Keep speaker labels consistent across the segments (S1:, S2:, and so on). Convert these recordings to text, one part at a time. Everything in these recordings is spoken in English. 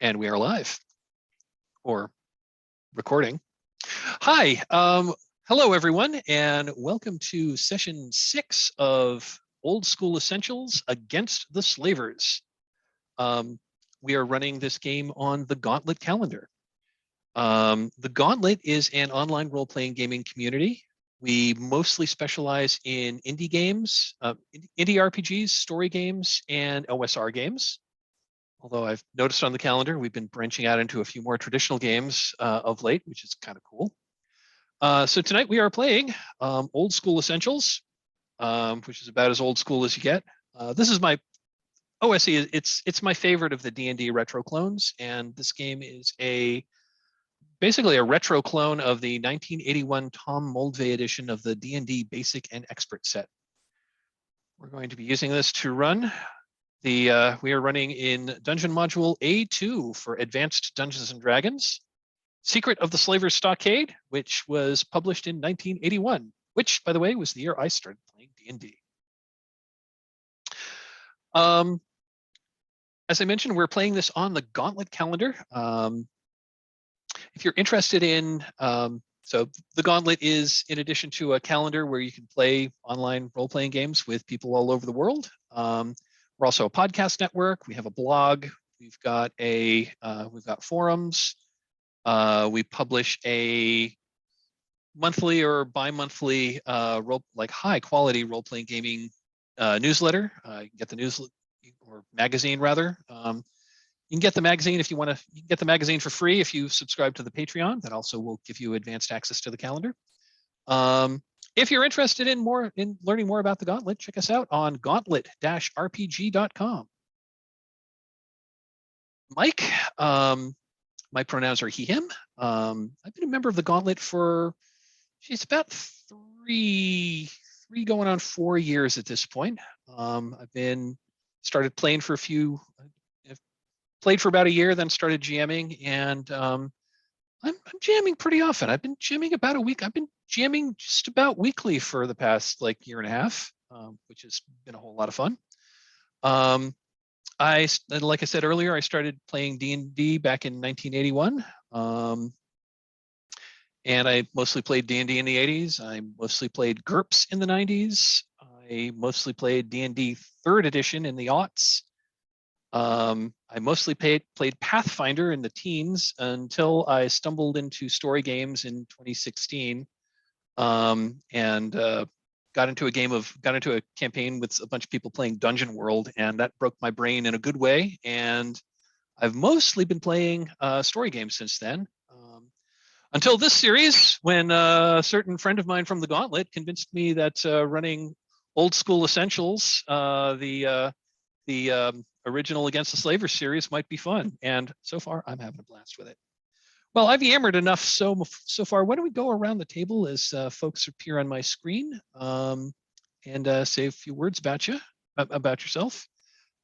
S1: And we are live, or recording. Hi, hello everyone, and welcome to session 6 of Old School Essentials Against the Slavers. We are running this game on the Gauntlet calendar. The Gauntlet is an online role-playing gaming community. We mostly specialize in indie games, indie RPGs, story games, and OSR games. Although I've noticed on the calendar, we've been branching out into a few more traditional games of late, which is kind of cool. So tonight we are playing Old School Essentials, which is about as old school as you get. This is my OSE. It's my favorite of the D&D retro clones, and this game is basically a retro clone of the 1981 Tom Moldvay edition of the D&D Basic and Expert set. We're going to be using this to run. We are running in Dungeon Module A2 for Advanced Dungeons & Dragons, Secret of the Slavers Stockade, which was published in 1981, which, by the way, was the year I started playing D&D. As I mentioned, we're playing this on the Gauntlet calendar. If you're interested in, so the Gauntlet is, in addition to a calendar where you can play online role-playing games with people all over the world. We're also a podcast network. We have a blog. We've got forums. We publish a monthly or bi-monthly high quality role-playing gaming newsletter. You can get the newsletter or magazine rather. You can get the magazine if you want to. You can get the magazine for free if you subscribe to the Patreon. That also will give you advanced access to the calendar. If you're interested in learning more about the Gauntlet, check us out on gauntlet-rpg.com. Mike, my pronouns are he, him. I've been a member of the Gauntlet for, about three going on 4 years at this point. I've started playing for I've played for about a year, then started GMing, and I'm jamming pretty often. I've been jamming about a week. I've been jamming just about weekly for the past year and a half, which has been a whole lot of fun. Like I said earlier, I started playing D&D back in 1981. And I mostly played D&D in the 80s. I mostly played GURPS in the 90s. I mostly played D&D 3rd edition in the aughts. I mostly played Pathfinder in the teens until I stumbled into story games in 2016, and got into a campaign with a bunch of people playing Dungeon World, and that broke my brain in a good way. And I've mostly been playing story games since then, until this series, when a certain friend of mine from the Gauntlet convinced me that running Old School Essentials, the original Against the Slavers series, might be fun, and so far I'm having a blast with it. Well, I've yammered enough so far. Why don't we go around the table as folks appear on my screen, and say a few words about yourself.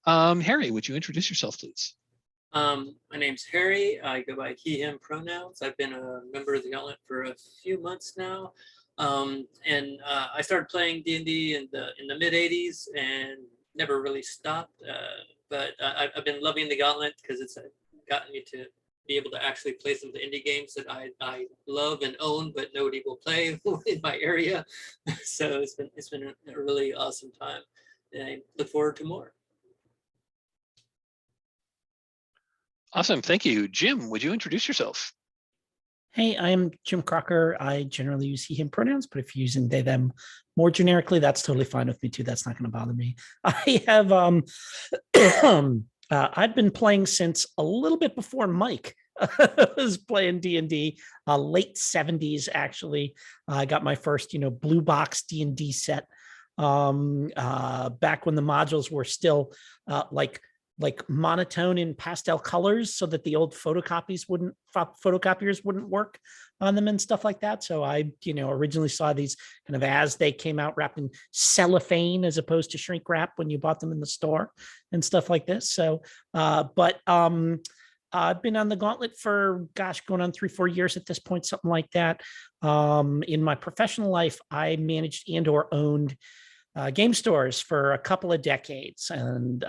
S1: Harry, would you introduce yourself, please?
S2: My name's Harry. I go by he, him pronouns. I've been a member of the Gauntlet for a few months now. And I started playing D&D in the mid 80s and never really stopped. But I've been loving the Gauntlet because it's gotten me to be able to actually play some of the indie games that I love and own, but nobody will play in my area. So it's been a really awesome time, and I look forward to more.
S1: Awesome, thank you. Jim, would you introduce yourself?
S3: Hey, I'm Jim Crocker. I generally use he, him pronouns, but if you're using they, them more generically, that's totally fine with me too. That's not going to bother me. I have, I've been playing since a little bit before Mike was playing D&D, late 70s, actually. I got my first, blue box D&D set back when the modules were still like monotone in pastel colors, so that the old photocopiers wouldn't work on them and stuff like that. So I, originally saw these kind of as they came out wrapped in cellophane as opposed to shrink wrap when you bought them in the store and stuff like this. So, I've been on the Gauntlet for, going on 3-4 years at this point, something like that. In my professional life, I managed and/or owned game stores for a couple of decades, and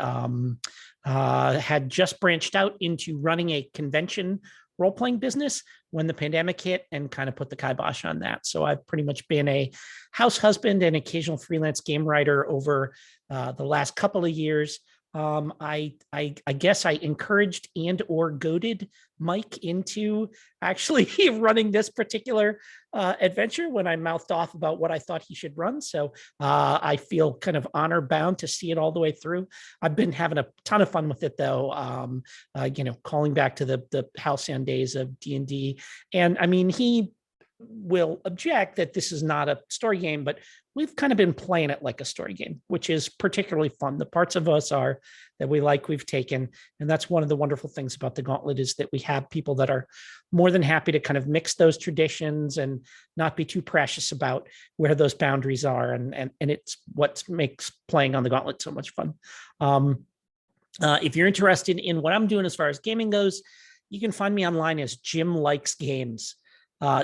S3: had just branched out into running a convention role-playing business when the pandemic hit and kind of put the kibosh on that. So I've pretty much been a house husband and occasional freelance game writer over the last couple of years. I guess I encouraged and or goaded Mike into actually running this particular adventure when I mouthed off about what I thought he should run. So I feel kind of honor bound to see it all the way through. I've been having a ton of fun with it, though. Calling back to the halcyon days of D&D, and I mean, he will object that this is not a story game, but we've kind of been playing it like a story game, which is particularly fun. The parts of us are that we like, we've taken, and that's one of the wonderful things about the Gauntlet, is that we have people that are more than happy to kind of mix those traditions and not be too precious about where those boundaries are, and it's what makes playing on the Gauntlet so much fun. If you're interested in what I'm doing as far as gaming goes, you can find me online as Jim Likes Games.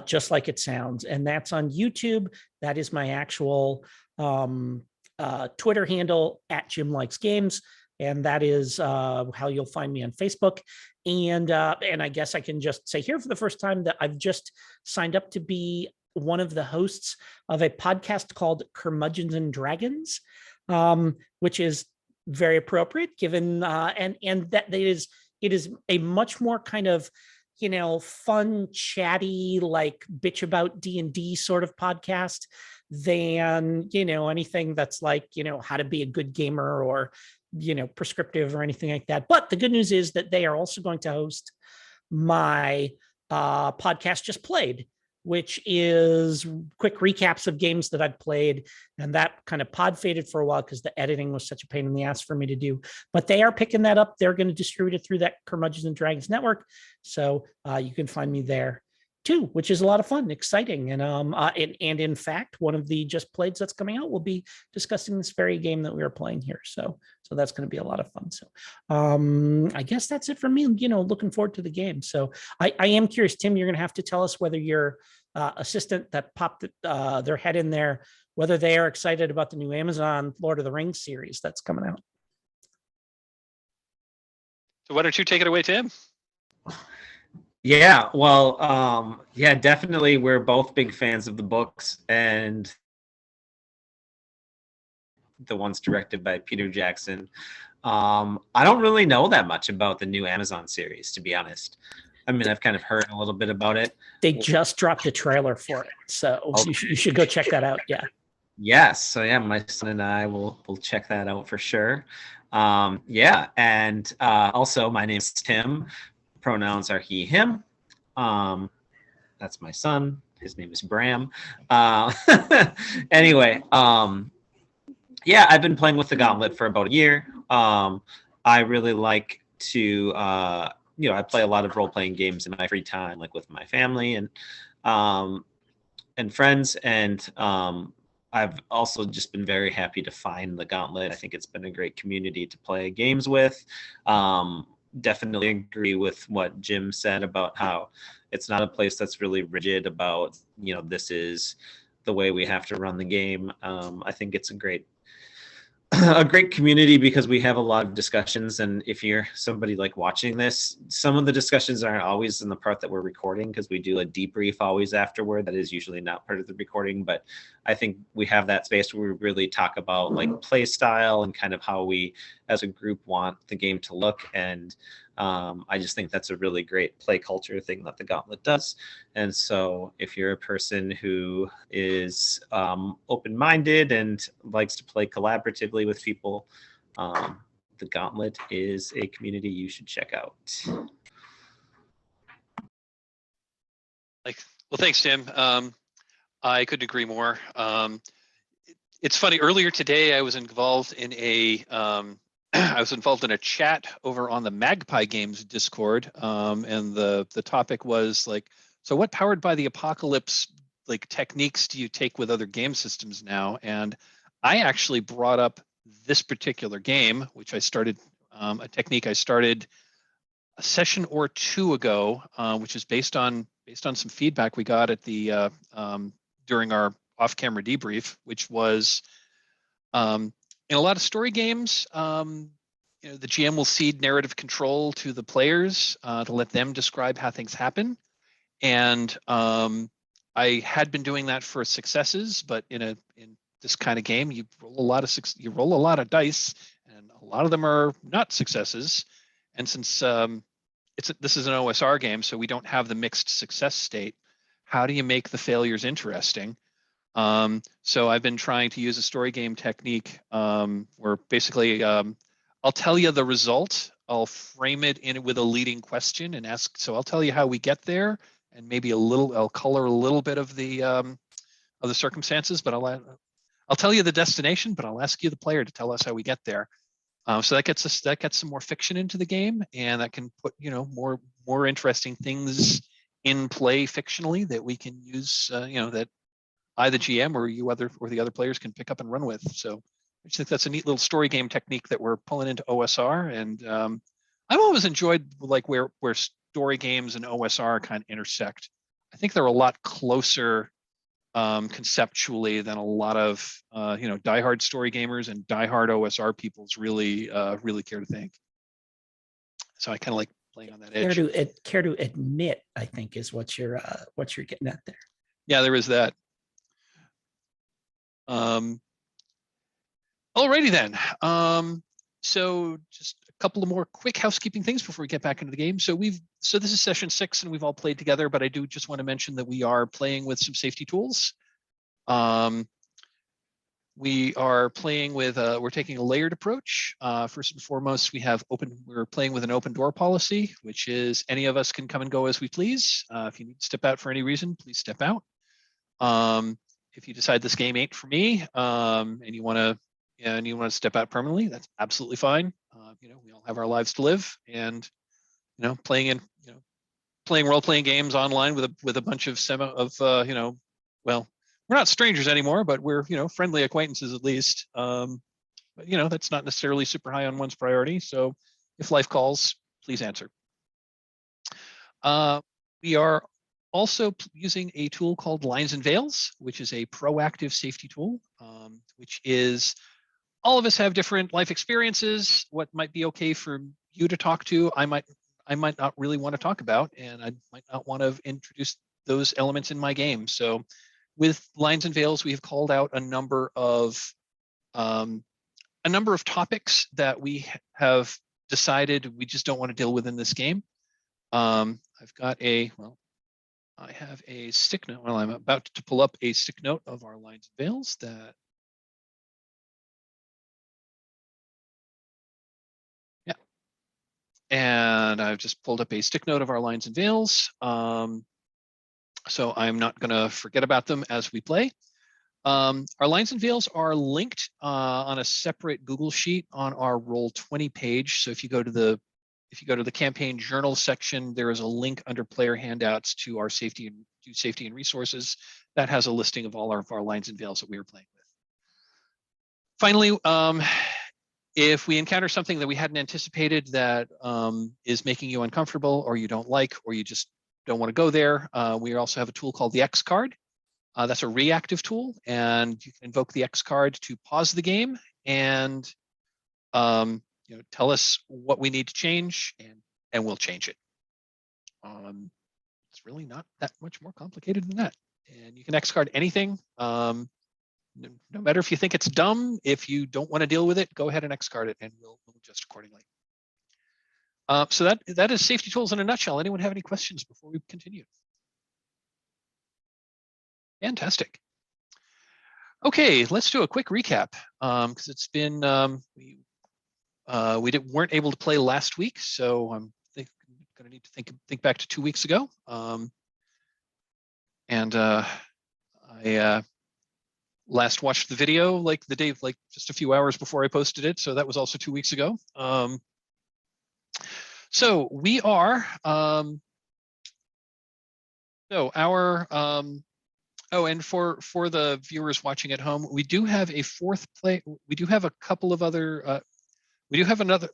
S3: Just like it sounds. And that's on YouTube. That is my actual Twitter handle, at Jim Likes Games. And that is how you'll find me on Facebook. And I guess I can just say here for the first time that I've just signed up to be one of the hosts of a podcast called Curmudgeons and Dragons, which is very appropriate given, and that it is a much more kind of, fun, chatty, like bitch about D&D sort of podcast than, anything that's like, how to be a good gamer or, prescriptive or anything like that. But the good news is that they are also going to host my podcast Just Played, which is quick recaps of games that I've played. And that kind of pod faded for a while because the editing was such a pain in the ass for me to do. But they are picking that up. They're going to distribute it through that Curmudgeons and Dragons network. So you can find me there too, which is a lot of fun, exciting. And in fact, one of the Just Playeds that's coming out will be discussing this very game that we are playing here. So that's going to be a lot of fun. So I guess that's it for me, looking forward to the game. So I am curious, Tim, you're going to have to tell us whether your assistant that popped their head in there, whether they are excited about the new Amazon Lord of the Rings series that's coming out.
S1: So why don't you take it away, Tim?
S4: Yeah, well, definitely. We're both big fans of the books, and the ones directed by Peter Jackson. I don't really know that much about the new Amazon series, to be honest. I mean, I've kind of heard a little bit about it.
S3: They just dropped a trailer for it, so okay. You should go check that out. Yeah.
S4: Yes. So yeah, my son and I will check that out for sure. And also my name's Tim. Pronouns are he, him. That's my son. His name is Bram. Anyway, I've been playing with the Gauntlet for about a year. I really like to, I play a lot of role-playing games in my free time, like with my family and friends. And I've also just been very happy to find the Gauntlet. I think it's been a great community to play games with. Definitely agree with what Jim said about how it's not a place that's really rigid about, this is the way we have to run the game. I think it's a great community because we have a lot of discussions. And if you're somebody like watching this, some of the discussions aren't always in the part that we're recording because we do a debrief always afterward. That is usually not part of the recording, but I think we have that space where we really talk about like play style and kind of how we as a group want the game to look. And I just think that's a really great play culture thing that the Gauntlet does. And so if you're a person who is open-minded and likes to play collaboratively with people, the Gauntlet is a community you should check out.
S1: Well, thanks, Tim. I couldn't agree more. It's funny, earlier today I was involved in a chat over on the Magpie Games Discord, and the topic was like, so what Powered by the Apocalypse like techniques do you take with other game systems now? And I actually brought up this particular game, which I started, a technique I started a session or two ago, which is based on some feedback we got at the during our off-camera debrief, which was In a lot of story games, you know, the GM will cede narrative control to the players to let them describe how things happen. And I had been doing that for successes, but in this kind of game, you roll a lot of dice, and a lot of them are not successes. And since this is an OSR game, so we don't have the mixed success state, how do you make the failures interesting? So I've been trying to use a story game technique where basically I'll tell you the result, I'll frame it in with a leading question and ask. So I'll tell you how we get there, and maybe I'll color a little bit of the circumstances, but I'll tell you the destination, but I'll ask you, the player, to tell us how we get there. So that gets some more fiction into the game, and that can put, you know, more interesting things in play fictionally that we can use, you know, that I, the GM, or the other players can pick up and run with. So I just think that's a neat little story game technique that we're pulling into OSR. And I've always enjoyed like where story games and OSR kind of intersect. I think they're a lot closer conceptually than a lot of you know, diehard story gamers and diehard OSR peoples really care to think. So I kind of like playing on that edge.
S3: Care to admit, I think, is what you're getting at there.
S1: Yeah, there is that. Alrighty then. So just a couple of more quick housekeeping things before we get back into the game. So this is session 6, and we've all played together, but I do just want to mention that we are playing with some safety tools. We are playing with we're taking a layered approach. First and foremost, we're playing with an open door policy, which is any of us can come and go as we please. If you need to step out for any reason, please step out. If you decide this game ain't for me, and you want to step out permanently, that's absolutely fine. You know, we all have our lives to live, and you know, playing role-playing games online with a bunch of you know, well, we're not strangers anymore, but we're, you know, friendly acquaintances at least. But you know, that's not necessarily super high on one's priority. So if life calls, please answer. We are also using a tool called Lines and Veils, which is a proactive safety tool, which is, all of us have different life experiences. What might be okay for you to talk to, I might not really want to talk about, and I might not want to introduce those elements in my game. So with Lines and Veils, we have called out a number of topics that we have decided we just don't want to deal with in this game. I have a stick note. Well, I'm about to pull up a stick note of our Lines and Veils that. Yeah. And I've just pulled up a stick note of our Lines and Veils. So I'm not going to forget about them as we play. Our Lines and Veils are linked on a separate Google Sheet on our Roll20 page. So if you go to the campaign journal section, there is a link under player handouts to our safety and resources that has a listing of all of our Lines and Veils that we are playing with. Finally, if we encounter something that we hadn't anticipated that is making you uncomfortable, or you don't like, or you just don't want to go there, we also have a tool called the X card. That's a reactive tool, and you can invoke the X card to pause the game and you know, tell us what we need to change, and we'll change it. It's really not that much more complicated than that. And you can X card anything. No matter if you think it's dumb, if you don't want to deal with it, go ahead and X card it, and we'll adjust accordingly. So that is safety tools in a nutshell. Anyone have any questions before we continue? Fantastic. Okay, let's do a quick recap because it's been we weren't able to play last week, so I'm going to need to think back to 2 weeks ago. And I last watched the video like just a few hours before I posted it, so that was also 2 weeks ago. So we are and for the viewers watching at home, we do have a fourth play. We do have a couple of other. We do have another.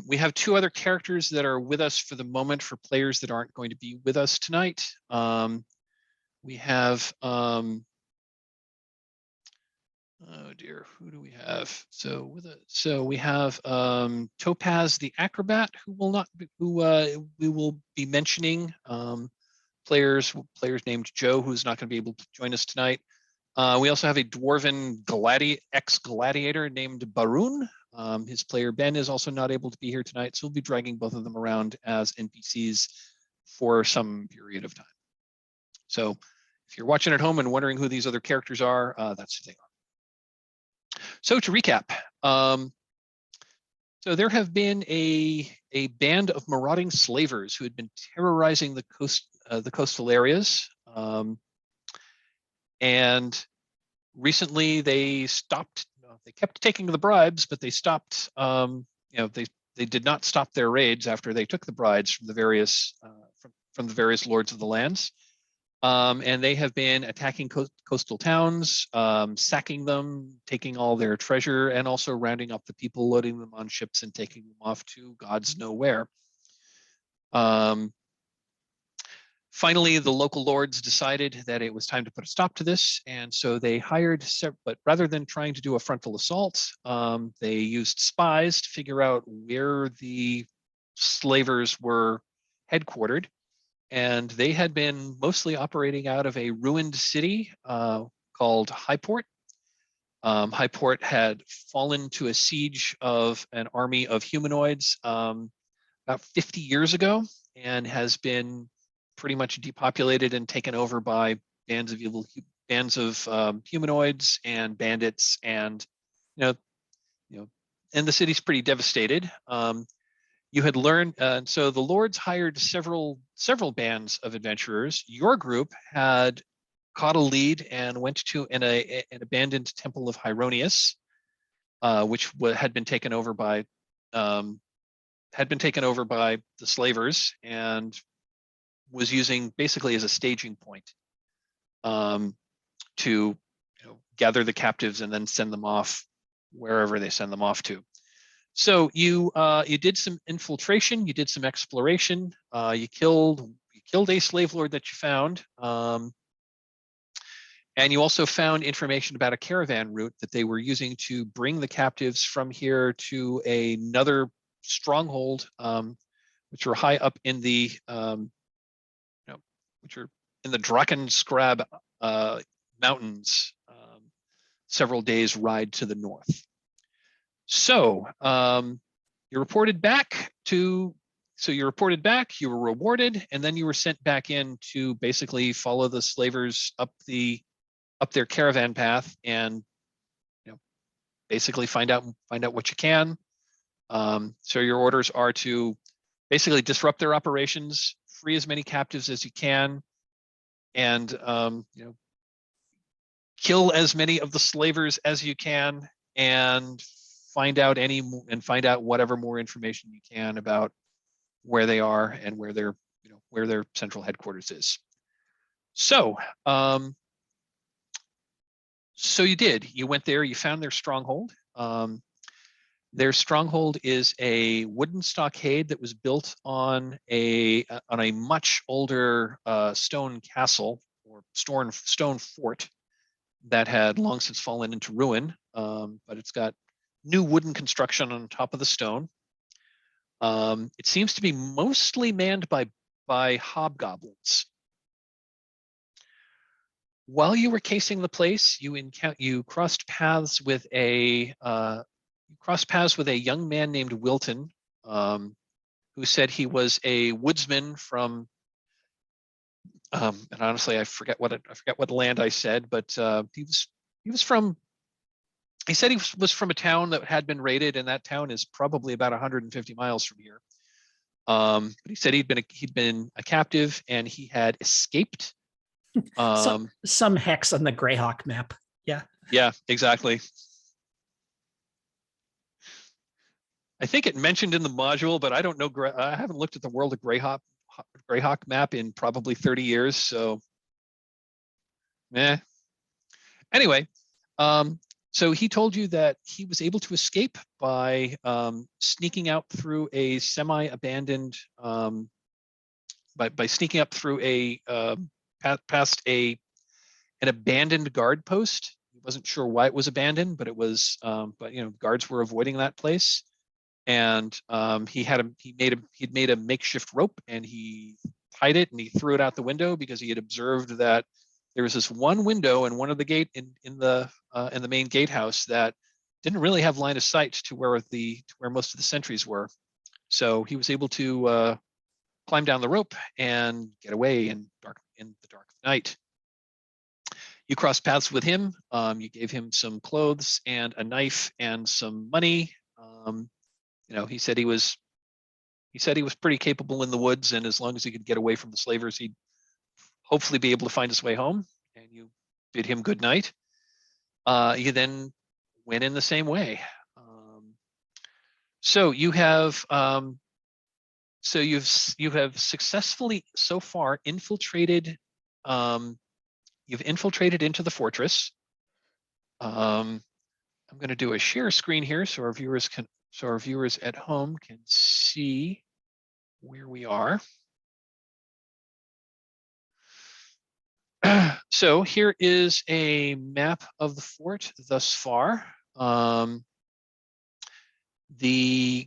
S1: We have 2 other characters that are with us for the moment for players that aren't going to be with us tonight. We have Oh dear, who do we have? So we have Topaz the Acrobat, who will not be, who we will be mentioning. Players named Joe, who's not going to be able to join us tonight. We also have a dwarven ex-gladiator named Barun. His player Ben is also not able to be here tonight, so we'll be dragging both of them around as NPCs for some period of time. So if you're watching at home and wondering who these other characters are, that's who they are. So to recap, so there have been a band of marauding slavers who had been terrorizing the coastal areas, and recently they stopped. They kept taking the bribes, but they stopped. They did not stop their raids after they took the brides from the various lords of the lands. And they have been attacking coastal towns, sacking them, taking all their treasure, and also rounding up the people, loading them on ships and taking them off to gods know where. Finally, the local lords decided that it was time to put a stop to this, and so they hired, but rather than trying to do a frontal assault, they used spies to figure out where the slavers were headquartered. And they had been mostly operating out of a ruined city called Highport. Highport had fallen to a siege of an army of humanoids about 50 years ago, and has been pretty much depopulated and taken over by bands of humanoids and bandits, and and the city's pretty devastated. You had learned, so the lords hired several bands of adventurers. Your group had caught a lead and went to an abandoned temple of Hieronius, which had been taken over by the slavers, and was using basically as a staging point to gather the captives and then send them off wherever they send them off to. So you did some infiltration, you did some exploration, you killed a slave lord that you found, and you also found information about a caravan route that they were using to bring the captives from here to another stronghold, which were high up in the which are in the Drakenskrab mountains, several days ride to the north. So you reported back, you were rewarded, and then you were sent back in to basically follow the slavers up their caravan path, and basically find out what you can. So your orders are to basically disrupt their operations, free as many captives as you can, and kill as many of the slavers as you can, and find out whatever more information you can about where they are and where their central headquarters is. So you went there, you found their stronghold. Their stronghold is a wooden stockade that was built on a much older stone castle or stone fort that had long since fallen into ruin, but it's got new wooden construction on top of the stone. It seems to be mostly manned by hobgoblins. While you were casing the place, you crossed paths with a young man named Wilton, who said he was a woodsman from, and honestly I forget what land I said, but he said he was from a town that had been raided, and that town is probably about 150 miles from here. But he said he'd been a captive and he had escaped.
S3: Some hex on the Greyhawk map. Yeah.
S1: Yeah, exactly. I think it mentioned in the module, but I don't know. I haven't looked at the World of Greyhawk map in probably 30 years. So, anyway, so he told you that he was able to escape by sneaking out through a semi-abandoned, by sneaking up through past an abandoned guard post. wasn't sure why it was abandoned, but it was. But guards were avoiding that place, and he'd made a makeshift rope, and he tied it and he threw it out the window because he had observed that there was this one window in one of the gate in the main gatehouse that didn't really have line of sight to where most of the sentries were. So he was able to climb down the rope and get away in the dark of night. You crossed paths with him. You gave him some clothes and a knife and some money. He said he was pretty capable in the woods, and as long as he could get away from the slavers, he'd hopefully be able to find his way home. And you bid him good night. You then went in the same way. So you have you have successfully so far infiltrated. You've infiltrated into the fortress. I'm going to do a share screen here so our viewers at home can see where we are. So here is a map of the fort thus far. The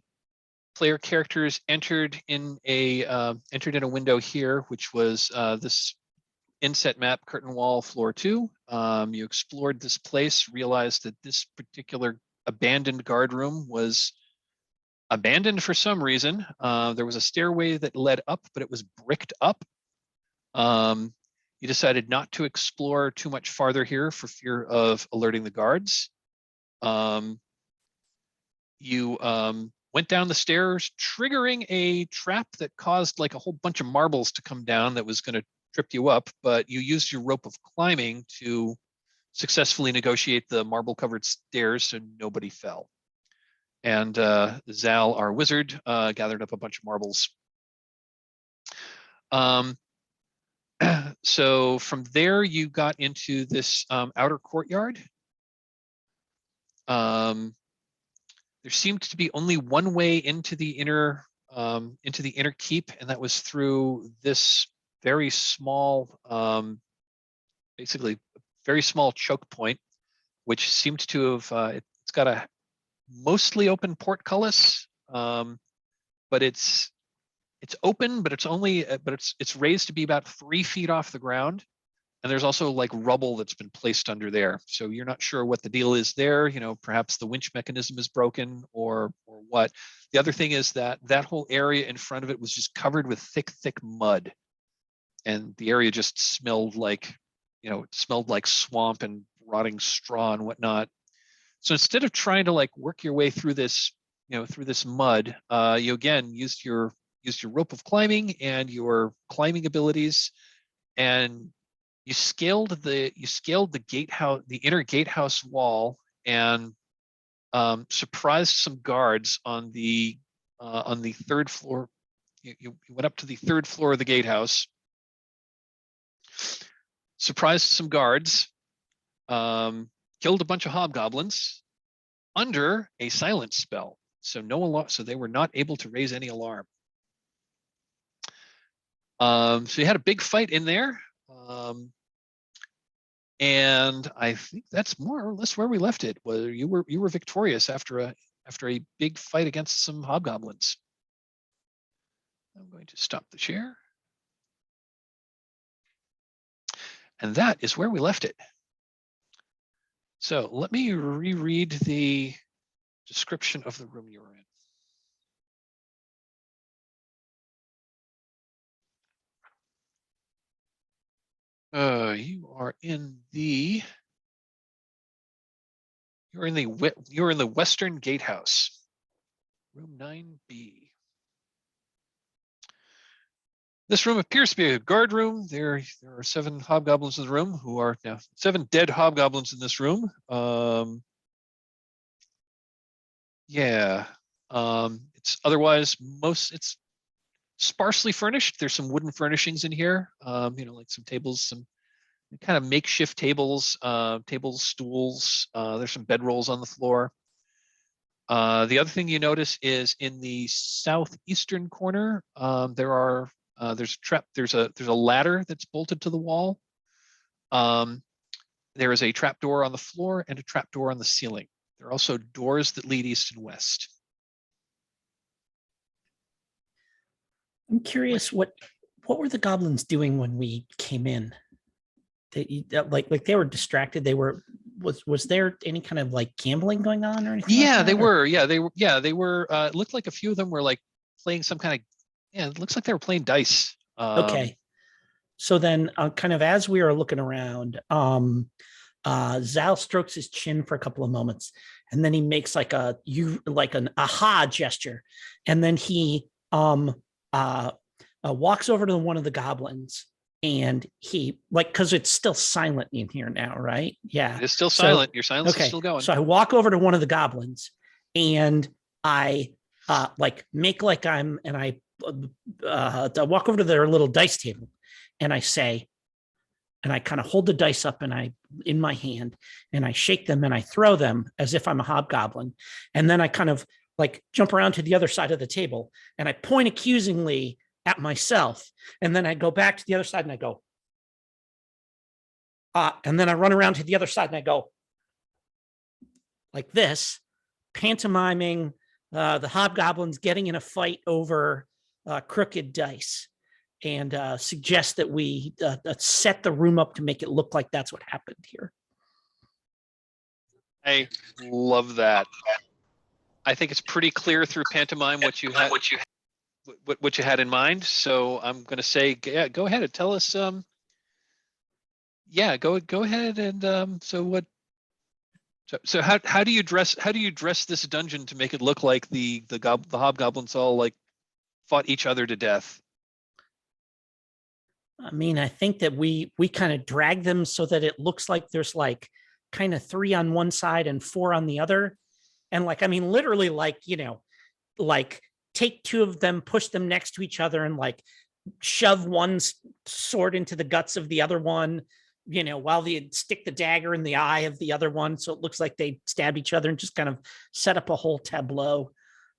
S1: player characters entered in a window here, which was this inset map, curtain wall, floor 2. You explored this place, realized that this particular abandoned guard room was abandoned for some reason. There was a stairway that led up, but it was bricked up. You decided not to explore too much farther here for fear of alerting the guards. You went down the stairs, triggering a trap that caused like a whole bunch of marbles to come down that was going to trip you up, but you used your rope of climbing to successfully negotiate the marble-covered stairs so nobody fell. And Zal, our wizard, gathered up a bunch of marbles. So from there, you got into this outer courtyard. There seemed to be only one way into the inner keep, and that was through this very small, basically very small choke point, which seemed to have it's got a mostly open portcullis, but it's open, but it's only it's raised to be about 3 feet off the ground. And there's also like rubble that's been placed under there. So you're not sure what the deal is there. Perhaps the winch mechanism is broken or what. The other thing is that whole area in front of it was just covered with thick mud. And the area just smelled like, swamp and rotting straw and whatnot. So instead of trying to like work your way through this, through this mud, you again used your rope of climbing and your climbing abilities, and you scaled the gatehouse, the inner gatehouse wall, and surprised some guards on the 3rd floor. You went up to the 3rd floor of the gatehouse, surprised some guards, killed a bunch of hobgoblins under a silence spell. So no alarm. So they were not able to raise any alarm. So you had a big fight in there. And I think that's more or less where we left it. Whether you were victorious after a big fight against some hobgoblins. I'm going to stop the share. And that is where we left it. So let me reread the description of the room you were in. You're in the Western Gatehouse, room 9B. This room appears to be a guard room. There are 7 hobgoblins in the room who are now 7 dead hobgoblins in this room. It's otherwise it's sparsely furnished. There's some wooden furnishings in here, like some tables, some kind of makeshift tables, stools. There's some bedrolls on the floor. The other thing you notice is in the southeastern corner, there's a ladder that's bolted to the wall. There is a trapdoor on the floor and a trapdoor on the ceiling. There are also doors that lead east and west.
S3: I'm curious, what were the goblins doing when we came in? Like they were distracted. Was there any kind of like gambling going on or anything?
S1: Yeah,
S3: like
S1: they
S3: that,
S1: were. Yeah, they were. It looked like a few of them were like playing some kind of. Yeah, it looks like they were playing dice.
S3: Okay. So then, kind of as we are looking around, Zal strokes his chin for a couple of moments, and then he makes like an aha gesture, and then he walks over to one of the goblins, and he because it's still silent in here now, right? Yeah,
S1: It is still silent. Your silence is still going.
S3: So I walk over to one of the goblins, and I make like I'm, and I walk over to their little dice table, and I say, and I kind of hold the dice up in my hand, and I shake them and I throw them as if I'm a hobgoblin. And then I kind of like jump around to the other side of the table and I point accusingly at myself. And then I go back to the other side and I go, and then I run around to the other side and I go like this, pantomiming the hobgoblins getting in a fight over crooked dice, and suggest that we set the room up to make it look like that's what happened here.
S1: I love that. I think it's pretty clear through pantomime what you had in mind. So I'm going to say, yeah, go ahead and tell us. Yeah, go ahead and so how do you dress this dungeon to make it look like the hobgoblins all like fought each other to death?
S3: I mean, I think that we kind of drag them so that it looks like there's like kind of 3 on one side and 4 on the other. And like, I mean, literally like, like take 2 of them, push them next to each other and like shove one sword into the guts of the other one, while they stick the dagger in the eye of the other one. So it looks like they stab each other and just kind of set up a whole tableau.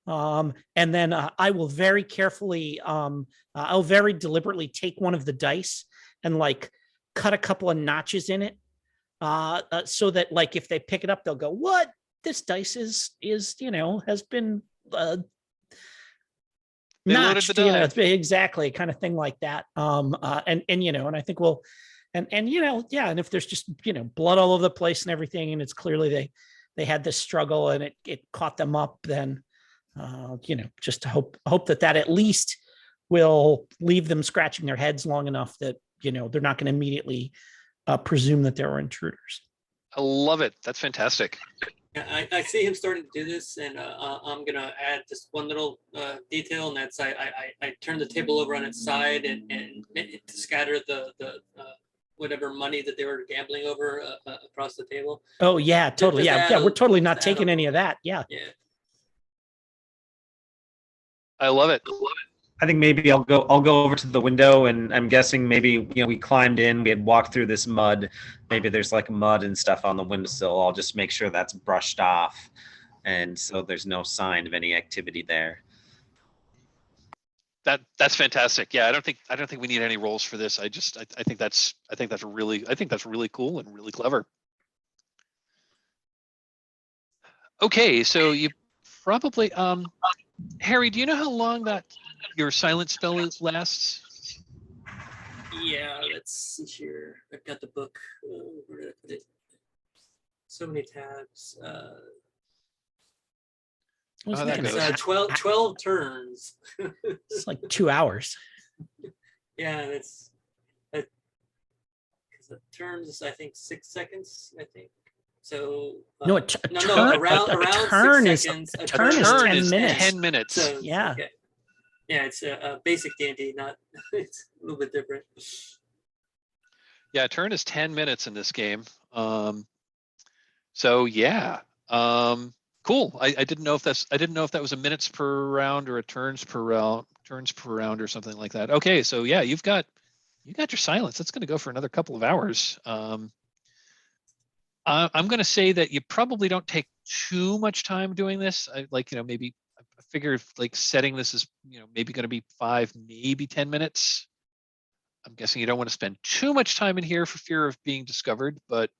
S3: And then I will very carefully, I'll very deliberately take one of the dice and like cut a couple of notches in it, so that like if they pick it up, they'll go, "What? This dice is has been notched." It's exactly kind of thing like that. And I think we'll, and yeah, and if there's just blood all over the place and everything, and it's clearly they had this struggle and it caught them up, then. Just to hope that at least will leave them scratching their heads long enough that, they're not going to immediately presume that there were intruders.
S1: I love it. That's fantastic.
S2: Yeah, I see him starting to do this, and I'm going to add just one little detail, and that's I turn the table over on its side and to scatter the whatever money that they were gambling over across the table.
S3: Oh, yeah, totally. Yeah, we're totally not taking any of that. Yeah.
S2: Yeah.
S1: I love it.
S4: I think maybe I'll go over to the window, and I'm guessing maybe we climbed in, we had walked through this mud. Maybe there's like mud and stuff on the windowsill. I'll just make sure that's brushed off, and so there's no sign of any activity there.
S1: That's fantastic. Yeah, I don't think we need any rolls for this. I think that's really cool and really clever. Okay, so you probably Harry, do you know how long that your silent spell lasts?
S2: Yeah, let's see here. I've got the book. Where did I put it? So many tabs. It's 12 turns.
S3: It's like 2 hours.
S2: Yeah, that's because the turns is I think 6 seconds. I think so.
S3: No, a turn is
S2: 10
S3: minutes.
S1: 10 minutes.
S2: So,
S3: yeah.
S2: Okay. Yeah, it's a basic D&D, not it's a little bit different.
S1: Yeah, turn is 10 minutes in this game. So yeah. Cool. I didn't know if that was a minutes per round or a turns per round or something like that. Okay, so yeah, you got your silence. That's going to go for another couple of hours. I'm going to say that you probably don't take too much time doing this. Maybe I figure like setting this is maybe going to be 5, maybe 10 minutes. I'm guessing you don't want to spend too much time in here for fear of being discovered, but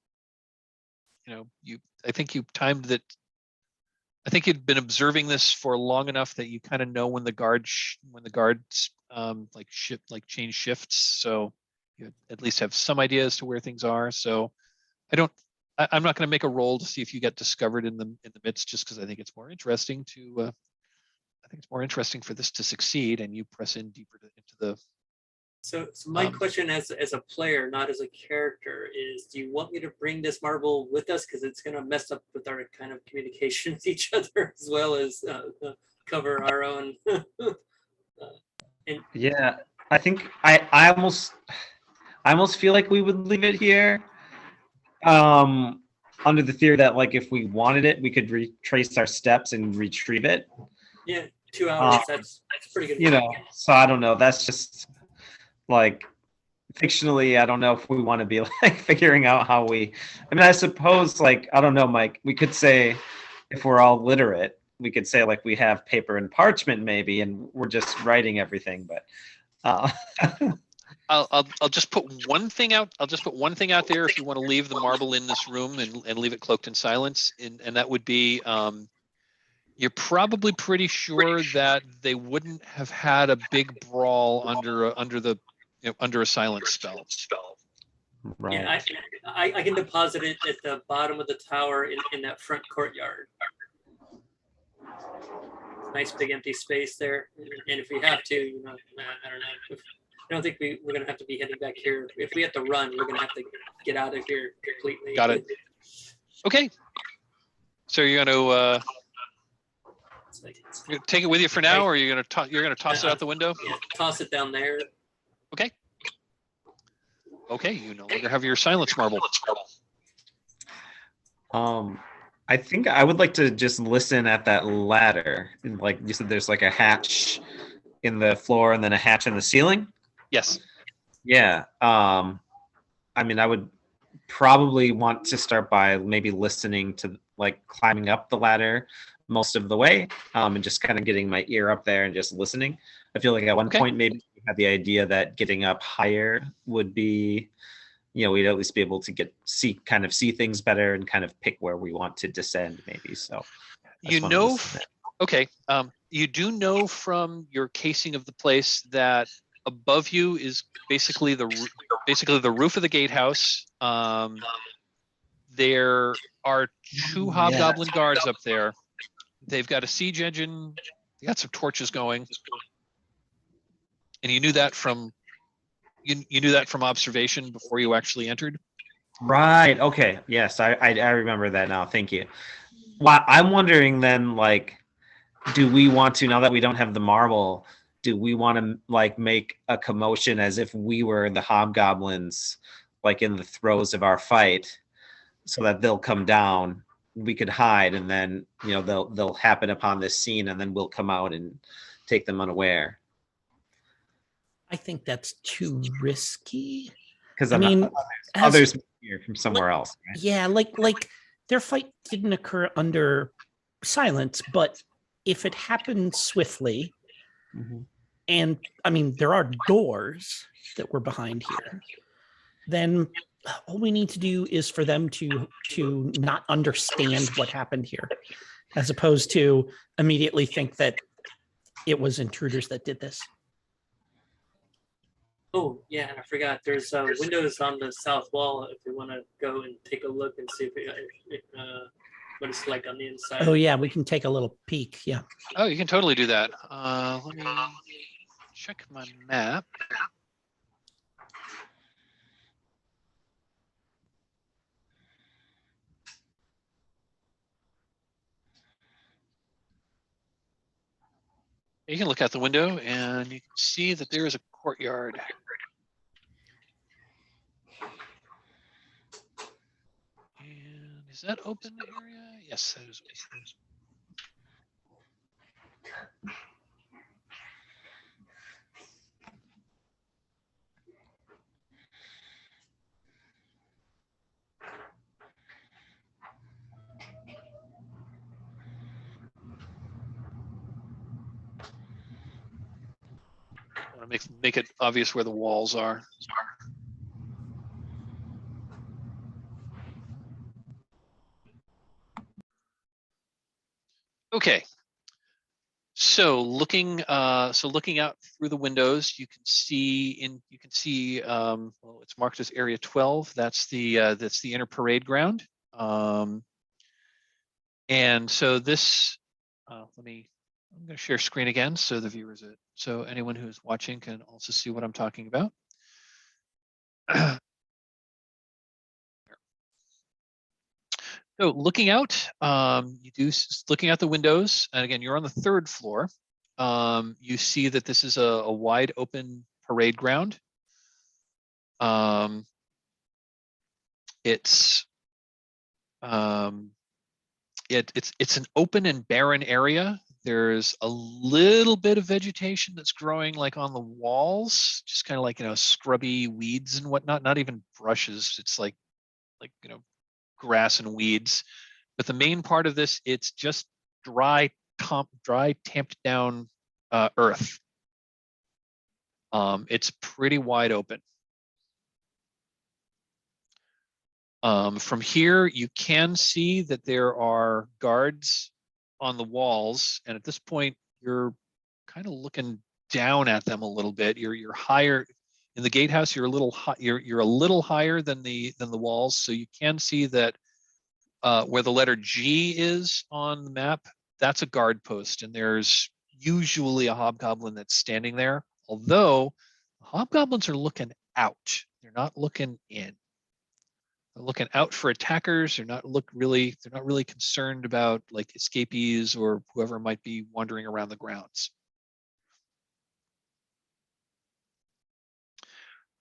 S1: I think you timed that. I think you'd been observing this for long enough that you kind of know when the guards change shifts. So you at least have some idea as to where things are. So I'm not going to make a roll to see if you get discovered in the midst, just because I think it's more interesting for this to succeed, and you press in deeper into the.
S2: So my question as a player, not as a character, is: do you want me to bring this marble with us because it's going to mess up with our kind of communication with each other, as well as cover our own?
S4: Yeah, I think I almost feel like we would leave it here, under the theory that like if we wanted it, we could retrace our steps and retrieve it.
S2: Yeah, 2 hours. That's pretty good.
S4: You know, so I don't know. That's just like fictionally. I don't know if we want to be like figuring out how we. I mean, I suppose like I don't know, Mike. We could say if we're all literate, we could say like we have paper and parchment maybe, and we're just writing everything. But
S1: I'll just put one thing out. I'll just put one thing out there if you want to leave the marble in this room and leave it cloaked in silence, and that would be you're probably pretty sure that they wouldn't have had a big brawl under a silence spell.
S4: right.
S2: Yeah, I can deposit it at the bottom of the tower in that front courtyard. Nice big empty space there, and if we have to, I don't know. I don't think we're gonna have to be heading back here. If we have to run, we're gonna have to get out of here completely.
S1: Got it. Okay. So you're gonna take it with you for now, or you're gonna toss it out the window?
S2: Yeah, toss it down there.
S1: Okay. Okay, you no longer have your silence marble.
S4: I think I would like to just listen at that ladder. Like you said, there's like a hatch in the floor and then a hatch in the ceiling.
S1: Yes.
S4: Yeah. I mean, I would probably want to start by maybe listening to like climbing up the ladder most of the way, and just kind of getting my ear up there and just listening. I feel like at one point maybe we had the idea that getting up higher would be, we'd at least be able to see things better and kind of pick where we want to descend maybe. So okay. You do know from your casing of the place that above you is basically the roof of the gatehouse. There are 2 hobgoblin guards up there. They've got a siege engine. They got some torches going, and you knew that from observation before you actually entered. Right. Okay. Yes, I remember that now. Thank you. Well, I'm wondering then, like, do we want to, now that we don't have the marble, do we want to like make a commotion as if we were the hobgoblins, like in the throes of our fight, so that they'll come down? We could hide, and then they'll happen upon this scene, and then we'll come out and take them unaware.
S3: I think that's too risky.
S4: Because
S3: I mean,
S4: others here from somewhere else. Right?
S3: Yeah, like their fight didn't occur under silence, but if it happened swiftly, and I mean there are doors that were behind here, then all we need to do is for them to not understand what happened here, as opposed to immediately think that it was intruders that did this.
S2: Oh yeah, I forgot. There's windows on the south wall. If we want to go and take a look and see what it's like on the inside.
S3: Oh yeah, we can take a little peek. Yeah.
S1: Oh, you can totally do that. Let me check my map. You can look out the window and you can see that there is a courtyard. And is that open area? Yes, that is open. I want to make it obvious where the walls are. Okay. So looking out through the windows, you can see well, it's marked as area 12. That's the inner parade ground. And so this, I'm going to share screen again so the viewers, so anyone who's watching can also see what I'm talking about. So looking out, looking out the windows, and again, you're on the 3rd floor. You see that this is a wide open parade ground. It's an open and barren area. There's a little bit of vegetation that's growing like on the walls, just kind of like, scrubby weeds and whatnot, not even brushes. It's like, grass and weeds. But the main part of this, it's just dry, tamped down earth. It's pretty wide open. From here, you can see that there are guards on the walls, and at this point, you're kind of looking down at them a little bit. You're higher in the gatehouse. You're a little you're a little higher than the walls, so you can see that where the letter G is on the map, that's a guard post, and there's usually a hobgoblin that's standing there. Although hobgoblins are looking out, they're not looking in. They're looking out for attackers. They're not really concerned about like escapees or whoever might be wandering around the grounds.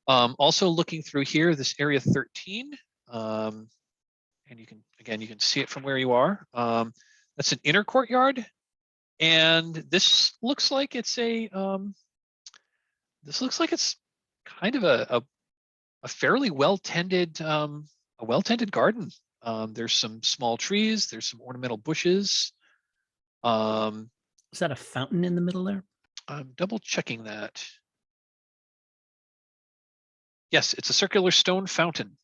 S1: Also looking through here, this area 13, and you can see it from where you are. That's an inner courtyard, and this looks like it's kind of a fairly well-tended garden. There's some small trees. There's some ornamental bushes.
S3: Is that a fountain in the middle there?
S1: I'm double checking that. Yes, it's a circular stone fountain.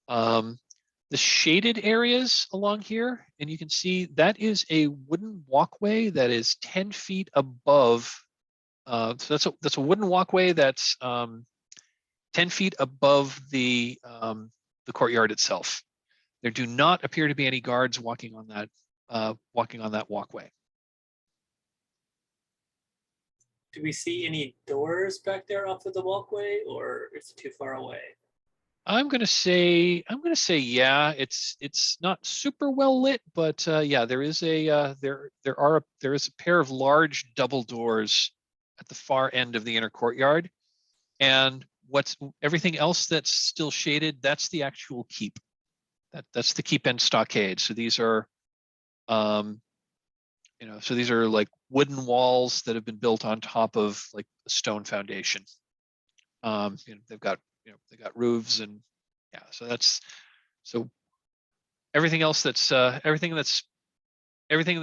S1: The shaded areas along here, and you can see that is a wooden walkway that is 10 feet above. So that's a wooden walkway that's 10 feet above the courtyard itself. There do not appear to be any guards walking on that walkway.
S2: Do we see any doors back there off of the walkway, or is it too far away?
S1: I'm gonna say yeah. It's not super well lit, but yeah, there is a there is a pair of large double doors at the far end of the inner courtyard, and everything else that's still shaded, that's the actual keep. That's the keep and stockade. So these are these are like wooden walls that have been built on top of like a stone foundation. They've got roofs, and yeah, so everything else that's everything that's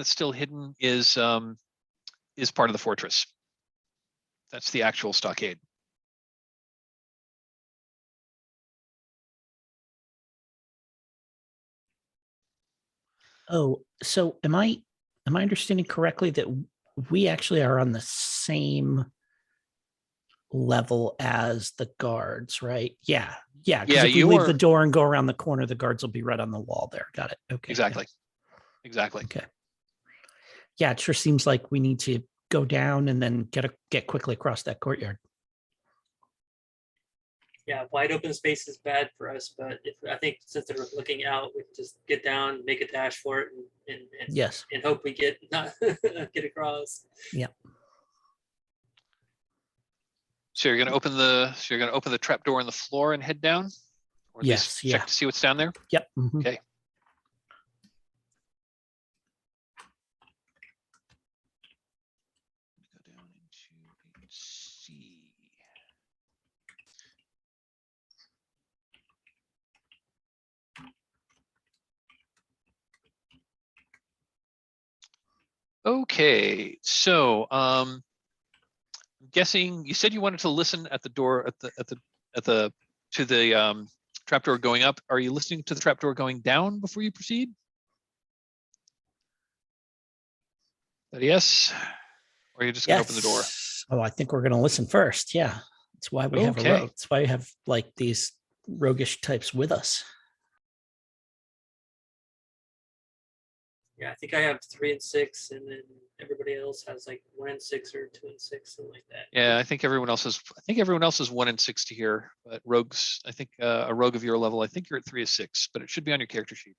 S1: still hidden is part of the fortress. That's the actual stockade.
S3: Oh, so am I understanding correctly that we actually are on the same level as the guards, right? Yeah. Because if we leave the door and go around the corner, the guards will be right on the wall there. Got it. Okay.
S1: Exactly.
S3: Yeah.
S1: Exactly.
S3: Okay. Yeah, it sure seems like we need to go down and then get quickly across that courtyard.
S2: Yeah, wide open space is bad for us, but I think since they're looking out, we can just get down, make a dash for it, and
S3: yes,
S2: and hope we get across.
S3: Yeah.
S1: So you're going to open the trap door in the floor and head down, or at
S3: yes,
S1: least check to see what's down there.
S3: Yep. Mm-hmm.
S1: Okay. Go down into C. Okay, so I'm guessing you said you wanted to listen at the door to the trapdoor going up. Are you listening to the trapdoor going down before you proceed? That a yes? Or are you just going to open the door?
S3: Oh, I think we're going to listen first. Yeah. That's why we have a
S1: Okay.
S3: rogue. That's why we have like these roguish types with us.
S2: Yeah, I think I have 3 and 6, and then everybody else has like 1 and 6 or 2 and 6, something like that.
S1: Yeah, I think everyone else is 1 and 6 to here, but rogues, I think a rogue of your level, I think you're at 3 of 6, but it should be on your character sheet.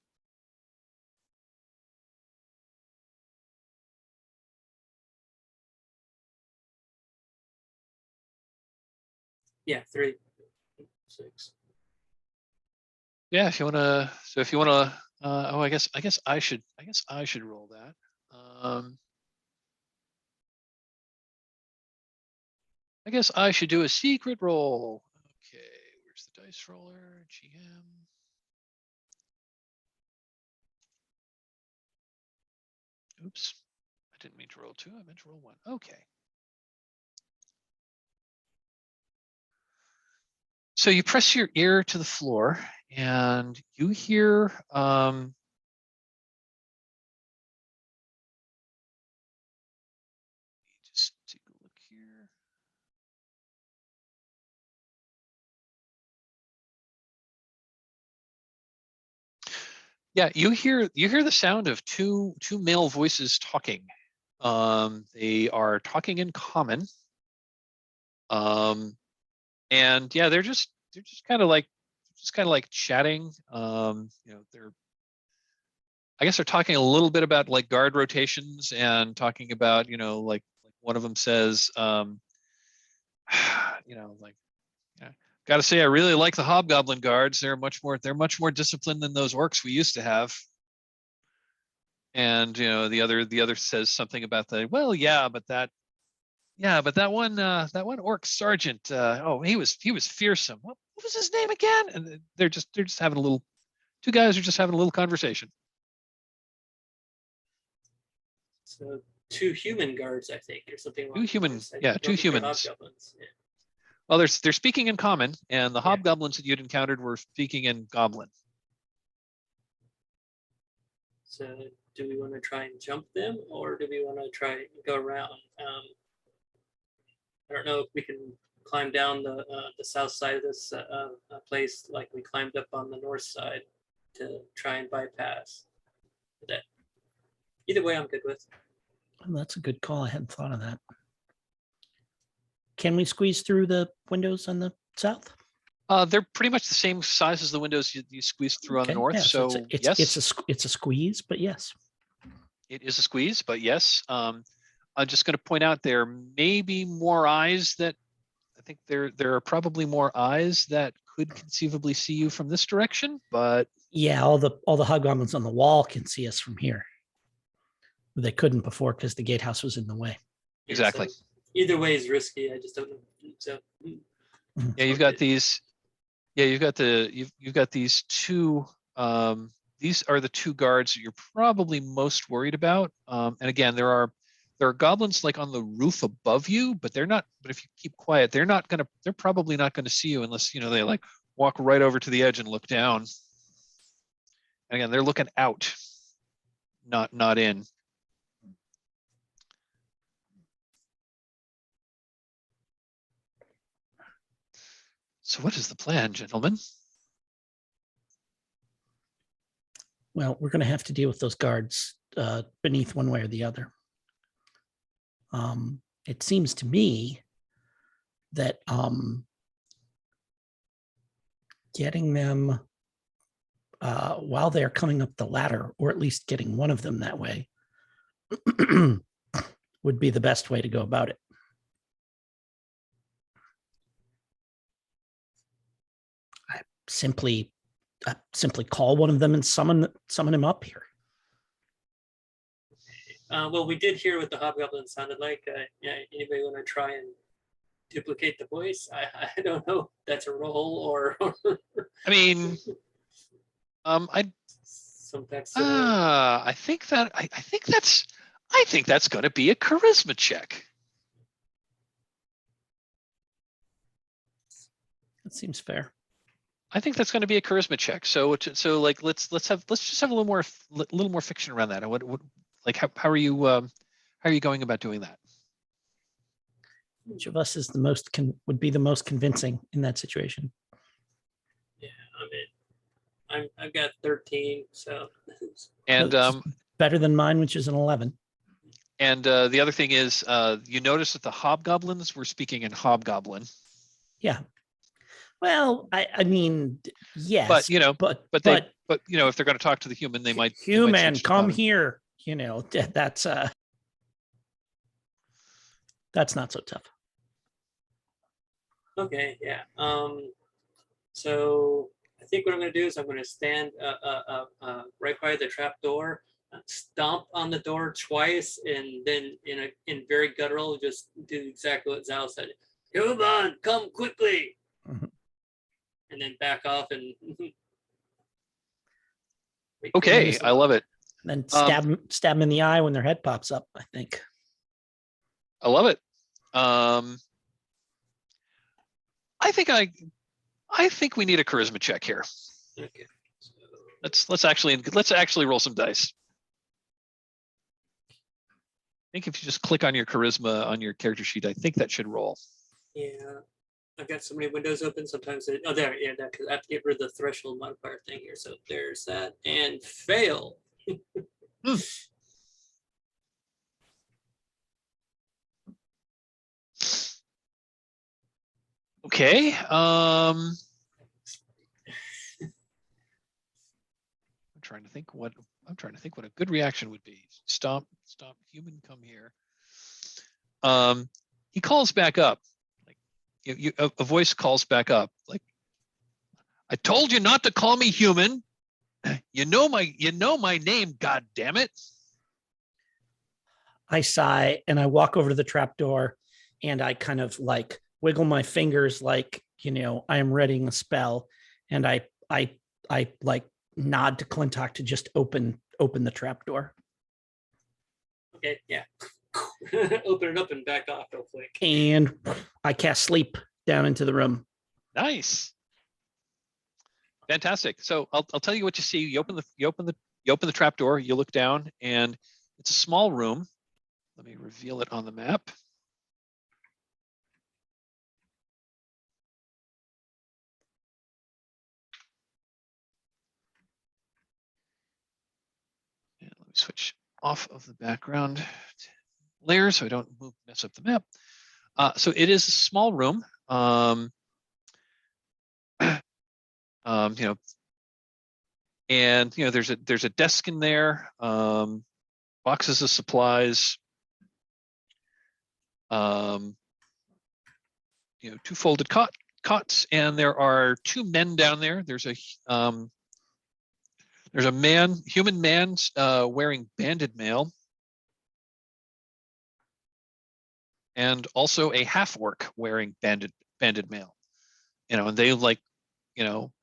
S2: Yeah, 3, 6.
S1: Yeah, if you wanna, so if you wanna, oh, I guess I should roll that. I guess I should do a secret roll. Okay, where's the dice roller? GM. Oops, I didn't mean to roll 2, I meant to roll 1. Okay. So you press your ear to the floor and you hear just take a look here. Yeah, you hear the sound of two male voices talking. They are talking in common. And yeah, they're just kind of like chatting. I guess they're talking a little bit about like guard rotations and talking about, like one of them says, got to say, I really like the hobgoblin guards. They're much more disciplined than those orcs we used to have. And the other says something about that one orc sergeant. He was fearsome. What was his name again? And they're just having a little. Two guys are just having a little conversation.
S2: So 2 human guards, I think, or something.
S1: Two humans. Yeah, 2 humans.
S2: Yeah.
S1: Well, they're speaking in common, and the hobgoblins that you'd encountered were speaking in goblin.
S2: So do we want to try and jump them, or do we want to try and go around? I don't know if we can climb down the south side of this place like we climbed up on the north side to try and bypass that. Either way, I'm good with.
S3: Oh, that's a good call. I hadn't thought of that. Can we squeeze through the windows on the south?
S1: They're pretty much the same size as the windows you squeezed through on the north.
S3: Yeah,
S1: so
S3: it's
S1: yes,
S3: it's a squeeze, but yes,
S1: it is a squeeze. But yes, I'm just going to point out there may be more eyes that I think there are probably more eyes that could conceivably see you from this direction. But
S3: yeah, all the hobgoblins on the wall can see us from here. They couldn't before because the gatehouse was in the way.
S1: Exactly.
S2: So either way is risky. I just don't know. So
S1: yeah, you've got these. Yeah, you've got these two. These are the 2 guards that you're probably most worried about. And again, there are goblins like on the roof above you, but they're not. But if you keep quiet, they're probably not gonna see you unless they like walk right over to the edge and look down. And again, they're looking out, not in. So what is the plan, gentlemen?
S3: Well, we're going to have to deal with those guards beneath one way or the other. It seems to me that getting them while they're coming up the ladder, or at least getting one of them that way, would be the best way to go about it. I simply call one of them and summon him up here.
S2: well, we did hear what the hobgoblin sounded like. Anybody want to try and duplicate the voice? I don't know if that's a roll or.
S1: I mean, I think that's going to be a charisma check.
S3: That seems fair.
S1: I think that's going to be a charisma check. So like let's just have a little more fiction around that. And what like how are you going about doing that?
S3: Which of us is the most would be the most convincing in that situation?
S2: Yeah, I've got 13, so.
S1: And
S3: better than mine, which is an 11.
S1: And the other thing is, you notice that the hobgoblins were speaking in hobgoblin.
S3: Yeah. Well, I mean, yes,
S1: but you know,
S3: but
S1: you know, if they're going to talk to the human, they might
S3: human
S1: switch to
S3: come
S1: common.
S3: here. You know, that's not so tough.
S2: Okay, yeah. So I think what I'm going to do is I'm going to stand right by the trap door, stomp on the door twice, and then in very guttural, just do exactly what Zal said. Human, come quickly, and then back off and.
S1: Okay, I love it.
S3: And then stab them in the eye when their head pops up, I think.
S1: I love it. I think we need a charisma check here.
S2: Okay. So,
S1: let's actually roll some dice. I think if you just click on your charisma on your character sheet, I think that should roll.
S2: yeah, I've got so many windows open. Sometimes I have to get rid of the threshold modifier thing here. So there's that, and fail.
S1: Okay. I'm trying to think what a good reaction would be. Stop, human, come here. He calls back up. Like a voice calls back up. Like, I told you not to call me human. You know my name, god damn it.
S3: I sigh and I walk over to the trap door and I kind of like wiggle my fingers like, you know, I am readying a spell. And I like nod to Clintock to just open the trap door.
S2: Okay, yeah. Open it up and back off real quick.
S3: And I cast sleep down into the room.
S1: Nice. Fantastic. So I'll tell you what you see. You open the trap door, you look down, and it's a small room. Let me reveal it on the map. And let me switch off of the background layer so I don't mess up the map. So it is a small room. You know, and you know, there's a desk in there, boxes of supplies, you know, two folded cots, and there are two men down there. There's a human man wearing banded mail, and also a half orc wearing banded mail. You know, and they like, you know,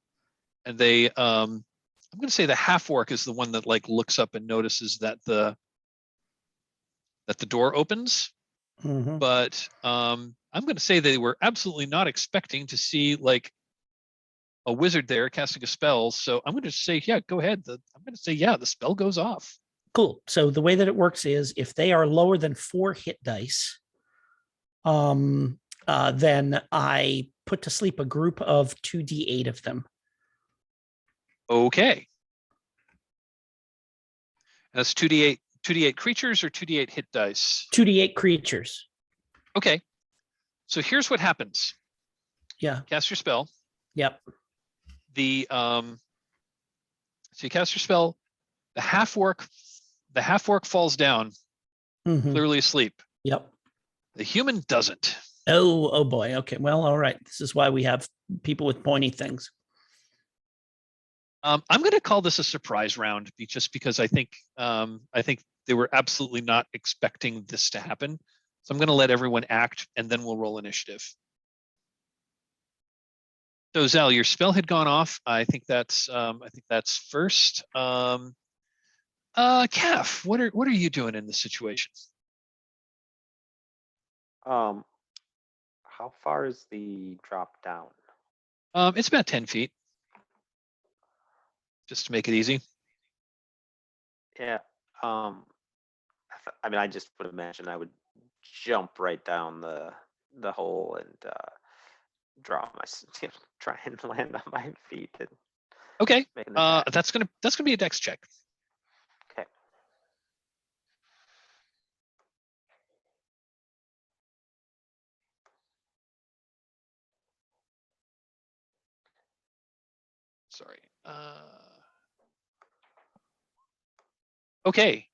S1: and they I'm going to say the half orc is the one that like looks up and notices that the door opens.
S3: Mm-hmm.
S1: But I'm going to say they were absolutely not expecting to see like a wizard there casting a spell. So I'm going to say, yeah, go ahead. I'm going to say, yeah, the spell goes off.
S3: Cool. So the way that it works is if they are lower than 4 hit dice, then I put to sleep a group of 2d8 of them.
S1: Okay. That's 2d8 creatures or 2d8 hit dice?
S3: 2d8 creatures.
S1: Okay. So here's what happens.
S3: Yeah.
S1: Cast your spell.
S3: Yep.
S1: So you cast your spell. The half orc falls down, clearly asleep.
S3: Yep.
S1: The human doesn't.
S3: Oh boy. Okay. Well, all right. This is why we have people with pointy things.
S1: I'm going to call this a surprise round, just because I think they were absolutely not expecting this to happen. So I'm going to let everyone act, and then we'll roll initiative. So Zal, your spell had gone off. I think that's first. Calf, what are you doing in this situation?
S5: How far is the drop down?
S1: It's about 10 feet. just to make it easy.
S4: Yeah. I mean, I just would imagine I would jump right down the hole and draw my try and land on my feet. And
S1: Okay.
S4: make an attack.
S1: That's gonna be a dex check.
S4: Okay.
S1: Sorry. Okay.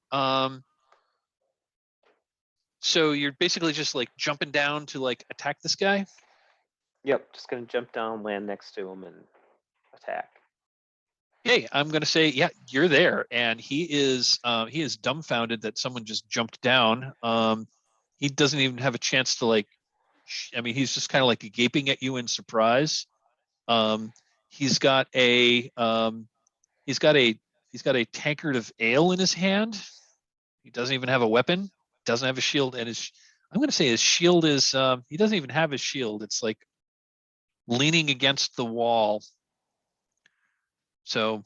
S1: So you're basically just like jumping down to like attack this guy.
S4: Yep. Just gonna jump down, land next to him, and attack.
S1: Okay, I'm gonna say, yeah, you're there, and he is dumbfounded that someone just jumped down. He doesn't even have a chance to like. I mean, he's just kind of like gaping at you in surprise. He's got a tankard of ale in his hand. He doesn't even have a weapon. Doesn't have a shield, and I'm gonna say his shield is. He doesn't even have his shield. It's like leaning against the wall. So,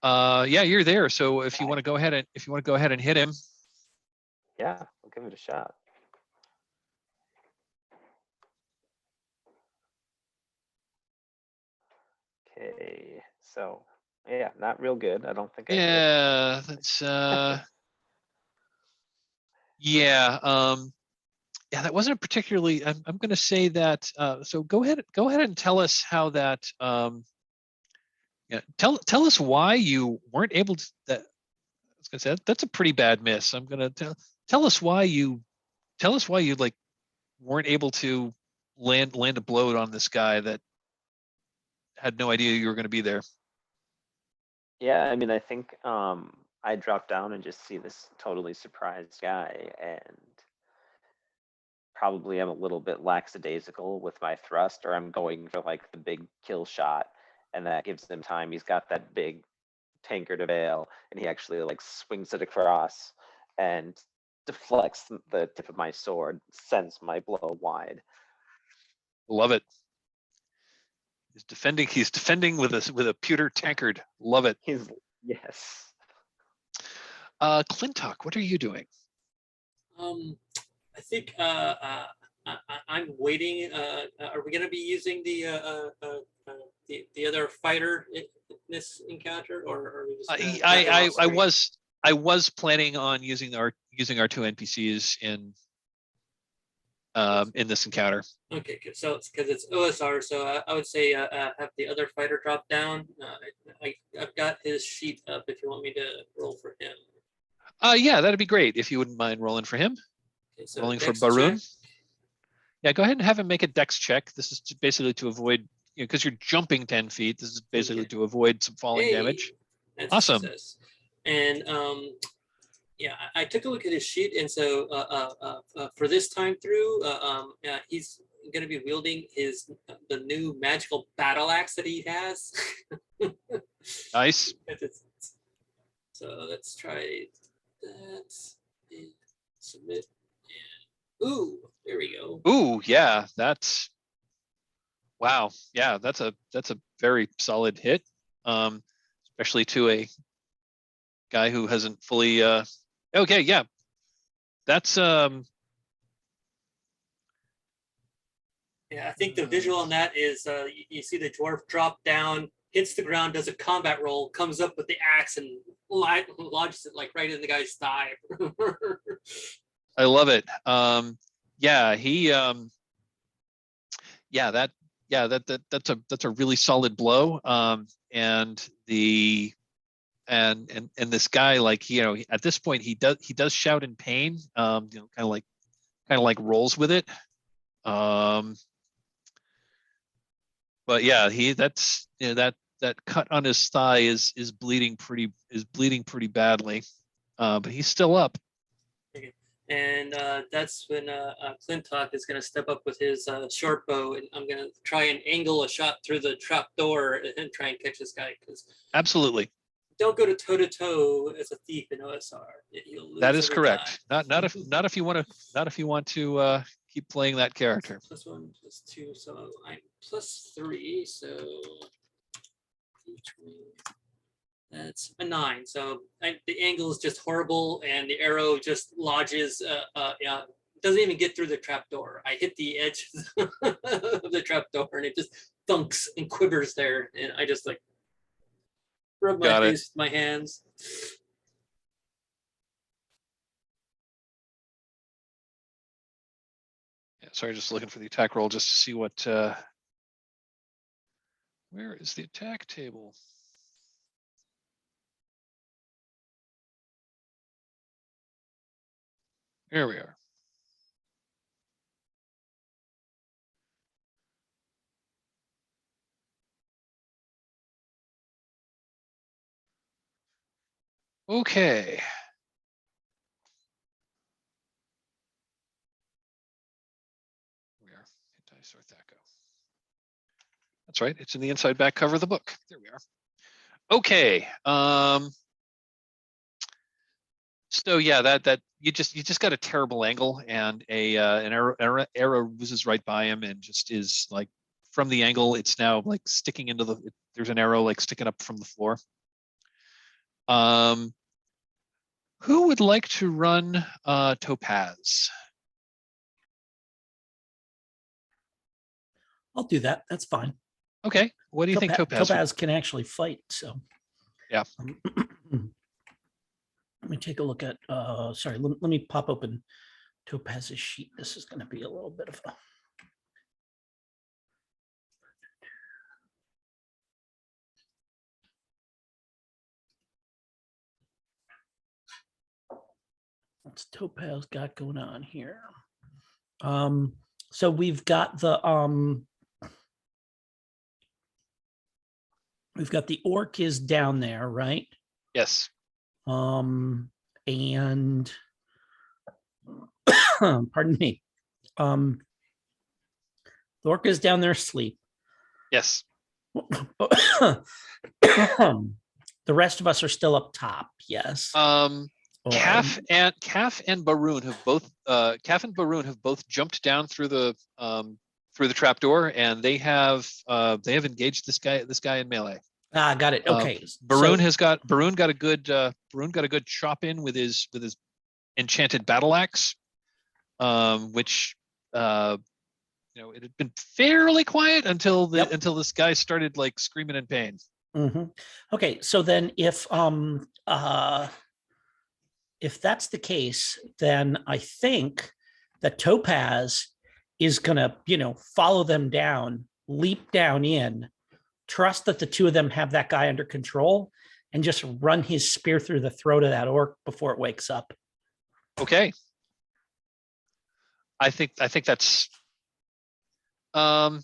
S1: yeah, you're there. So if you want to go ahead and hit him.
S4: Yeah, I'll give it a shot. Okay, so yeah, not real good. I don't think I did.
S1: Yeah, that's yeah. Yeah, that wasn't a particularly. I'm going to say that. So go ahead and tell us how that. Yeah, tell us why you weren't able to. That I was going to say that's a pretty bad miss. I'm going to tell us why you like weren't able to land a blow on this guy that had no idea you were going to be there.
S4: Yeah, I mean, I think I drop down and just see this totally surprised guy, and probably I'm a little bit lackadaisical with my thrust, or I'm going for like the big kill shot, and that gives him time. He's got that big tankard of ale, and he actually like swings it across and deflects the tip of my sword, sends my blow wide.
S1: Love it. He's defending with a pewter tankard. Love it.
S4: Yes.
S1: Clintock, what are you doing?
S2: I think I'm waiting. Are we going to be using the other fighter in this encounter, or are we just?
S1: I was planning on using our two NPCs in this encounter.
S2: Okay, good. So it's because it's OSR, so I would say have the other fighter drop down. I've got his sheet up if you want me to roll for him.
S1: Yeah, that'd be great if you wouldn't mind rolling for him. Okay, so rolling for Barun. Yeah, go ahead and have him make a dex check. This is basically to avoid, because you're jumping 10 feet. This is basically to avoid some falling damage.
S2: That's
S1: awesome.
S2: And yeah, I took a look at his sheet, and so for this time through, he's going to be wielding the new magical battle axe that he has.
S1: Nice.
S2: So let's try that. And submit. And, ooh, there we go.
S1: Ooh, yeah, that's wow. Yeah, that's a very solid hit, especially to a guy who hasn't fully. Okay, yeah, that's
S2: Yeah, I think the visual on that is you see the dwarf drop down, hits the ground, does a combat roll, comes up with the axe and lodges it like right in the guy's thigh.
S1: I love it. Yeah, he that's a really solid blow. And this guy, like, at this point he does shout in pain, kind of like rolls with it. But yeah, that cut on his thigh is bleeding pretty badly. But he's still up.
S2: Okay. And that's when Clintock is going to step up with his short bow, and I'm going to try and angle a shot through the trap door and try and catch this guy. Because
S1: absolutely,
S2: don't go to toe as a thief in OSR.
S1: That is correct. Not if you want to keep playing that character.
S2: +1, +2, so I'm +3. So That's a 9. So the angle is just horrible, and the arrow just lodges. Yeah, doesn't even get through the trap door. I hit the edge of the trap door, and it just thunks and quivers there. And I just like rub my
S1: Got it.
S2: face with my hands.
S1: Yeah, sorry, just looking for the attack roll just to see what. Where is the attack table? Here we are. Okay. We are. Dice or Thaco. That's right. It's in the inside back cover of the book. There we are. Okay. So yeah, that you just got a terrible angle, and an arrow whizzes right by him and just is like from the angle. It's now like sticking into the. There's an arrow like sticking up from the floor. Who would like to run Topaz?
S3: I'll do that. That's fine.
S1: Okay. What do you think Topaz?
S3: Topaz can actually fight. So
S1: Yeah.
S3: Let me take a look at. Sorry. Let me pop open Topaz's sheet. This is going to be a little bit of a. What's Topaz got going on here? So we've got the orc is down there, right?
S1: Yes.
S3: And pardon me. The orc is down there asleep.
S1: Yes.
S3: The rest of us are still up top. Yes.
S1: Calf and Baroon have both Calf and Baroon have both jumped down through the trapdoor, and they have engaged this guy in melee.
S3: Got it. Okay.
S1: Baroon got a good chop in with his enchanted battle axe, which it had been fairly quiet until this guy started like screaming in pain.
S3: Mm-hmm. Okay, so then if that's the case, then I think that Topaz is gonna, follow them down, leap down in, trust that the two of them have that guy under control, and just run his spear through the throat of that orc before it wakes up.
S1: Okay. I think that's I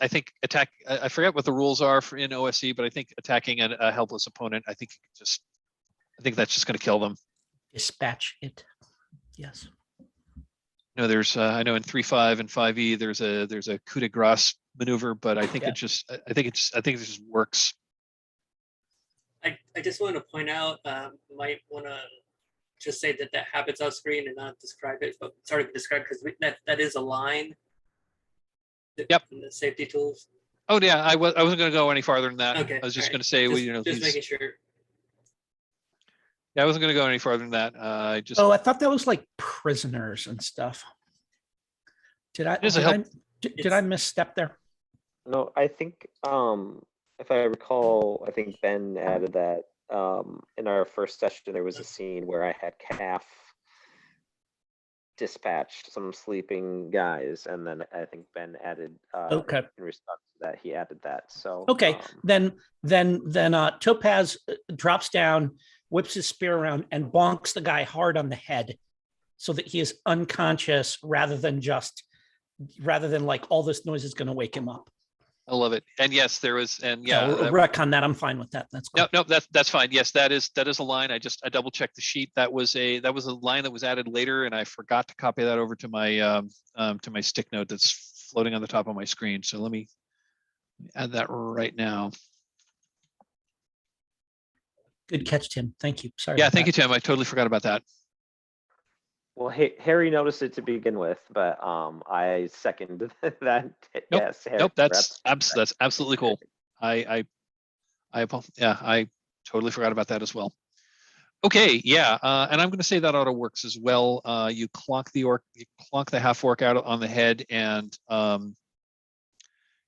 S1: think attack. I forget what the rules are for in OSE, but I think attacking a helpless opponent, I think that's just going to kill them.
S3: Dispatch it. Yes.
S1: No, there's I know in 3.5 and 5e there's a coup de grace maneuver, but I think it just works.
S2: I just want to point out, might want to just say that happens off screen and not describe it, but sorry to describe because that is a line.
S1: Yep.
S2: In the safety tools.
S1: Oh yeah, I wasn't going to go any farther than that.
S2: Okay.
S1: I was just going to say,
S2: just making sure.
S1: Yeah, I wasn't going to go any farther than that. I
S3: thought that was like prisoners and stuff. Did I misstep there?
S5: No, I think if I recall, I think Ben added that in our first session there was a scene where I had Calf dispatched some sleeping guys, and then I think Ben added
S3: Okay.
S5: in response to that he added that. So
S3: okay, then Topaz drops down, whips his spear around, and bonks the guy hard on the head so that he is unconscious rather than like all this noise is going to wake him up.
S1: I love it. And yes, there was, and yeah,
S3: retcon that. I'm fine with that. That's cool.
S1: No, that's fine. Yes, that is a line. I double checked the sheet. That was a line that was added later, and I forgot to copy that over to my stick note that's floating on the top of my screen. So let me add that right now.
S3: Good catch, Tim. Thank you. Sorry.
S1: Yeah, thank you, Tim. I totally forgot about that.
S5: well, Harry noticed it to begin with, but I second that.
S1: Nope,
S5: Yes, Harry,
S1: nope. That's absolutely cool. I Yeah, I totally forgot about that as well. Okay, yeah, and I'm going to say that auto works as well. You clock the half orc out on the head, and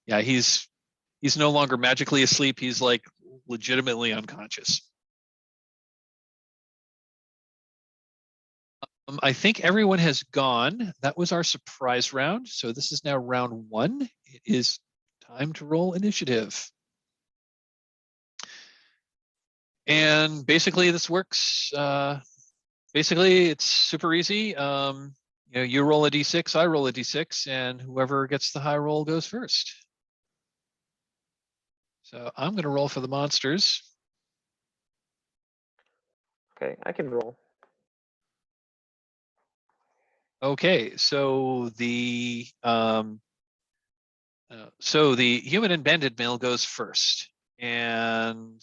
S1: yeah, he's no longer magically asleep. He's like legitimately unconscious. I think everyone has gone. That was our surprise round. So this is now round 1. It is time to roll initiative. And basically this works. Basically it's super easy. You roll a d6, I roll a d6, and whoever gets the high roll goes first. So I'm going to roll for the monsters.
S5: Okay, I can roll.
S1: Okay, so the human and banded male goes first, and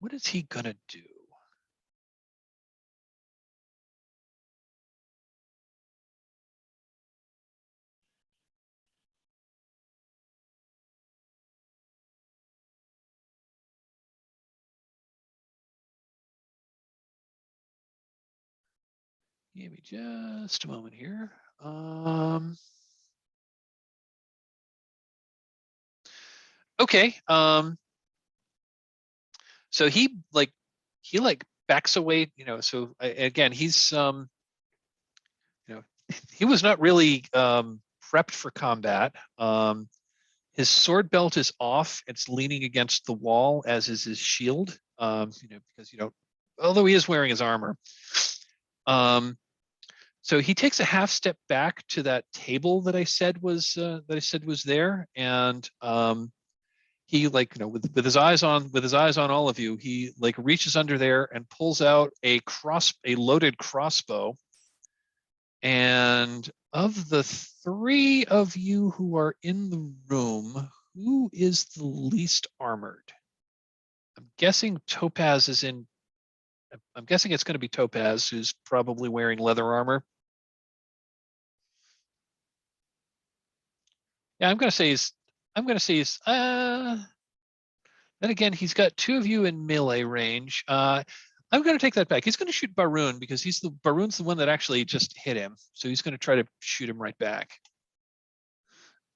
S1: what is he gonna do? Give me just a moment here. Okay. So he backs away. So again, he's he was not really prepped for combat. His sword belt is off. It's leaning against the wall, as is his shield. Because although he is wearing his armor. So he takes a half step back to that table that I said was there, and he with his eyes on all of you, he reaches under there and pulls out a loaded crossbow. And of the 3 of you who are in the room, who is the least armored? I'm guessing Topaz is in. I'm guessing it's going to be Topaz, who's probably wearing leather armor. Yeah, I'm going to say he's. Then again, he's got 2 of you in melee range. I'm going to take that back. He's going to shoot Baroon because Baroon's the one that actually just hit him. So he's going to try to shoot him right back.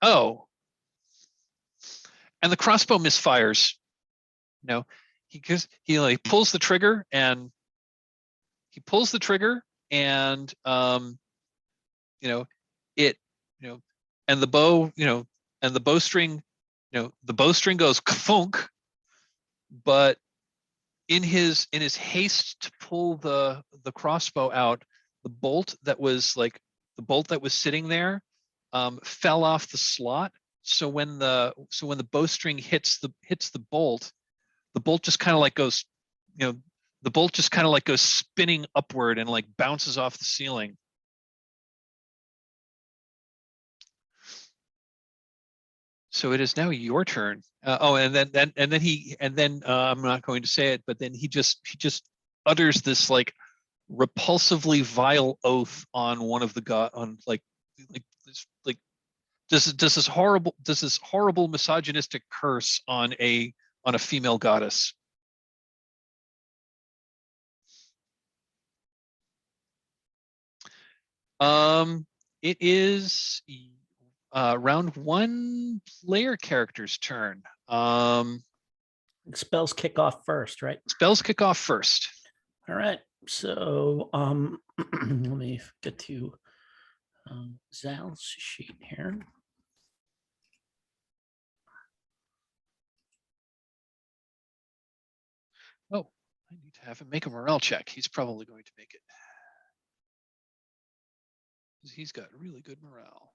S1: Oh. And the crossbow misfires. He pulls the trigger and and the bow, and the bowstring, the bowstring goes kfunk, but in his haste to pull the crossbow out, the bolt that was sitting there fell off the slot. So when the bowstring hits the bolt just kind of goes, the bolt just kind of goes spinning upward and bounces off the ceiling. So it is now your turn. And then I'm not going to say it, but then he just utters this repulsively vile oath on one of the does this horrible misogynistic curse on a female goddess. It is round 1 player character's turn.
S3: Spells kick off first, right?
S1: Spells kick off first.
S3: All right. So let me get to Zal's sheet here.
S1: Oh, I need to have him make a morale check. He's probably going to make it. Because he's got really good morale.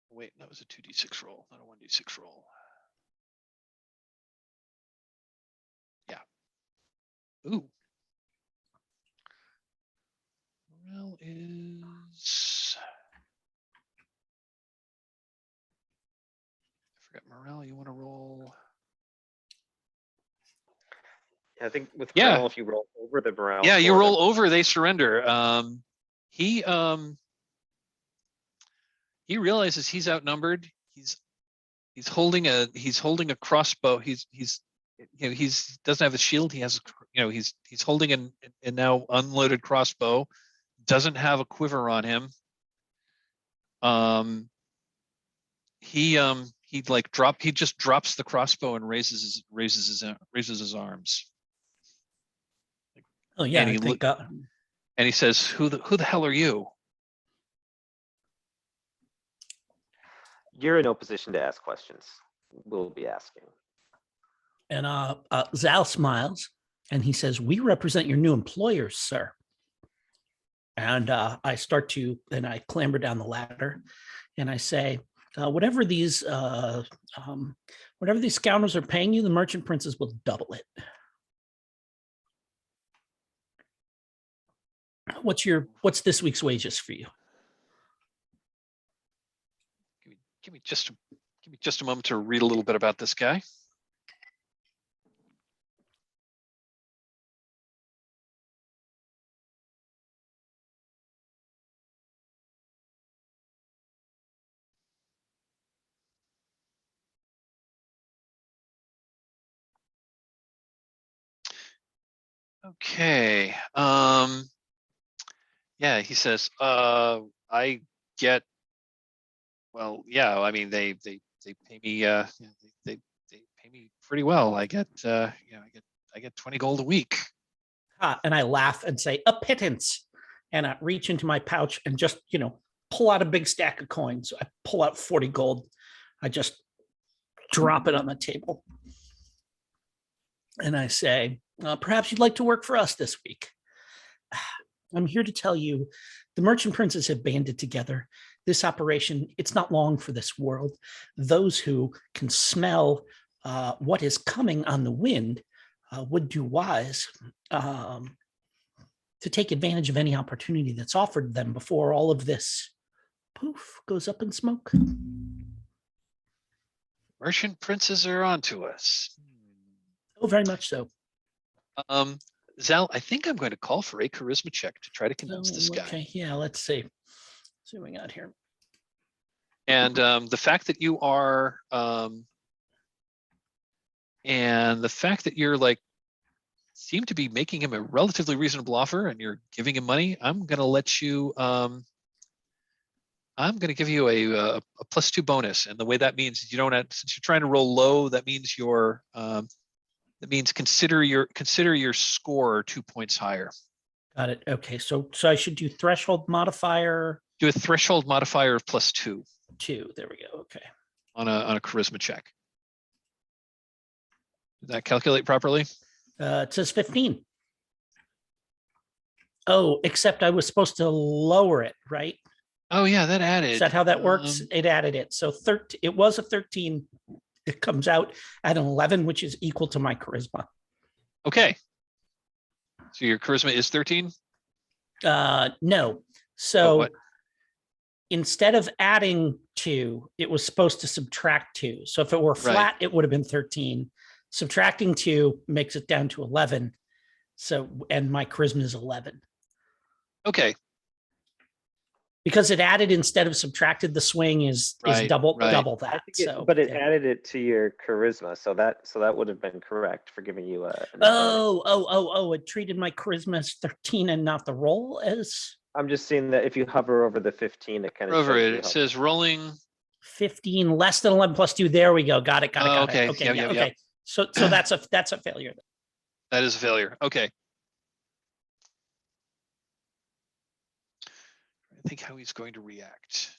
S1: Wait, that was a 2d6 roll, not a 1d6 roll. Yeah. Ooh. Morale is. I forgot morale. You want to roll?
S5: I think with
S1: Yeah.
S5: morale, if you roll over the morale.
S1: Yeah, you
S5: score,
S1: roll over, they surrender. He realizes he's outnumbered. He's holding a crossbow. He's doesn't have a shield. He has he's holding a now unloaded crossbow. Doesn't have a quiver on him. He just drops the crossbow and raises his arms.
S3: Oh yeah,
S1: and he says, "Who the hell are you?"
S5: You're in no position to ask questions. We'll be asking.
S3: And Zal smiles and he says, "We represent your new employers, sir." And I clamber down the ladder and I say, whatever these scoundrels are paying you, the merchant princes will double it. What's this week's wages for you?
S1: Give me just a moment to read a little bit about this guy. Okay. Yeah, he says, I get, well, yeah, I mean, they pay me, they pay me pretty well. I get, I get 20 gold a week.
S3: And I laugh and say, "A pittance." And I reach into my pouch and just, pull out a big stack of coins. I pull out 40 gold. I just drop it on the table. And I say, "Perhaps you'd like to work for us this week. I'm here to tell you the merchant princes have banded together. This operation, it's not long for this world. Those who can smell what is coming on the wind would do wise to take advantage of any opportunity that's offered them before all of this poof goes up in smoke."
S1: Merchant princes are onto us.
S3: Oh, very much so.
S1: Zal, I think I'm going to call for a charisma check to try to convince this guy.
S3: Okay, yeah, let's see. See what we got here.
S1: And the fact that you are, and the fact that you're seem to be making him a relatively reasonable offer, and you're giving him money, I'm going to let you. I'm going to give you a +2 bonus, and the way that means you don't have, since you're trying to roll low, that means you're. That means consider your score 2 points higher.
S3: Got it. Okay, so I should do threshold modifier.
S1: Do a threshold modifier of +2.
S3: 2. There we go. Okay.
S1: On a charisma check. Did that calculate properly?
S3: It says 15. Oh, except I was supposed to lower it, right?
S1: Oh yeah, that added.
S3: Is that how that works? It added it. So it was a 13. It comes out at an 11, which is equal to my charisma.
S1: Okay. So your charisma is 13?
S3: No. So instead of adding 2, it was supposed to subtract 2. So if it were flat, it would have been 13. Subtracting 2 makes it down to 11. So, and my charisma is 11.
S1: Okay.
S3: Because it added instead of subtracted, the swing is double that.
S5: But it added it to your charisma, so that would have been correct for giving you a.
S3: It treated my charisma as 13 and not the roll as.
S5: I'm just seeing that if you hover over the 15, it kind of
S1: over it. It says rolling
S3: 15 less than 11 plus 2. There we go. Got it.
S1: Okay.
S3: Okay.
S1: Yep.
S3: Okay. So that's a failure.
S1: That is a failure. Okay. I think how he's going to react.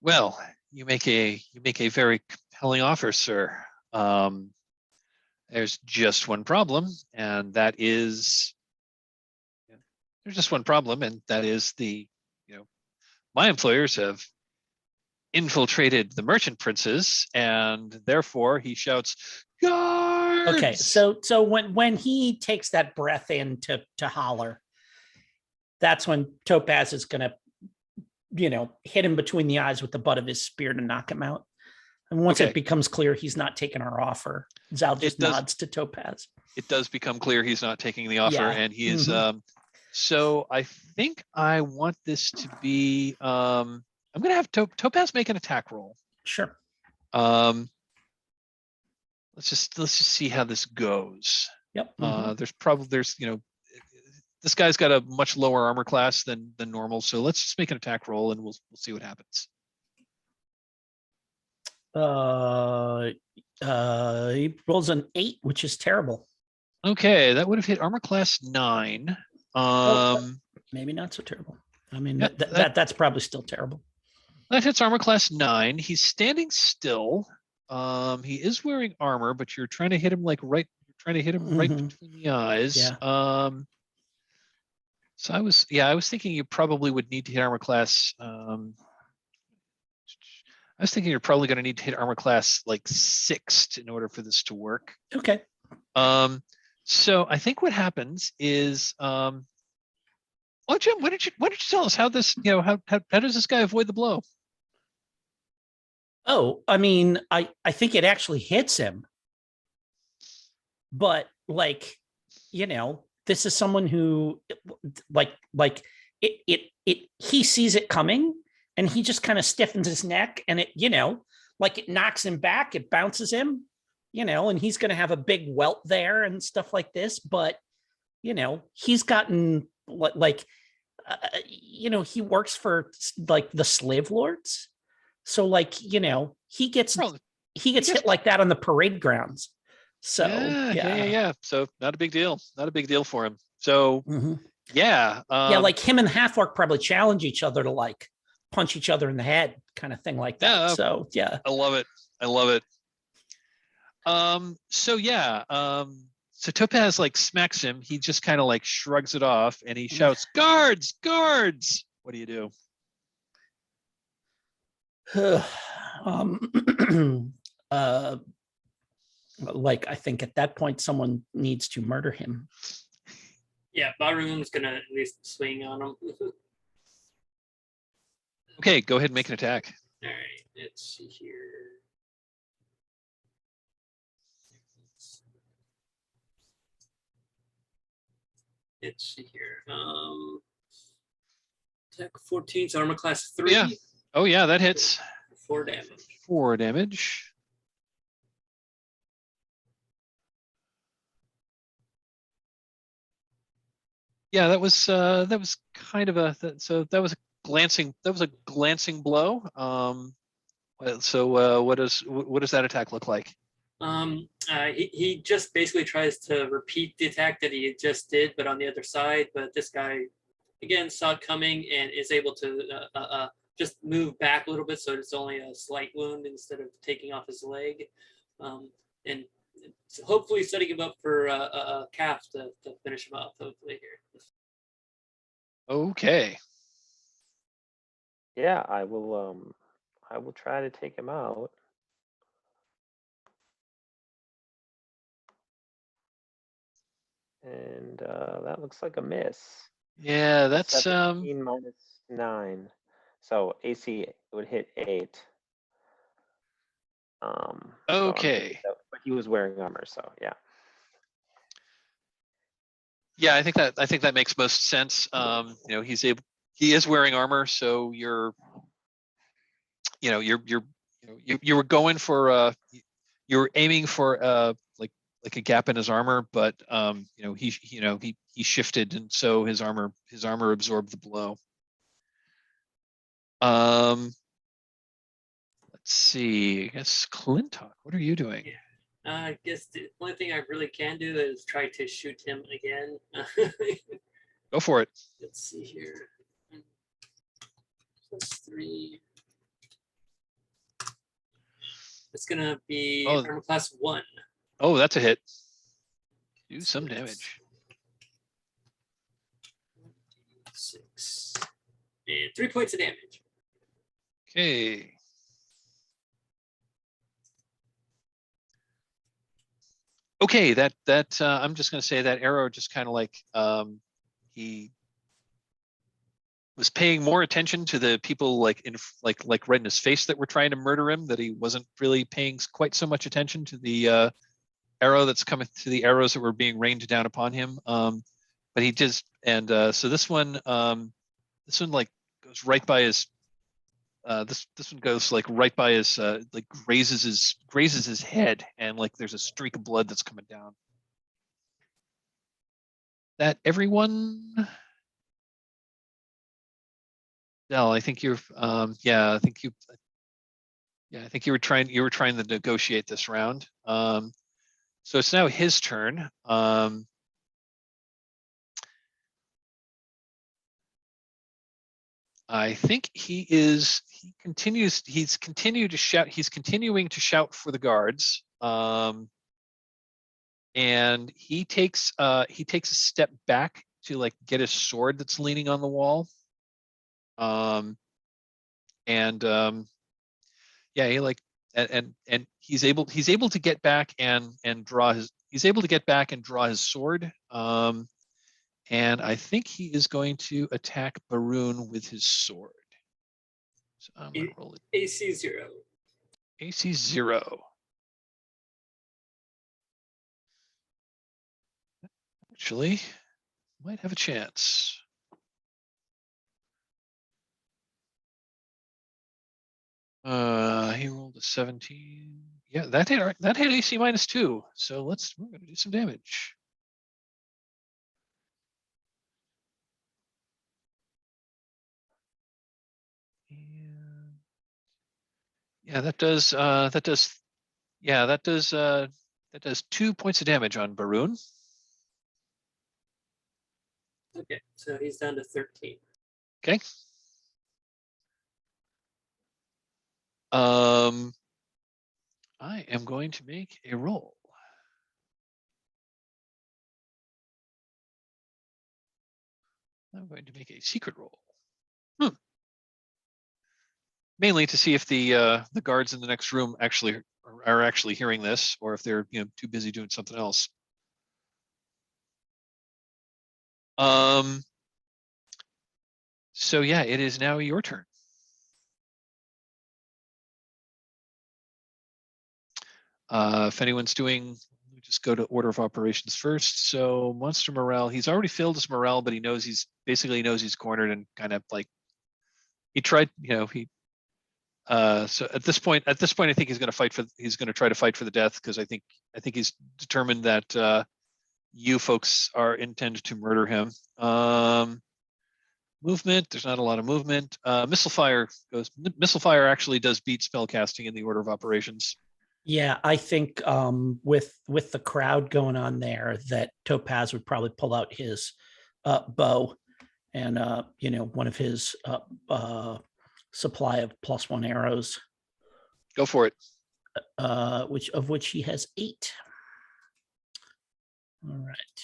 S1: Well, you make a very compelling offer, sir. There's just one problem, and that is my employers have infiltrated the merchant princes, and therefore he shouts, "Guards!"
S3: Okay, so when he takes that breath in to holler, that's when Topaz is gonna, hit him between the eyes with the butt of his spear to knock him out. And once it becomes clear he's not taking our offer, Zal just nods to Topaz.
S1: it does become clear he's not taking the offer,
S3: Yeah.
S1: and he is. So I think I want this to be. I'm going to have Topaz make an attack roll.
S3: Sure.
S1: Let's just see how this goes.
S3: Yep.
S1: There's this guy's got a much lower armor class than normal, so let's just make an attack roll and we'll see what happens.
S3: He rolls an 8, which is terrible.
S1: Okay, that would have hit armor class 9.
S3: Maybe not so terrible. I mean,
S1: Yeah,
S3: that's probably still terrible.
S1: That hits armor class 9. He's standing still. He is wearing armor, but you're trying to hit him right between the eyes.
S3: Yeah.
S1: So I was thinking you probably would need to hit armor class. I was thinking you're probably going to need to hit armor class like 6 in order for this to work.
S3: Okay.
S1: So I think what happens is, Jim, why don't you tell us how this, how does this guy avoid the blow?
S3: Oh, I mean, I think it actually hits him, but this is someone who he sees it coming and he just kind of stiffens his neck and it knocks him back, it bounces him, and he's going to have a big welt there and stuff like this. But, he's gotten he works for the slave lords. So he gets hit like that on the parade grounds. So
S1: yeah. So not a big deal. Not a big deal for him. So
S3: him and Half-Orc probably challenge each other to punch each other in the head, kind of thing like that.
S1: Yeah,
S3: so yeah,
S1: I love it. So Topaz smacks him. He just kind of shrugs it off and he shouts, "Guards, guards!" What do you do?
S3: I think at that point someone needs to murder him.
S2: Yeah, Barun's gonna at least swing on him.
S1: Okay, go ahead and make an attack.
S2: All right, let's see here. Let's see here. Attack 14, so armor class 3.
S1: Yeah. Oh yeah, that hits.
S2: 4 damage.
S1: 4 damage. Yeah, that was kind of that was a glancing blow. What does that attack look like?
S2: He just basically tries to repeat the attack that he just did, but on the other side. But this guy, again, saw it coming and is able to just move back a little bit, so it's only a slight wound instead of taking off his leg, and hopefully setting him up for a calf to finish him off. Hopefully here.
S1: Okay.
S5: Yeah, I will try to take him out. And that looks like a miss.
S1: Yeah, that's
S5: 17 minus 9. So AC would hit 8.
S1: okay.
S5: But he was wearing armor, so yeah.
S1: Yeah, I think that makes most sense. He is wearing armor, so you were going for you were aiming for like a gap in his armor, but he shifted, and so his armor absorbed the blow. Let's see. I guess Clintock, what are you doing?
S2: Yeah. I guess the only thing I really can do is try to shoot him again.
S1: Go for it.
S2: Let's see here. +3. It's gonna be armor class 1.
S1: Oh, that's a hit. Do some damage.
S2: 6 and 3 points of damage.
S1: Okay. Okay, that I'm just going to say that arrow just kind of he was paying more attention to the people right in his face that were trying to murder him, that he wasn't really paying quite so much attention to the arrow that's coming to the arrows that were being rained down upon him. But he just, and so this one like goes right by his. This one goes like right by his, like grazes his head, and like there's a streak of blood that's coming down. That everyone. Del, I think you're. Yeah, I think you. Yeah, I think you were trying to negotiate this round. So it's now his turn. I think he's continuing to shout for the guards. And he takes a step back to like get his sword that's leaning on the wall. Yeah, he like and he's able to get back and draw his sword. And I think he is going to attack Baroon with his sword. So I'm gonna roll it.
S2: AC 0.
S1: AC 0. Actually, might have a chance. He rolled a 17. Yeah, that hit AC -2. So we're gonna do some damage. And yeah, that does 2 points of damage on Baroon.
S2: Okay, so he's down to 13.
S1: Okay. I am going to make a roll. I'm going to make a secret roll. Mainly to see if the guards in the next room are actually hearing this, or if they're too busy doing something else. So yeah, it is now your turn. If anyone's doing, we just go to order of operations first. So monster morale, he's already filled his morale, but he knows he's cornered and kind of like he tried, so at this point, I think he's going to try to fight for the death, because I think he's determined that you folks intend to murder him. Movement, there's not a lot of movement. Missile fire actually does beat spellcasting in the order of operations.
S3: Yeah, I think with the crowd going on there, that Topaz would probably pull out his bow and one of his supply of +1 arrows.
S1: Go for it.
S3: Which he has 8. All right.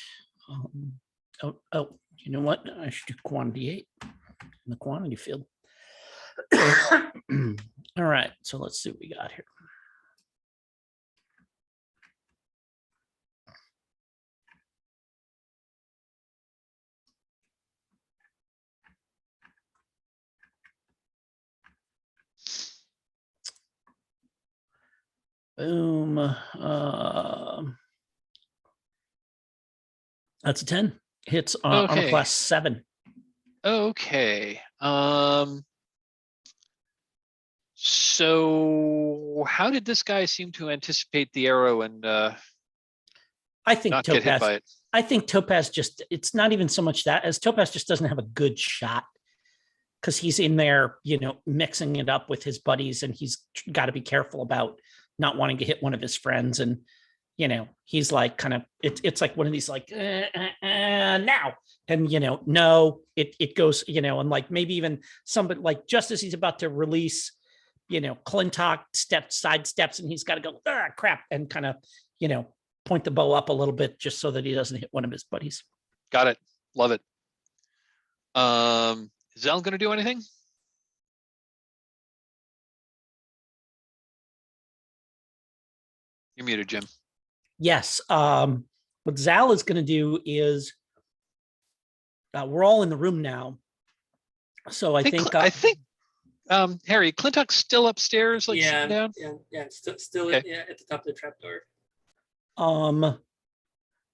S3: Oh, you know what? I should do quantity 8 in the quantity field. All right. So let's see what we got here. Boom. That's a 10. Hits armor class 7.
S1: Okay. So how did this guy seem to anticipate the arrow and
S3: I think
S1: not get hit by it?
S3: I think Topaz it's not even so much that, as Topaz just doesn't have a good shot, because he's in there, mixing it up with his buddies, and he's got to be careful about not wanting to hit one of his friends. And, he's like kind of, it's like one of these like, now. And, no, it goes, and like maybe even somebody like just as he's about to release, Clintock side steps, and he's got to go, crap, and kind of, point the bow up a little bit just so that he doesn't hit one of his buddies.
S1: Got it. Love it. Is Zell going to do anything? You're muted, Jim.
S3: Yes. What Zal is going to do is, we're all in the room now. So I think
S1: Harry, Clintock's still upstairs, like
S2: yeah,
S1: sitting down.
S2: Yeah, still
S1: Okay.
S2: at the top of the trapdoor.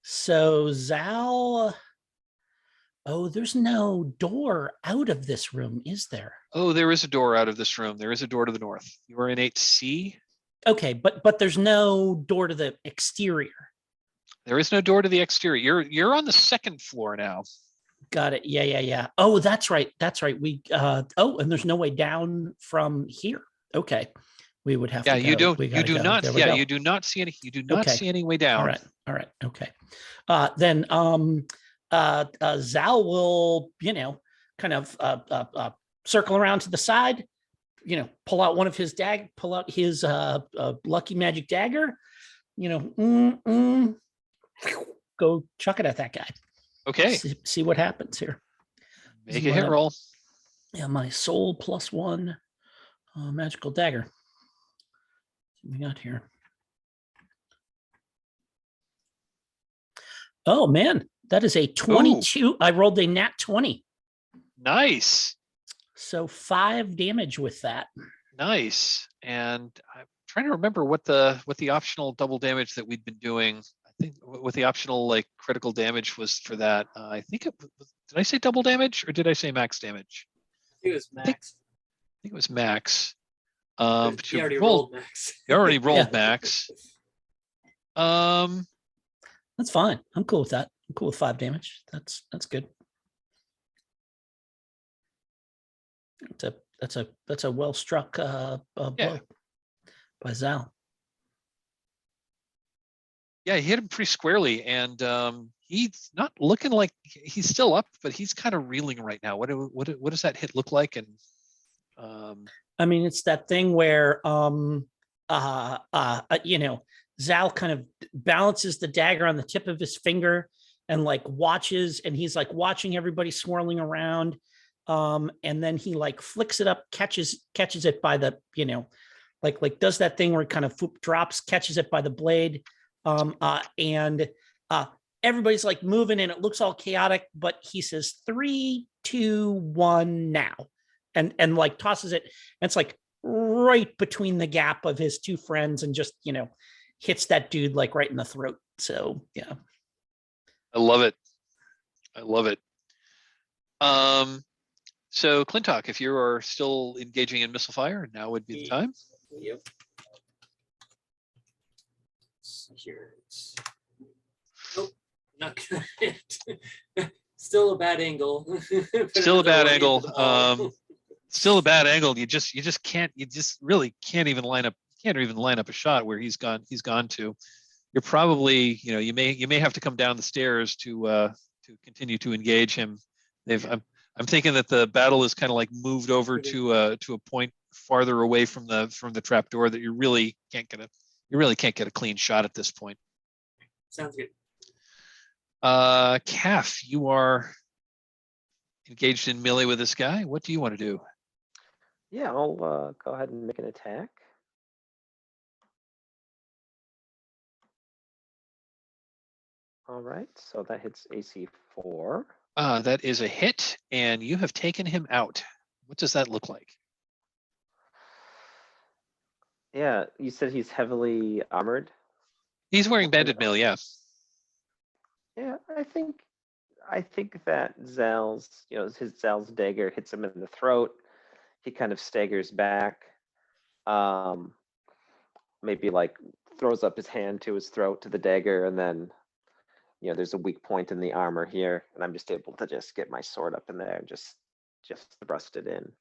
S3: So Zal, oh, there's no door out of this room, is there?
S1: Oh, there is a door out of this room. There is a door to the north. You are in 8C.
S3: Okay, but there's no door to the exterior.
S1: There is no door to the exterior. You're on the second floor now.
S3: Got it. Yeah. Oh, that's right. We oh, and there's no way down from here. Okay. We would have
S1: Yeah,
S3: to go.
S1: you don't.
S3: We
S1: You
S3: gotta
S1: do
S3: go.
S1: not.
S3: There we
S1: Yeah,
S3: go.
S1: you do not see any. You do not
S3: Okay.
S1: see any way down.
S3: All right. Okay. Then Zal will, kind of circle around to the side, pull out one of his pull out his lucky magic dagger, go chuck it at that guy.
S1: Okay.
S3: See what happens here.
S1: Make a hit roll.
S3: Yeah, my soul +1 magical dagger. What we got here? Oh man, that is a 22. Ooh. I rolled a nat 20.
S1: Nice.
S3: So 5 damage with that.
S1: Nice. And I'm trying to remember what the optional double damage that we'd been doing. I think what the optional like critical damage was for that. I think it was, did I say double damage or did I say max damage?
S2: It was max.
S1: I think it was max.
S2: But you already rolled max.
S1: You already rolled max.
S3: That's fine. I'm cool with that. I'm cool with 5 damage. That's good. That's a well struck blow by Zal.
S1: Yeah, he hit him pretty squarely, and he's not looking like he's still up, but he's kind of reeling right now. What does that hit look like? And
S3: I mean, it's that thing where Zal kind of balances the dagger on the tip of his finger and like watches, and he's like watching everybody swirling around. And then he like flicks it up, catches it by the, like does that thing where it kind of drops, catches it by the blade. And everybody's like moving and it looks all chaotic, but he says 3, 2, 1 now. And like tosses it. And it's like right between the gap of his 2 friends and just, hits that dude like right in the throat. So yeah.
S1: I love it. So Clintock, if you are still engaging in missile fire, now would be the time.
S2: Yep. Here. Oh, not good. Still a bad angle.
S1: Still a bad angle. Still a bad angle. You really can't even line up. Can't even line up a shot where he's gone to. You're probably, you may have to come down the stairs to continue to engage him. I'm thinking that the battle is kind of like moved over to a point farther away from the trap door that you really can't get a clean shot at this point.
S2: Sounds good.
S1: Calf, you are engaged in melee with this guy. What do you want to do?
S5: Yeah, I'll go ahead and make an attack. All right, so that hits AC 4.
S1: That is a hit, and you have taken him out. What does that look like?
S5: Yeah, you said he's heavily armored.
S1: He's wearing banded mail, yeah.
S5: Yeah, I think that Zal's dagger hits him in the throat. He kind of staggers back. Maybe like throws up his hand to his throat to the dagger, and then there's a weak point in the armor here, and I'm just able to just get my sword up in there and just thrust it in.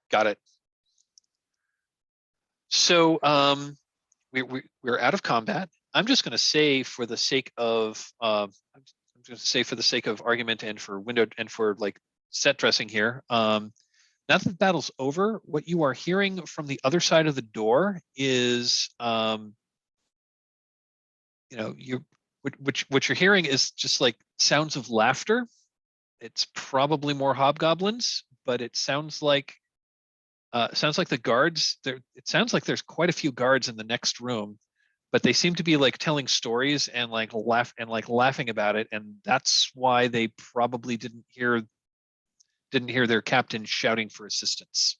S1: Got it. So we're out of combat. I'm just going to say for the sake of argument and for window and for like set dressing here, now that the battle's over, what you are hearing from the other side of the door is what you're hearing is just like sounds of laughter. It's probably more hobgoblins, but it sounds like the guards there. It sounds like there's quite a few guards in the next room, but they seem to be like telling stories and like laughing about it, and that's why they probably didn't hear their captain shouting for assistance.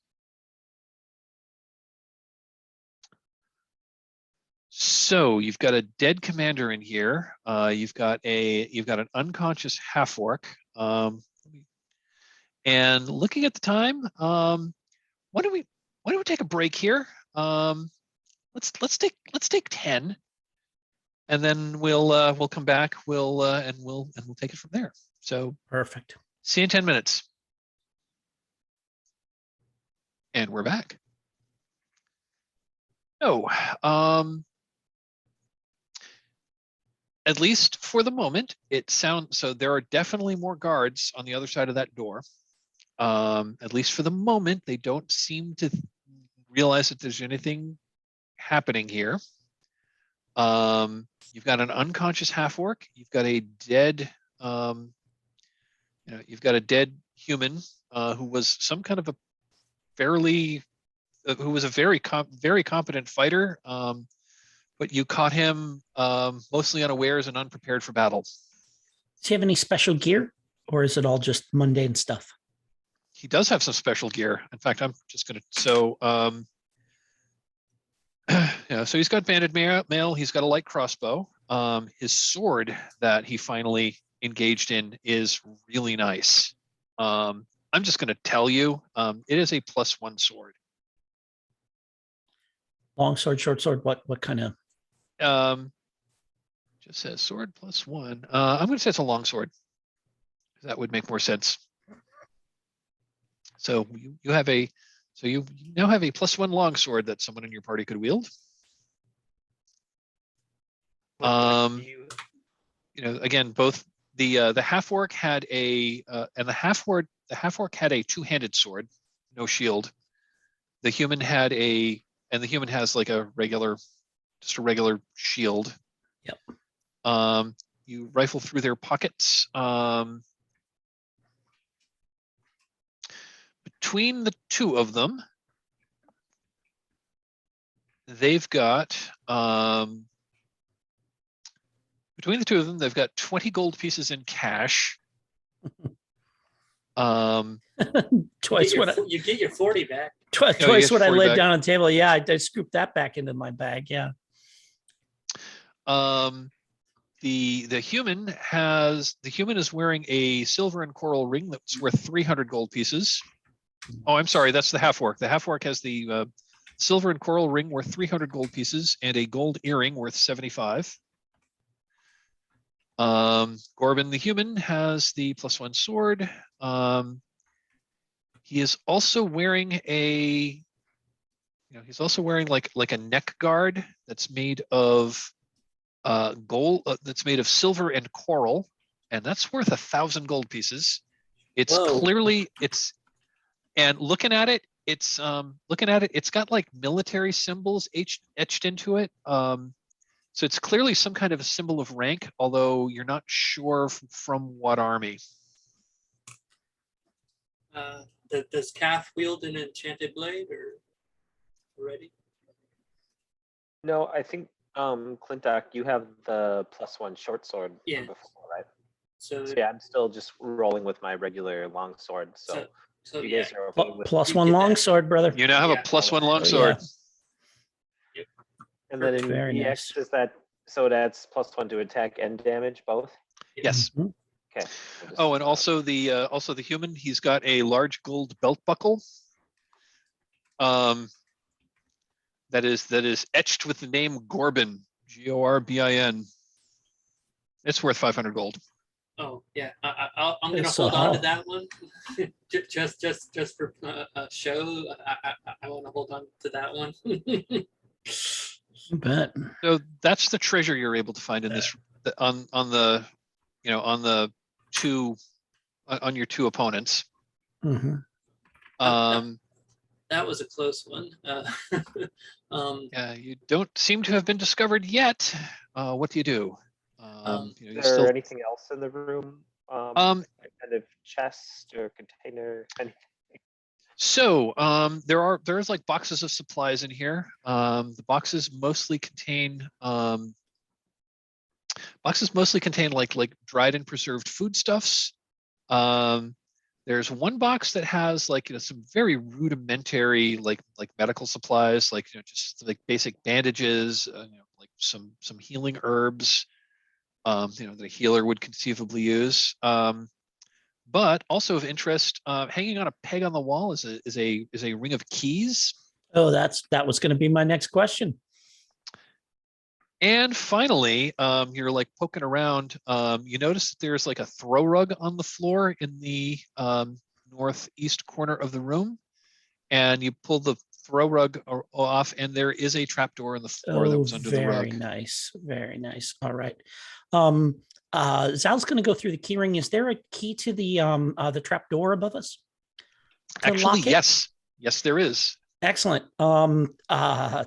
S1: So you've got a dead commander in here. You've got an unconscious half orc. And looking at the time, why don't we take a break here? Let's take 10, and then we'll come back. We'll take it from there. So
S3: Perfect.
S1: see you in 10 minutes. And we're back. So, at least for the moment, so there are definitely more guards on the other side of that door. At least for the moment, they don't seem to realize that there's anything happening here. You've got an unconscious half orc. You've got a dead, you've got a dead human who was some kind of a who was a very competent fighter. But you caught him mostly unawares and unprepared for battle.
S3: Does he have any special gear, or is it all just mundane stuff?
S1: He does have some special gear. In fact, I'm just going to, so he's got banded mail. He's got a light crossbow. His sword that he finally engaged in is really nice. I'm just going to tell you, it is a +1 sword.
S3: Long sword, short sword, what kind of?
S1: Just says sword +1. I'm going to say it's a long sword. That would make more sense. So you now have a +1 long sword that someone in your party could wield. Again, both the half orc had a the half orc had a two-handed sword, no shield. The human had the human has like just a regular shield.
S3: Yep.
S1: You rifle through their pockets. Between the two of them, they've got 20 gold pieces in cash.
S3: Twice what
S2: you get your 40 back.
S3: Twice what I
S1: 40
S3: laid
S1: back.
S3: down on the table. Yeah, I scooped that back into my bag. Yeah.
S1: The human is wearing a silver and coral ring that's worth 300 gold pieces. Oh, I'm sorry, that's the half orc. The half orc has the silver and coral ring worth 300 gold pieces and a gold earring worth 75. Gorbin the human has the +1 sword. He is also wearing like a neck guard that's made of gold, that's made of silver and coral, and that's worth 1,000 gold pieces. It's
S2: Whoa.
S1: and looking at it, it's got like military symbols etched into it. So it's clearly some kind of a symbol of rank, although you're not sure from what army.
S2: Does Kath wield an enchanted blade or already?
S5: No, I think Clintock, you have the +1 short sword
S2: Yeah.
S5: from before, right?
S2: So
S5: So yeah, I'm still just rolling with my regular long sword. So you
S2: yeah,
S5: guys are okay with
S3: +1
S2: get
S3: long
S2: that.
S3: sword, brother.
S1: You now have
S2: Yeah.
S1: a +1 long
S3: Oh,
S1: sword.
S3: yeah.
S5: And then in
S3: Very
S5: EX,
S3: nice.
S5: is that so it adds +1 to attack and damage both?
S1: Yes.
S3: Mhm.
S5: Okay.
S1: Oh, and also the human, he's got a large gold belt buckle. That is etched with the name Gorbin, Gorbin. It's worth 500 gold.
S2: Oh yeah, I'm gonna
S3: It's,
S2: hold on to that one, just for a show. I want to hold on to that one.
S3: You bet.
S1: So that's the treasure you're able to find in this on your two opponents.
S3: Mhm.
S2: That was a close one.
S1: Yeah, you don't seem to have been discovered yet. What do you do?
S5: Is there anything else in the room? Kind of chest or container? Anything?
S1: So there's like boxes of supplies in here. The boxes mostly contain like dried and preserved foodstuffs. There's one box that has like some very rudimentary like medical supplies, like just like basic bandages, like some healing herbs, that a healer would conceivably use. But also of interest, hanging on a peg on the wall is a ring of keys.
S3: Oh, that was going to be my next question.
S1: And finally, you're like poking around. You notice that there's like a throw rug on the floor in the northeast corner of the room, and you pull the throw rug off, and there is a trapdoor in the floor that was under the rug.
S3: Very nice, very nice. All right. Zal's going to go through the key ring. Is there a key to the trapdoor above us?
S1: Actually, yes, there is.
S3: Excellent. I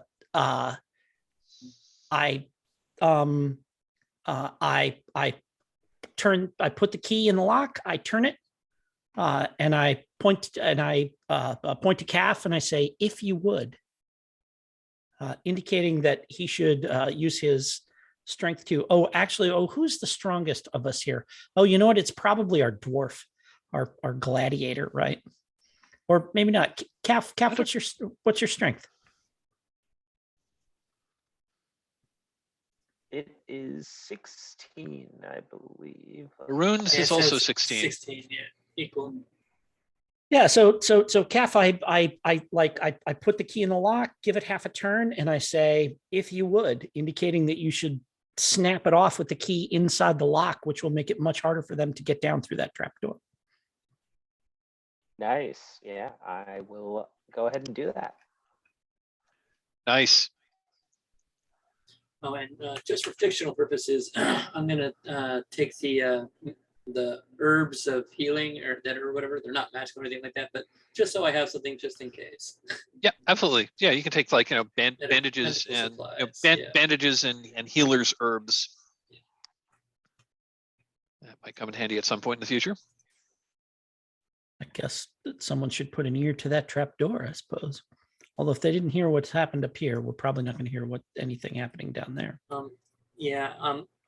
S3: put the key in the lock. I turn it, and I point to Calf, and I say, "If you would," indicating that he should use his strength to. Who's the strongest of us here? Oh, you know what? It's probably our dwarf, our gladiator, right? Or maybe not. Calf, what's your strength?
S5: It is 16, I believe.
S1: Maroon's is also 16.
S2: 16, yeah, equal.
S3: Yeah, so Calf, I put the key in the lock, give it half a turn, and I say, "If you would," indicating that you should snap it off with the key inside the lock, which will make it much harder for them to get down through that trapdoor.
S5: Nice. Yeah, I will go ahead and do that.
S1: Nice.
S2: Oh, and just for fictional purposes, I'm gonna take the herbs of healing or whatever. They're not magical or anything like that, but just so I have something just in case.
S1: Yeah, absolutely. Yeah, you can take like bandages and bandages and healers herbs.
S2: Yeah.
S1: That might come in handy at some point in the future.
S3: I guess that someone should put an ear to that trapdoor, I suppose. Although if they didn't hear what's happened up here, we're probably not going to hear anything happening down there.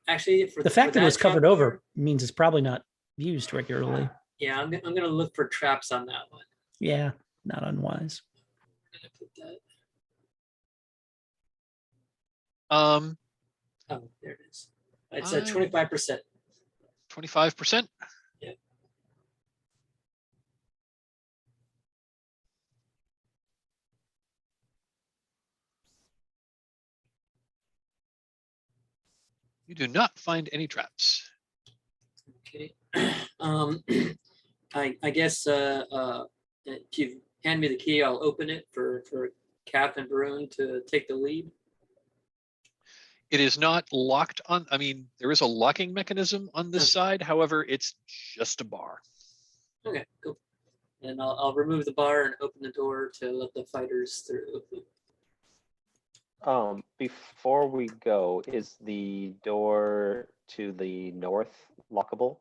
S2: Actually,
S3: the fact that it was covered over means it's probably not used regularly.
S2: Yeah, I'm gonna look for traps on that one.
S3: Yeah, not unwise.
S2: I'm gonna put that. Oh, there it is. It's at 25%.
S1: 25%.
S2: Yeah.
S1: You do not find any traps.
S2: Okay. I guess if you hand me the key, I'll open it for Cap and Varun to take the lead.
S1: It is not locked on. I mean, there is a locking mechanism on this side. However, it's just a bar.
S2: Okay, cool. And I'll remove the bar and open the door to let the fighters through.
S5: Before we go, is the door to the north lockable?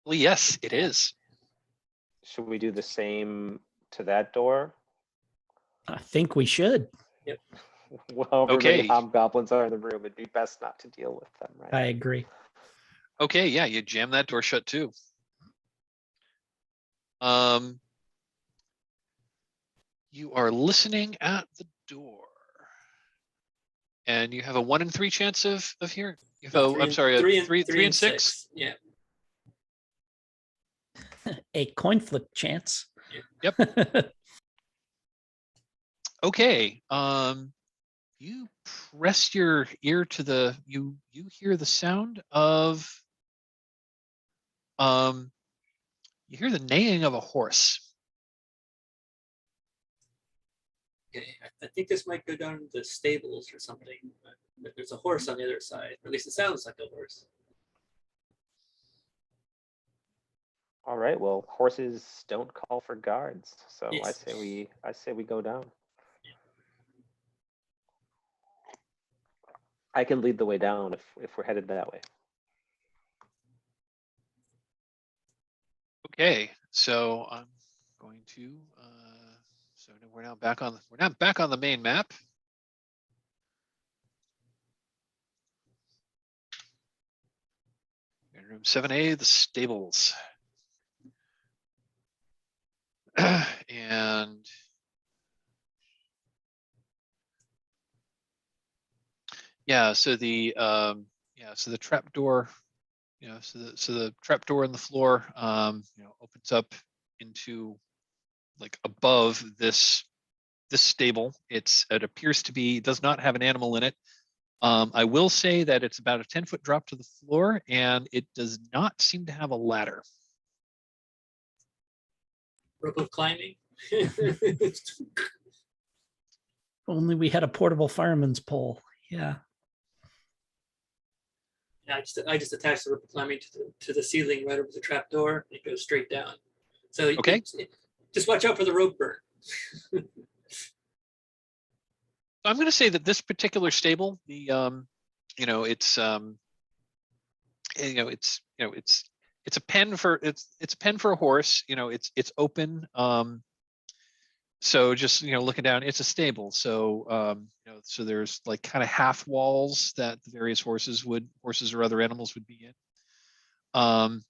S1: Well, yes, it is.
S5: Should we do the same to that door?
S3: I think we should.
S2: Yep.
S5: Well, many hobgoblins are in the room, it'd be best not to deal with them, right?
S3: I agree.
S1: Okay, yeah, you jam that door shut too. You are listening at the door. And you have a 1 in 3 chance of hearing. I'm sorry, a 3 and 6.
S2: Yeah.
S3: A coin flip chance.
S1: Yep. Okay. You press your ear to the. You hear the sound of. You hear the neighing of a horse.
S2: Okay, I think this might go down to the stables or something. But there's a horse on the other side, or at least it sounds like a horse.
S5: All right. Well, horses don't call for guards, so
S2: Yes.
S5: I say we go down. I can lead the way down if we're headed that way.
S1: Okay, so I'm going to. So we're now back on the main map. In room 7A, the stables. And Yeah, so the so the trap door, so the trap door in the floor opens up into like above this stable. It appears to be, does not have an animal in it. I will say that it's about a 10-foot drop to the floor, and it does not seem to have a ladder.
S2: Rope of climbing.
S3: Only we had a portable fireman's pole. Yeah.
S2: Yeah, I just attached the rope of climbing to the ceiling right over the trap door. It goes straight down. So
S1: Okay.
S2: Just watch out for the rope burn.
S1: I'm going to say that this particular stable, it's a pen for it's a pen for a horse. It's open. So just looking down, it's a stable. So so there's like kind of half walls that the various horses or other animals would be in.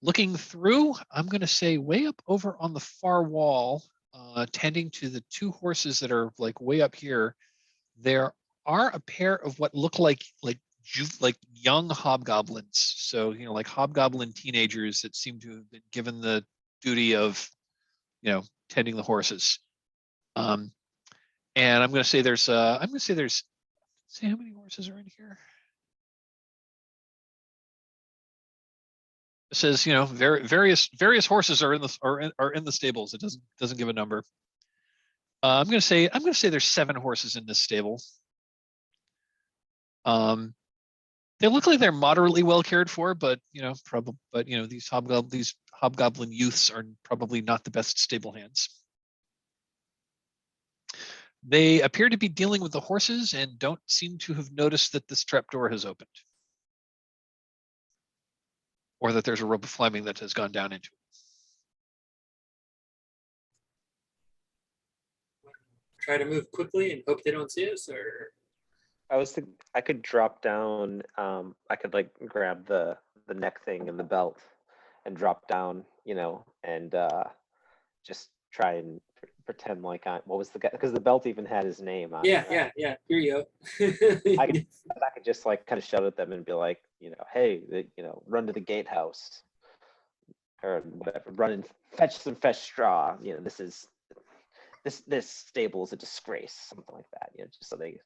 S1: Looking through, I'm going to say way up over on the far wall, tending to the two horses that are like way up here, there are a pair of what look like young hobgoblins. So like hobgoblin teenagers that seem to have been given the duty of tending the horses. And I'm going to say there's see how many horses are in here. It says various horses are in the stables. It doesn't give a number. I'm going to say there's 7 horses in this stable. They look like they're moderately well cared for, but these hobgoblin youths are probably not the best stable hands. They appear to be dealing with the horses and don't seem to have noticed that this trapdoor has opened, or that there's a rope of climbing that has gone down into it.
S2: Try to move quickly and hope they don't see us, or
S5: I was thinking I could drop down. I could like grab the neck thing and the belt and drop down, and just try and pretend like what was the guy, because the belt even had his name on it.
S2: yeah. Here you go.
S5: I could just like kind of shout at them and be like, hey, run to the gatehouse or whatever, run and fetch some fresh straw. This stable is a disgrace, something like that. Just so they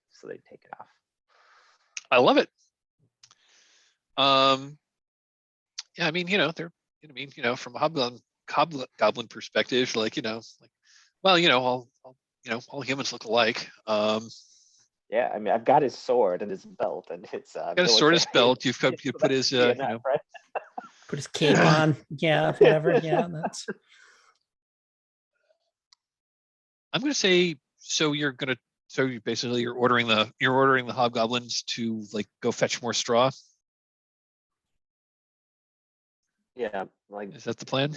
S5: take it off.
S1: I love it. Yeah, I mean, they're, from a hobgoblin perspective, all humans look alike.
S5: Yeah, I mean, I've got his sword and his belt, and it's
S1: got his sword, his belt. You put his,
S3: Put his cape on. Yeah, whatever. Yeah, that's.
S1: I'm going to say, so you're ordering the hobgoblins to like go fetch more straw.
S5: Yeah, like,
S1: is that the plan?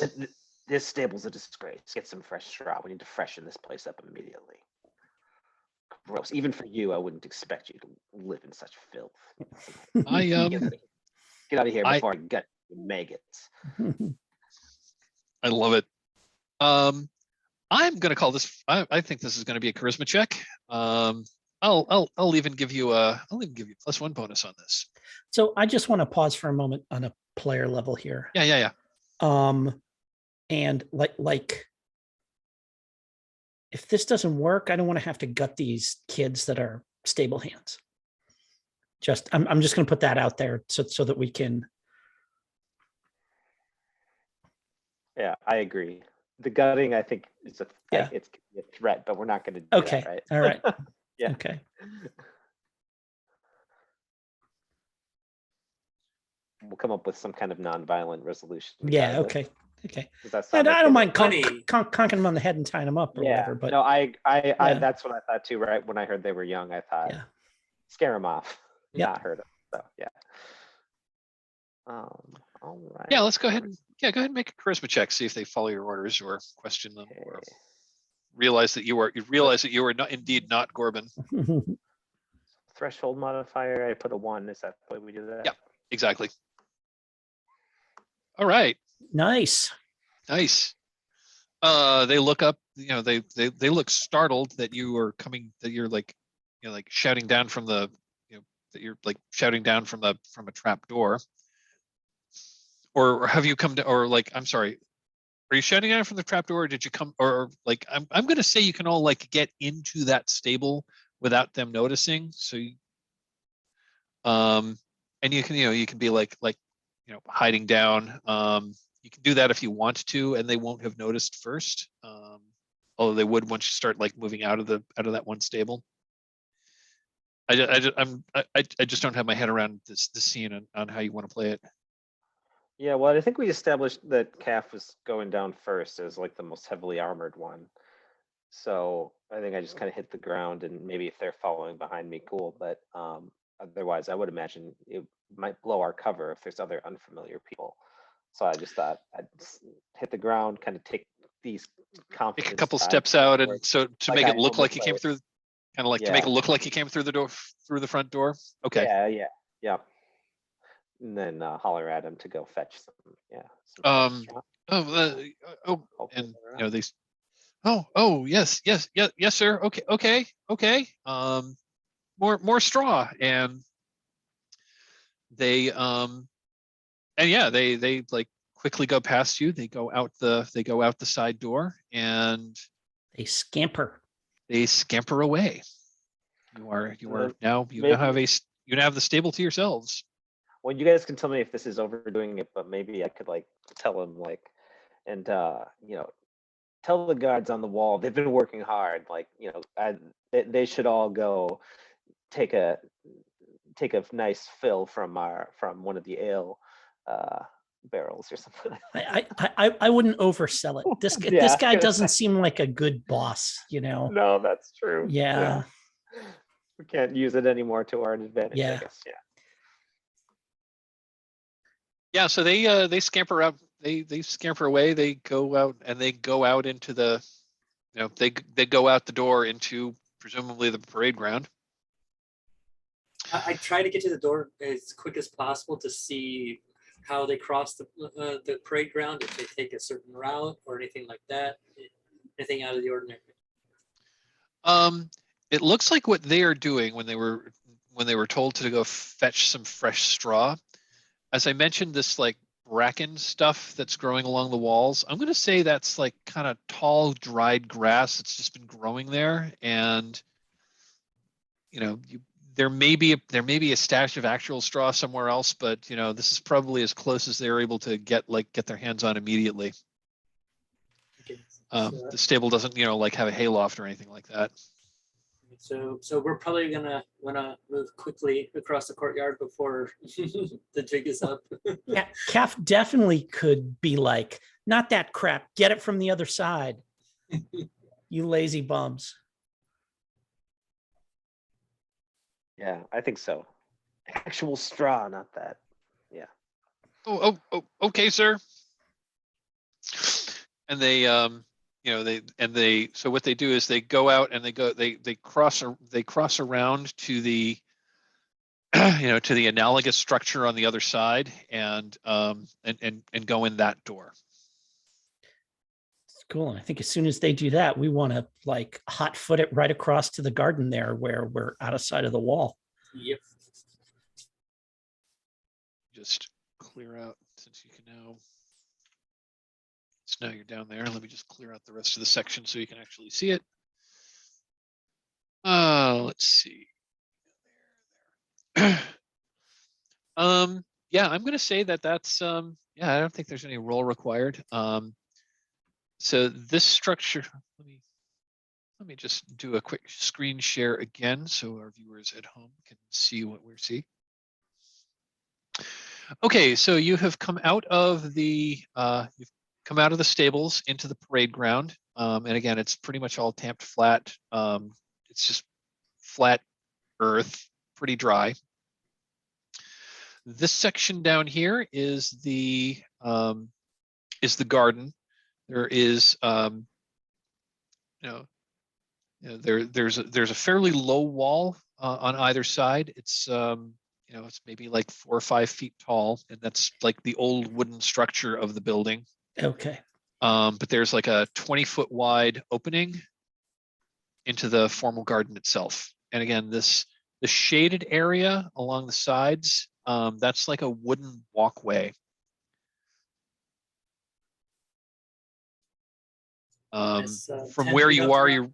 S5: This stable's a disgrace. Get some fresh straw. We need to freshen this place up immediately. Gross. Even for you, I wouldn't expect you to live in such filth. Get out of here before I get maggots.
S1: I love it. I'm going to call this. I think this is going to be a charisma check. I'll even give you +1 bonus on this.
S3: So I just want to pause for a moment on a player level here.
S1: Yeah.
S3: And like, if this doesn't work, I don't want to have to gut these kids that are stable hands. I'm just going to put that out there so that we can.
S5: Yeah, I agree. The gutting, I think, it's a threat, but we're not going to do
S3: that,
S5: right?
S3: All right.
S5: Yeah.
S3: Okay.
S5: We'll come up with some kind of non-violent resolution.
S3: Yeah. Okay.
S5: And
S3: I don't mind conking them on the head and tying them up or whatever. But
S5: no, I that's what I thought too. Right when I heard they were young, I thought, scare them off, not hurt them. So yeah. All right.
S1: Yeah, let's go ahead and make a charisma check. See if they follow your orders or question them, or realize that you are not indeed not Gorbin.
S5: Threshold modifier. I put a 1. Is that the way we do that?
S1: Yeah, exactly. All right.
S3: Nice.
S1: They look up. They look startled that you are coming. That you're like like shouting down from the, that you're like shouting down from a trap door. Or have you come to, or like, I'm sorry, are you shouting down from the trap door, or did you come, or like, I'm going to say you can all like get into that stable without them noticing. So you, and you can, you can be like, hiding down. You can do that if you want to, and they won't have noticed first. Although they would once you start like moving out of that one stable. I just don't have my head around this scene on how you want to play it.
S5: Yeah, well, I think we established that Calf was going down first as like the most heavily armored one. So I think I just kind of hit the ground, and maybe if they're following behind me, cool. But otherwise, I would imagine it might blow our cover if there's other unfamiliar people. So I just thought I'd hit the ground, kind of take these confidence.
S1: Take a couple
S5: strides
S1: steps out, and
S5: forward,
S1: so to
S5: like
S1: make
S5: I
S1: it look
S5: normally
S1: like you came
S5: play.
S1: through, kind of like to make it
S5: Yeah.
S1: look like you came through the door, through the front door. Okay.
S5: Yeah. And then holler at him to go fetch some. Yeah. some
S1: And they. Oh, yes, sir. Okay. More straw, and they and yeah, they like quickly go past you. They go out the side door, and
S3: They scamper.
S1: they scamper away. You now have the stable to yourselves.
S5: Well, you guys can tell me if this is overdoing it, but maybe I could like tell him like, and tell the guards on the wall they've been working hard. Like, they should all go take a nice fill from one of the ale barrels or something.
S3: I wouldn't oversell it. This guy doesn't seem like a good boss,
S5: No, that's true.
S3: Yeah.
S5: We can't use it anymore to our advantage,
S3: Yeah.
S5: I guess. Yeah.
S1: Yeah, so they scamper out. They scamper away. They go out, and they go out into the, they go out the door into presumably the parade ground.
S2: I try to get to the door as quick as possible to see how they cross the parade ground, if they take a certain route or anything like that. Anything out of the ordinary.
S1: It looks like what they are doing when they were told to go fetch some fresh straw. As I mentioned, this like bracken stuff that's growing along the walls, I'm going to say that's like kind of tall, dried grass that's just been growing there. And, there may be a stash of actual straw somewhere else, but, this is probably as close as they're able to get their hands on immediately.
S2: Okay.
S1: The stable doesn't, like have a hayloft or anything like that.
S2: So we're probably gonna move quickly across the courtyard before the jig is up.
S3: Yeah, Calf definitely could be like, not that crap. Get it from the other side. You lazy bums.
S5: Yeah, I think so. Actual straw, not that. Yeah.
S1: Oh, okay, sir. And they, so what they do is they go out and they cross around to the, to the analogous structure on the other side, and go in that door.
S3: Cool. And I think as soon as they do that, we want to like hot foot it right across to the garden there where we're out of sight of the wall.
S2: Yep.
S1: Just clear out, since you can now. So now you're down there. Let me just clear out the rest of the section so you can actually see it. Let's see. Yeah, I'm going to say that's I don't think there's any roll required. So this structure, let me just do a quick screen share again so our viewers at home can see what we're seeing. Okay, so you have come out of the stables into the parade ground, and again, it's pretty much all tamped flat. It's just flat earth, pretty dry. This section down here is the garden. There is there's a fairly low wall on either side. It's it's maybe like 4 or 5 feet tall, and that's like the old wooden structure of the building.
S3: Okay.
S1: But there's like a 20-foot wide opening into the formal garden itself. And again, the shaded area along the sides, that's like a wooden walkway.
S2: It's,
S1: From
S2: 10
S1: where
S2: feet
S1: you
S2: off the
S1: are,
S2: ground.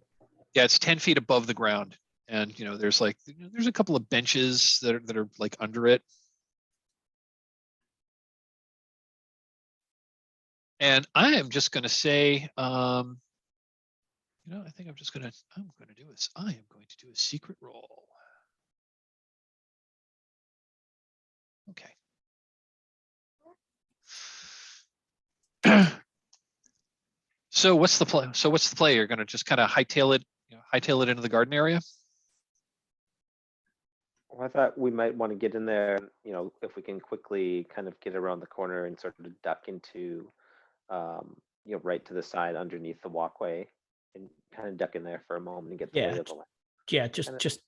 S1: yeah, it's 10 feet above the ground. And there's like, there's a couple of benches that are like under it. And I am just going to say, I think I'm going to do a secret roll. Okay. So what's the play? You're going to just kind of hightail it into the garden area?
S5: Well, I thought we might want to get in there, if we can quickly kind of get around the corner and sort of duck into, right to the side underneath the walkway and kind of duck in there for a moment and get the
S3: Yeah,
S5: lay of the land.
S3: Yeah, just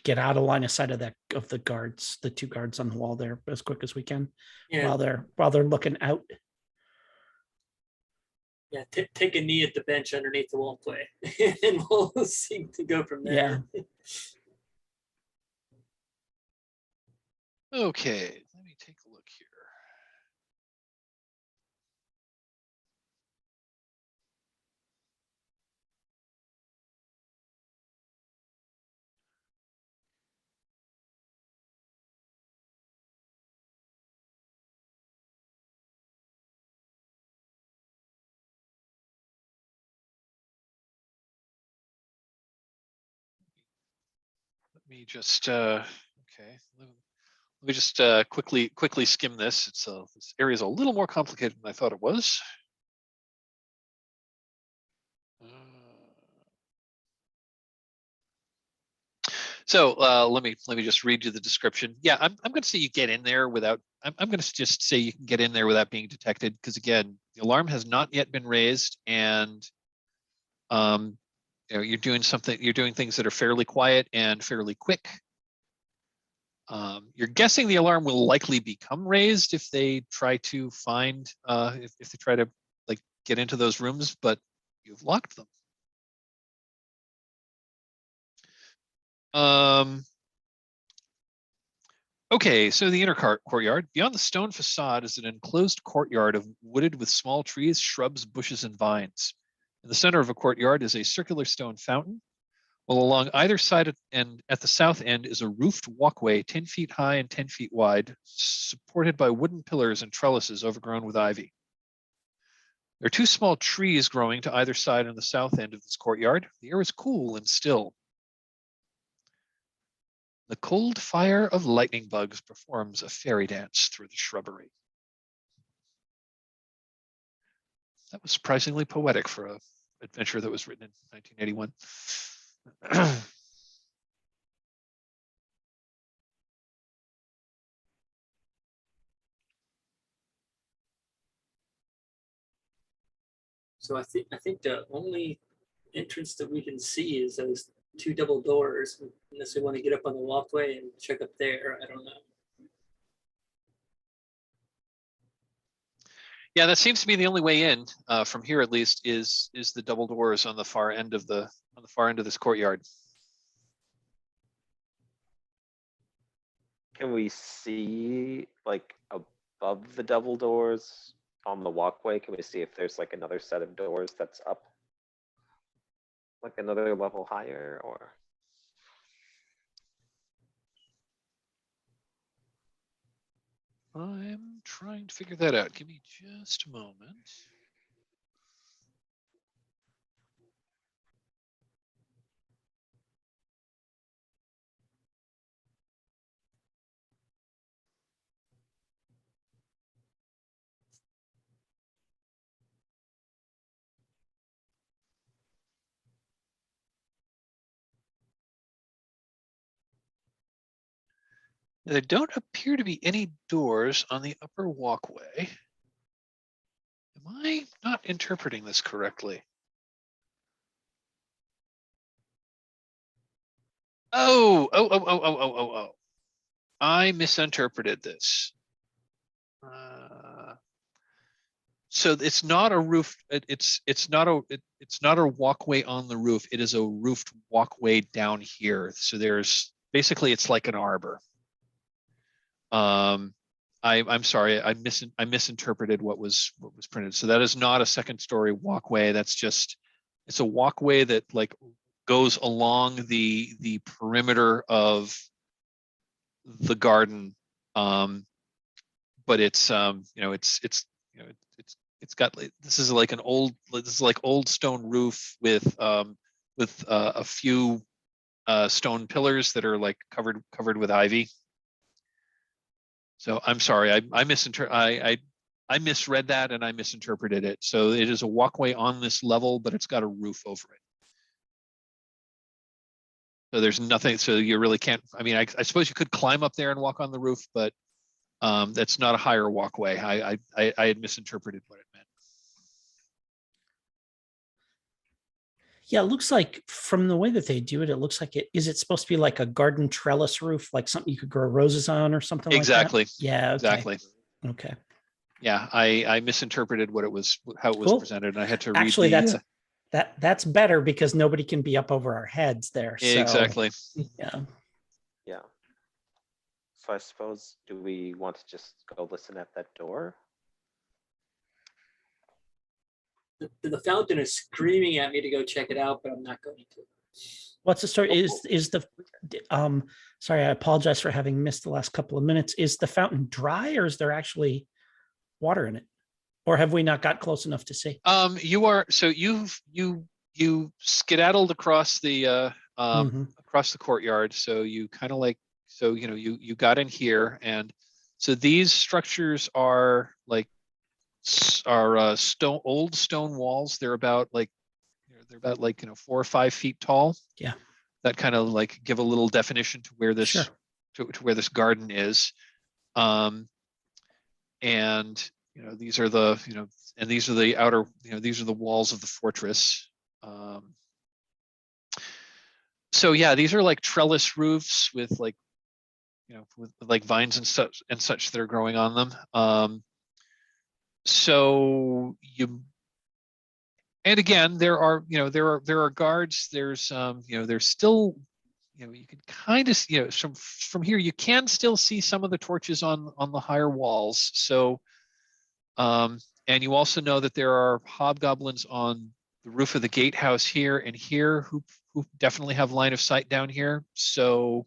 S3: get out of line of sight of the guards, the two guards on the wall there as quick as we can
S2: Yeah,
S3: while they're looking out.
S2: yeah. Take a knee at the bench underneath the walkway, and we'll see to go from there.
S3: Yeah.
S1: Okay, let me take a look here. Let me just okay. Let me just quickly skim this. This area is a little more complicated than I thought it was. So let me just read you the description. Yeah, I'm going to say you get in there without. I'm going to just say you can get in there without being detected, because again, the alarm has not yet been raised, and you're doing things that are fairly quiet and fairly quick. You're guessing the alarm will likely become raised if they try to find if they try to like get into those rooms, but you've locked them. Okay, so the inner courtyard. Beyond the stone facade is an enclosed courtyard wooded with small trees, shrubs, bushes, and vines. In the center of a courtyard is a circular stone fountain, while along either side and at the south end is a roofed walkway 10 feet high and 10 feet wide, supported by wooden pillars and trellises overgrown with ivy. There are two small trees growing to either side on the south end of this courtyard. The air is cool and still. The cold fire of lightning bugs performs a fairy dance through the shrubbery. That was surprisingly poetic for an adventure that was written in 1981.
S2: So I think the only entrance that we can see is those two double doors. Unless we want to get up on the walkway and check up there, I don't know.
S1: Yeah, that seems to be the only way in from here, at least, is the double doors on the far end of this courtyard.
S5: Can we see like above the double doors on the walkway? Can we see if there's like another set of doors that's up, like another level higher, or?
S1: I'm trying to figure that out. Give me just a moment. There don't appear to be any doors on the upper walkway. Am I not interpreting this correctly? Oh. I misinterpreted this. So it's not a roof. It's not a walkway on the roof. It is a roofed walkway down here. So there's basically it's like an arbor. I'm sorry, I misinterpreted what was printed. So that is not a second story walkway. That's just it's a walkway that like goes along the perimeter of the garden. But it's it's got this is like old stone roof with a few stone pillars that are like covered with ivy. So I'm sorry, I misread that and I misinterpreted it. So it is a walkway on this level, but it's got a roof over it. So there's nothing, so you really can't, I mean, I suppose you could climb up there and walk on the roof, but that's not a higher walkway. I had misinterpreted what it meant.
S3: Yeah, it looks like from the way that they do it, it looks like is it supposed to be like a garden trellis roof, like something you could grow roses on or something
S1: Exactly.
S3: like that? Yeah, okay.
S1: Exactly.
S3: Okay.
S1: Yeah, I misinterpreted how it was
S3: Cool.
S1: presented, and I had to read
S3: Actually, that's better because nobody can be up over our heads there. So,
S1: exactly.
S3: yeah.
S5: Yeah. So I suppose, do we want to just go listen at that door?
S2: The fountain is screaming at me to go check it out, but I'm not going to.
S3: What's the story? Is the sorry, I apologize for having missed the last couple of minutes. Is the fountain dry or is there actually water in it? Or have we not got close enough to see?
S1: You skedaddled across the
S3: Mhm.
S1: across the courtyard. So you kind of like, so you got in here, and so these structures are like old stone walls. They're about like 4 or 5 feet tall.
S3: Yeah.
S1: That kind of like give a little definition to where this
S3: Sure.
S1: to where this garden is. And these are the and these are the outer, these are the walls of the fortress. So yeah, these are like trellis roofs with like with like vines and such that are growing on them. So and again, there are guards. There's there's still, you can kind of, from here you can still see some of the torches on the higher walls. So and you also know that there are hobgoblins on the roof of the gatehouse here and here who definitely have line of sight down here. So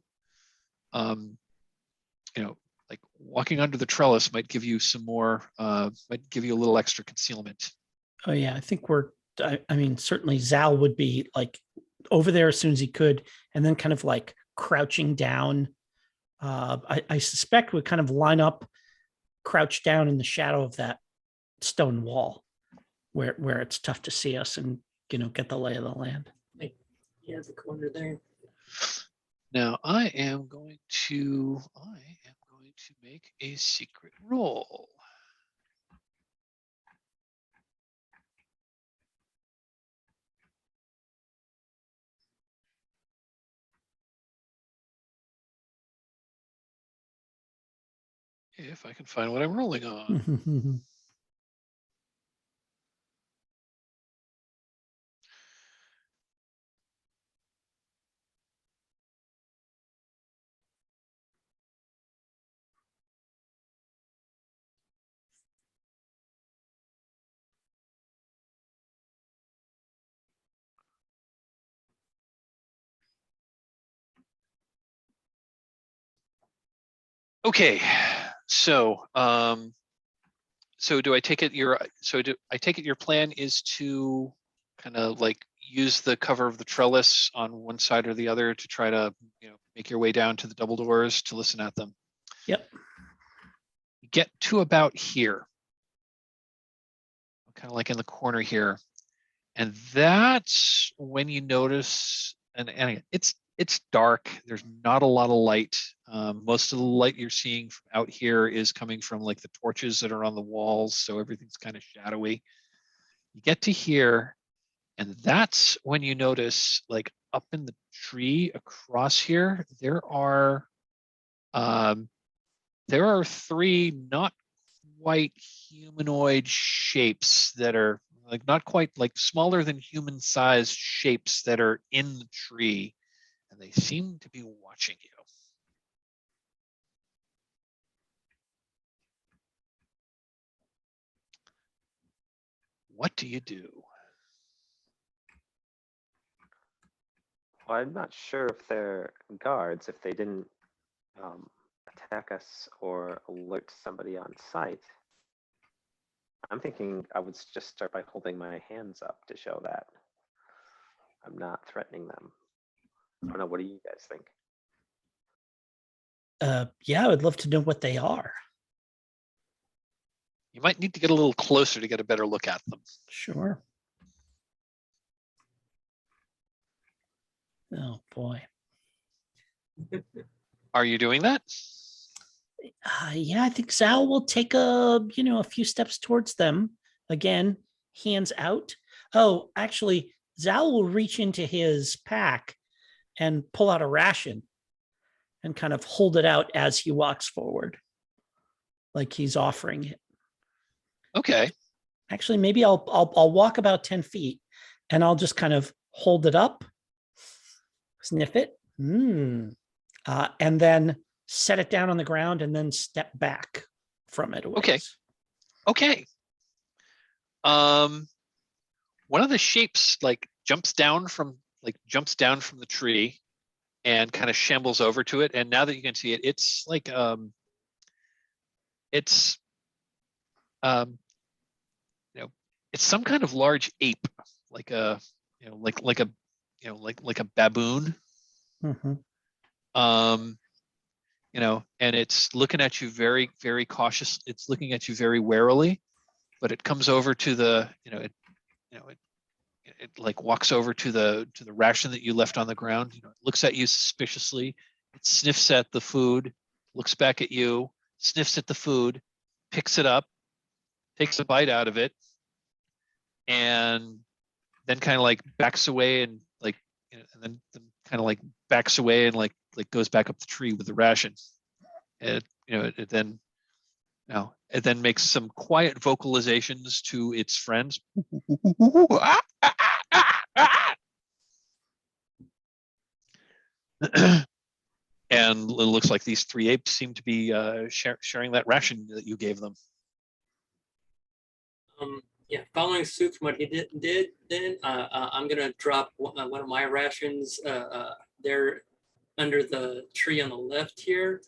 S1: like walking under the trellis might give you some more, might give you a little extra concealment.
S3: Oh yeah, I think I mean, certainly Zal would be like over there as soon as he could, and then kind of like crouching down. I suspect would kind of line up, crouch down in the shadow of that stone wall where it's tough to see us and get the lay of the land.
S2: Yeah, the corner there.
S1: Now I am going to make a secret roll. If I can find what I'm rolling on. Okay, so do I take it your plan is to kind of like use the cover of the trellis on one side or the other to try to make your way down to the double doors to listen at them?
S3: Yep.
S1: Get to about here, kind of like in the corner here, and that's when you notice, and it's dark. There's not a lot of light. Most of the light you're seeing from out here is coming from like the torches that are on the walls, so everything's kind of shadowy. You get to here, and that's when you notice, like up in the tree across here, there are 3 not quite humanoid shapes that are like not quite like smaller than human sized shapes that are in the tree, and they seem to be watching you. What do you do?
S5: Well, I'm not sure if they're guards, if they didn't attack us or alert somebody on site. I'm thinking I would just start by holding my hands up to show that I'm not threatening them. I don't know. What do you guys think?
S3: Yeah, I would love to know what they are.
S1: You might need to get a little closer to get a better look at them.
S3: Sure. Oh boy.
S1: Are you doing that?
S3: Yeah, I think Zal will take a few steps towards them. Again, hands out. Oh, actually, Zal will reach into his pack and pull out a ration and kind of hold it out as he walks forward, like he's offering it.
S1: Okay.
S3: Actually, maybe I'll walk about 10 feet and I'll just kind of hold it up, sniff it, and then set it down on the ground and then step back from it.
S1: Okay. Okay. One of the shapes like jumps down from the tree and kind of shambles over to it. And now that you can see it, it's like it's it's some kind of large ape, like a like a baboon.
S3: Mm-hmm.
S1: And it's looking at you very, very cautious. It's looking at you very warily, but it comes over to the, it like walks over to the ration that you left on the ground. It looks at you suspiciously. It sniffs at the food, looks back at you, sniffs at the food, picks it up, takes a bite out of it, and then kind of like backs away and like, and then kind of like backs away and like goes back up the tree with the ration. It then makes some quiet vocalizations to its friends. And it looks like these three apes seem to be sharing that ration that you gave them.
S2: Yeah, following suit from what he did then I'm gonna drop one of my rations there under the tree on the left here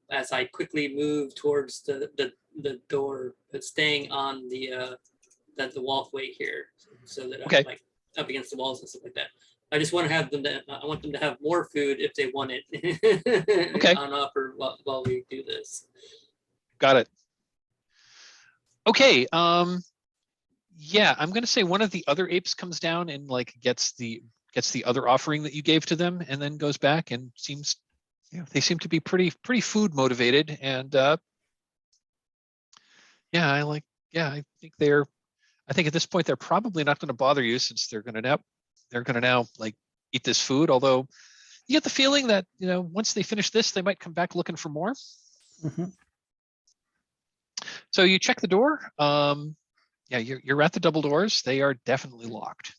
S2: as I quickly move towards the door, but staying on the walkway here, so that
S1: Okay.
S2: I'm like up against the walls and stuff like that. I just want to have them I want them to have more food if they want it
S1: Okay.
S2: on offer while we do this.
S1: Got it. Okay. Yeah, I'm gonna say one of the other apes comes down and like gets the other offering that you gave to them, and then goes back and seems, they seem to be pretty food motivated, and I think at this point they're probably not going to bother you, since they're going to now like eat this food. Although you get the feeling that once they finish this, they might come back looking for more.
S3: Mm-hmm.
S1: So you check the door. Yeah, you're at the double doors. They are definitely locked.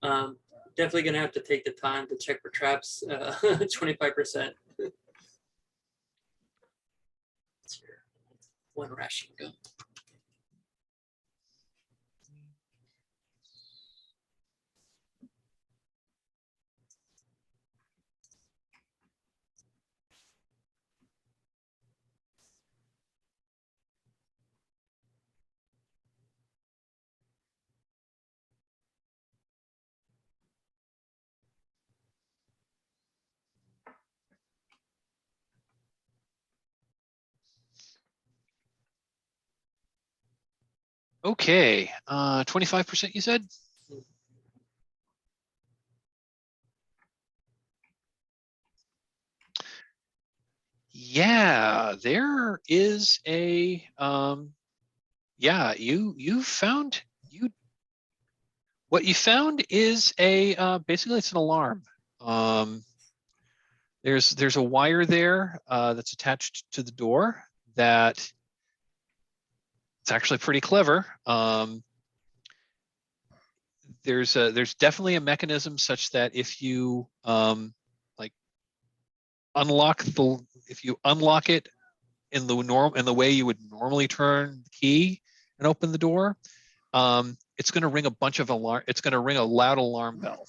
S2: Definitely gonna have to take the time to check for traps. 25%. One ration go.
S1: Okay, 25% you said? Yeah, there is a yeah, what you found is a basically it's an alarm. There's a wire there that's attached to the door that It's actually pretty clever. There's definitely a mechanism such that if you like if you unlock it in the way you would normally turn the key and open the door, it's going to ring a bunch of alarm. It's going to ring a loud alarm bell.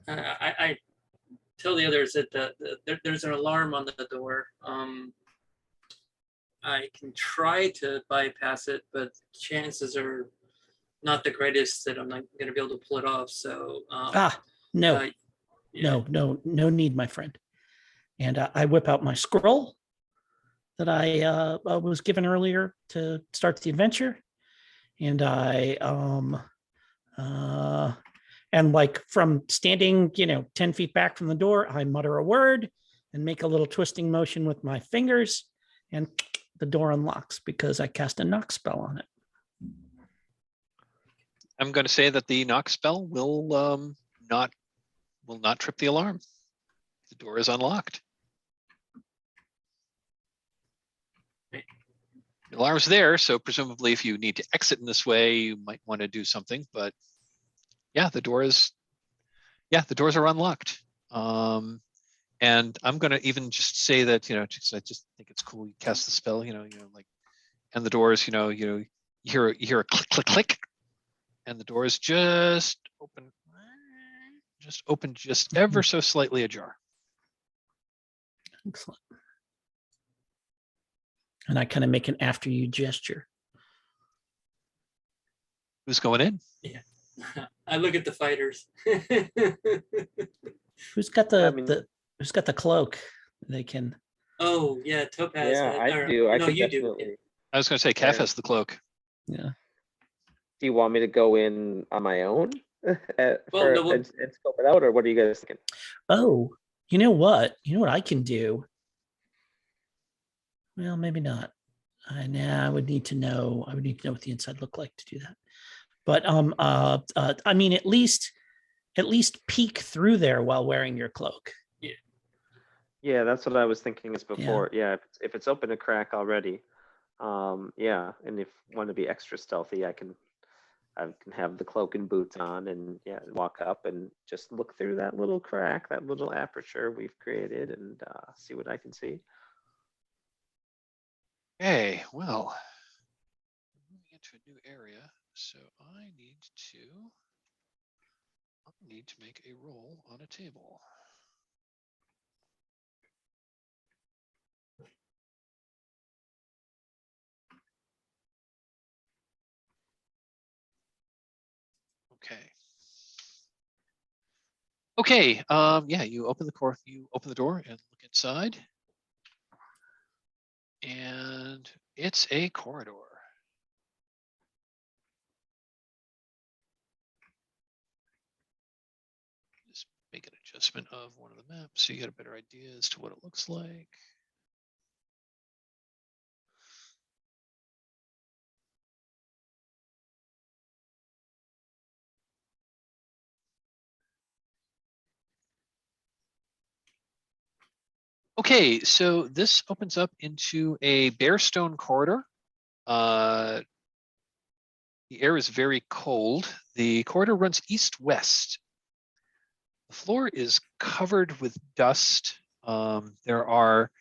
S2: I tell the others that there's an alarm on the door. I can try to bypass it, but chances are not the greatest that I'm not going to be able to pull it off. So
S3: no,
S2: yeah.
S3: no need, my friend. And I whip out my scroll that I was given earlier to start the adventure, and I and like from standing 10 feet back from the door, I mutter a word and make a little twisting motion with my fingers, and the door unlocks because I cast a knock spell on it.
S1: I'm going to say that the knock spell will not trip the alarm. The door is unlocked. The alarm's there, so presumably if you need to exit in this way, you might want to do something. But yeah, the doors are unlocked. And I'm going to even just say that, I just think it's cool. You cast the spell, like, and the doors, you hear a click, click, click, and the doors just open just ever so slightly ajar.
S3: Excellent. And I kind of make an after you gesture.
S1: Who's going in?
S2: Yeah. I look at the fighters.
S3: Who's got who's got the cloak? They can.
S2: Oh yeah, Topaz.
S5: Yeah, I do. I could
S2: you
S5: definitely.
S2: do.
S1: I was going to say, Kath has the cloak.
S3: Yeah.
S5: Do you want me to go in on my own and scope it out, or what are you guys thinking?
S3: Oh, you know what? You know what I can do? Well, maybe not. I would need to know. I would need to know what the inside looked like to do that. But I mean, at least peek through there while wearing your cloak.
S5: Yeah, that's what I was thinking is before. Yeah, if it's open a crack already, yeah, and if you want to be extra stealthy, I can have the cloak and boots on, and walk up and just look through that little crack, that little aperture we've created, and see what I can see.
S1: Okay, well, I'm moving into a new area, so I need to make a roll on a table. Okay. Yeah, you open the door and look inside. And it's a corridor. Just make an adjustment of one of the maps so you get a better idea as to what it looks like. Okay, so this opens up into a bare stone corridor. The air is very cold. The corridor runs east-west. The floor is covered with dust. There are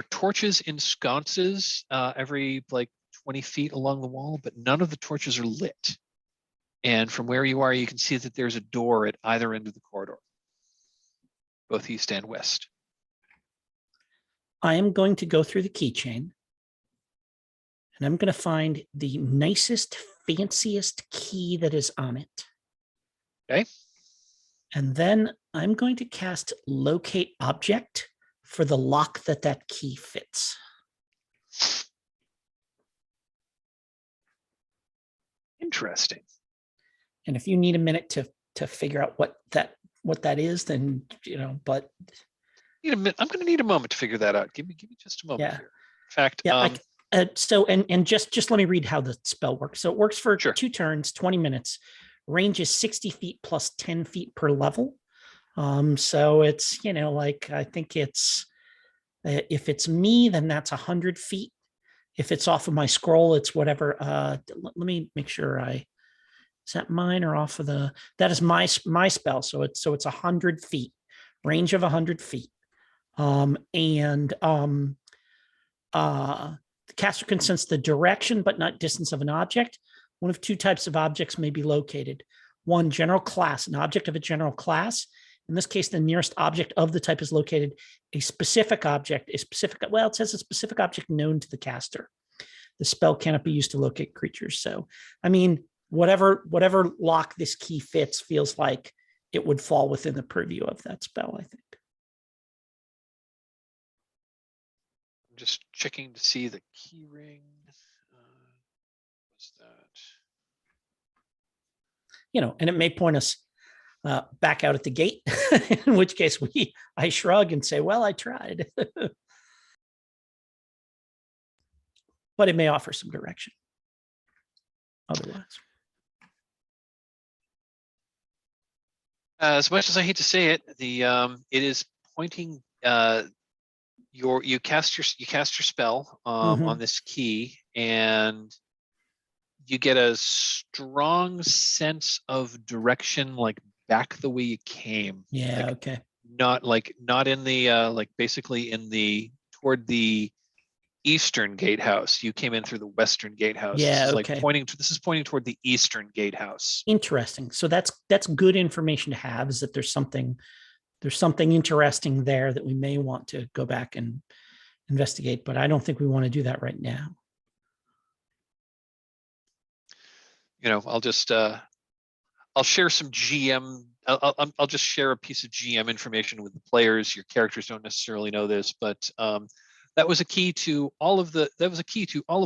S1: torches in sconces every 20 feet along the wall, but none of the torches are lit. And from where you are, you can see that there's a door at either end of the corridor, both east and west.
S3: I am going to go through the keychain, and I'm going to find the nicest, fanciest key that is on it.
S1: Okay.
S3: And then I'm going to cast Locate Object for the lock that key fits.
S1: Interesting.
S3: And if you need a minute to figure out what that is, then but
S1: I'm going to need a moment to figure that out. Give me just a moment here. In fact,
S3: so just let me read how the spell works. So it works for
S1: Sure.
S3: 2 turns, 20 minutes. Range is 60 feet plus 10 feet per level. So it's, like, I think it's, if it's me, then that's 100 feet. If it's off of my scroll, it's whatever. Let me make sure is that mine or off of that is my spell. So it's 100 feet, range of 100 feet. The caster can sense the direction, but not distance of an object. One of two types of objects may be located. One, general class, an object of a general class. In this case, the nearest object of the type is located. A specific object, it says a specific object known to the caster. The spell cannot be used to locate creatures. So, I mean, whatever lock this key fits feels like it would fall within the purview of that spell, I think.
S1: I'm just checking to see the key ring. What's that?
S3: And it may point us back out at the gate, in which case I shrug and say, well, I tried. But it may offer some direction otherwise.
S1: As much as I hate to say it, it is pointing. You cast your spell on this key, and you get a strong sense of direction, like back the way you came.
S3: Yeah.
S1: Like,
S3: Okay.
S1: not in the basically toward the eastern gatehouse. You came in through the western gatehouse.
S3: Yeah.
S1: This is
S3: Okay.
S1: This is pointing toward the eastern gatehouse.
S3: Interesting. So that's good information to have, is that there's something interesting there that we may want to go back and investigate, but I don't think we want to do that right now.
S1: I'll just I'll share some GM. I'll just share a piece of GM information with the players. Your characters don't necessarily know this, but that was a key to all of the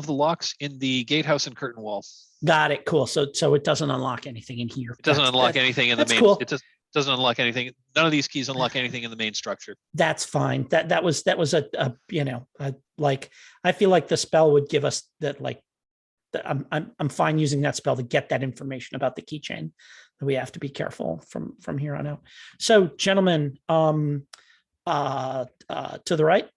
S1: locks in the gatehouse and curtain wall.
S3: Got it. Cool. So it doesn't unlock anything in here.
S1: It doesn't unlock anything in the main.
S3: Cool.
S1: It doesn't unlock anything. None of these keys unlock anything in the main structure.
S3: That's fine. That was like, I feel like the spell would give us that, like, I'm fine using that spell to get that information about the keychain. We have to be careful from here on out. So, gentlemen, to the right.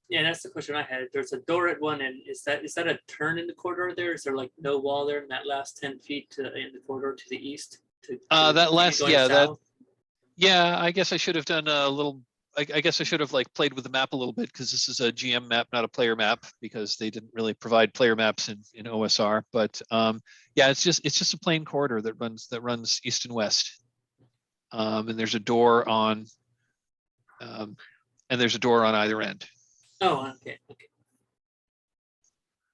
S2: Yeah, that's the question I had. There's a door at one end. Is that a turn in the corridor there? Is there like no wall there in that last 10 feet in the corridor to the east?
S1: I guess I should have done a little. I guess I should have played with the map a little bit, because this is a GM map, not a player map, because they didn't really provide player maps in OSR. But yeah, it's just a plain corridor that runs east and west, and there's a door on either end.
S2: Oh, okay.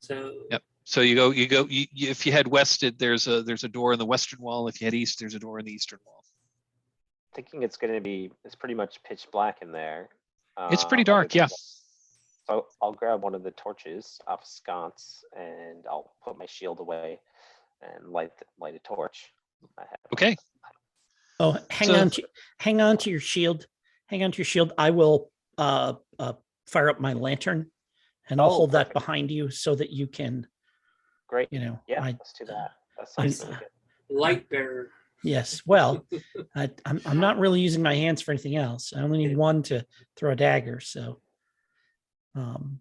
S2: So.
S1: Yep. So you go. If you head west, there's a door in the western wall. If you head east, there's a door in the eastern wall.
S5: Thinking it's pretty much pitch black in there.
S1: It's pretty dark, yeah.
S5: So I'll grab one of the torches off a sconce, and I'll put my shield away and light a torch.
S1: Okay.
S3: Oh, hang on to your shield. Hang on to your shield. I will fire up my lantern, and I'll hold that behind you so that you can.
S5: Great. Yeah, let's do that. That sounds really good.
S2: Light bearer.
S3: Yes. Well, I'm not really using my hands for anything else. I only need one to throw a dagger. So, and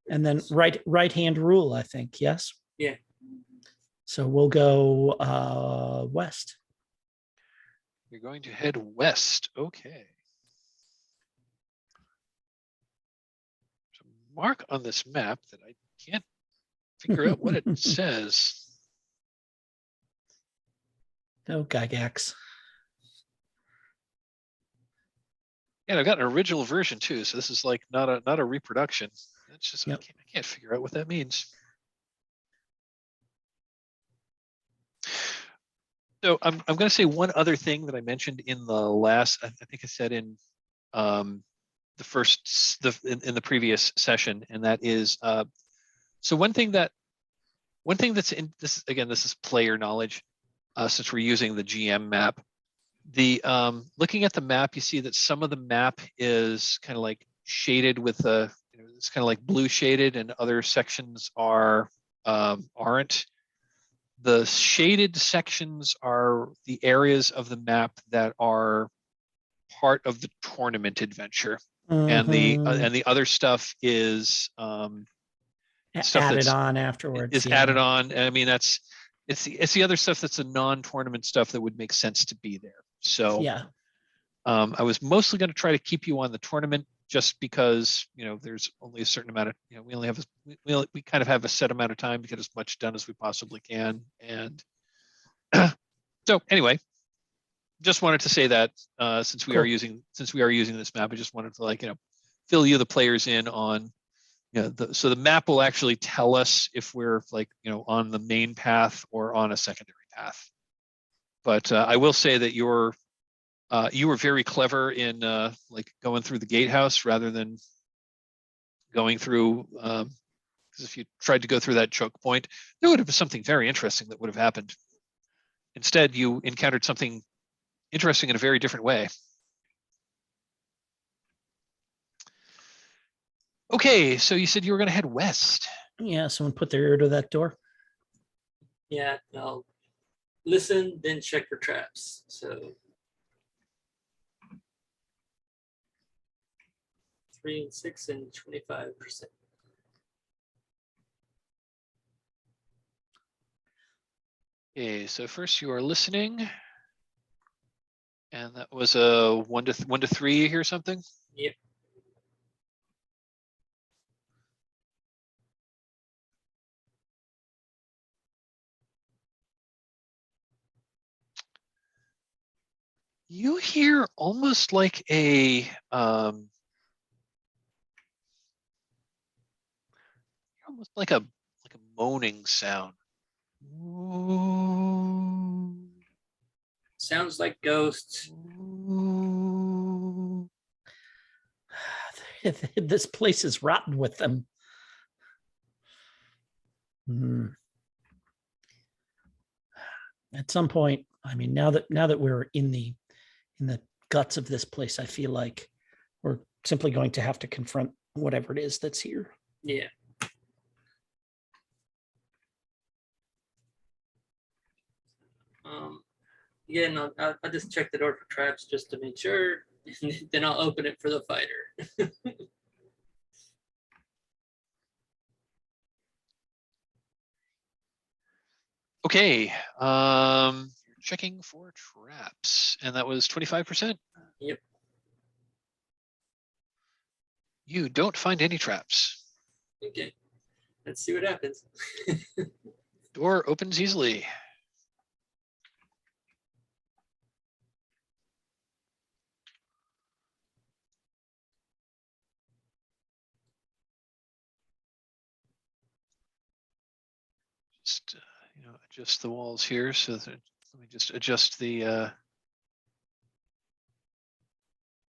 S3: then right hand rule, I think. Yes.
S2: Yeah.
S3: So we'll go west.
S1: You're going to head west. Okay. So mark on this map that I can't figure out what it says.
S3: No Gygax.
S1: Yeah, I've got an original version too, so this is not a reproduction. That's just
S3: Yep.
S1: I can't figure out what that means. So I'm going to say one other thing that I mentioned in the last. I think I said in the previous session, and that is so one thing that's in this, again, this is player knowledge. Since we're using the GM map, looking at the map, you see that some of the map is kind of like shaded with it's kind of like blue shaded, and other sections aren't. The shaded sections are the areas of the map that are part of the tournament adventure, and
S3: Mhm.
S1: the other stuff is stuff
S3: Added
S1: that's
S3: on afterwards.
S1: is
S3: Yeah.
S1: added on. I mean, it's the other stuff that's the non-tournament stuff that would make sense to be there. So
S3: Yeah.
S1: I was mostly going to try to keep you on the tournament just because, there's only a certain amount of, we only have, we kind of have a set amount of time to get as much done as we possibly can. And so anyway, just wanted to say that since we are
S3: Cool.
S1: using this map, I just wanted to fill you the players in on, so the map will actually tell us if we're on the main path or on a secondary path. But I will say that you were very clever in going through the gatehouse rather than going through. Because if you tried to go through that choke point, there would have been something very interesting that would have happened. Instead, you encountered something interesting in a very different way. Okay, so you said you were going to head west.
S3: Yeah. Someone put their ear to that door.
S2: Yeah, I'll listen, then check for traps. So 3 and 6 and 25%.
S1: Okay, so first you are listening, and that was a 1 to 3 or something.
S2: Yep.
S1: You hear almost like a almost like a moaning sound.
S2: Sounds like ghosts.
S3: This place is rotten with them. At some point, I mean, now that we're in the guts of this place, I feel like we're simply going to have to confront whatever it is that's here.
S2: Yeah. Again, I'll just check the door for traps just to make sure. Then I'll open it for the fighter.
S1: Okay, you're checking for traps, and that was 25%.
S2: Yep.
S1: You don't find any traps.
S2: Okay, let's see what happens.
S1: Door opens easily. Just adjust the walls here so that let me just adjust the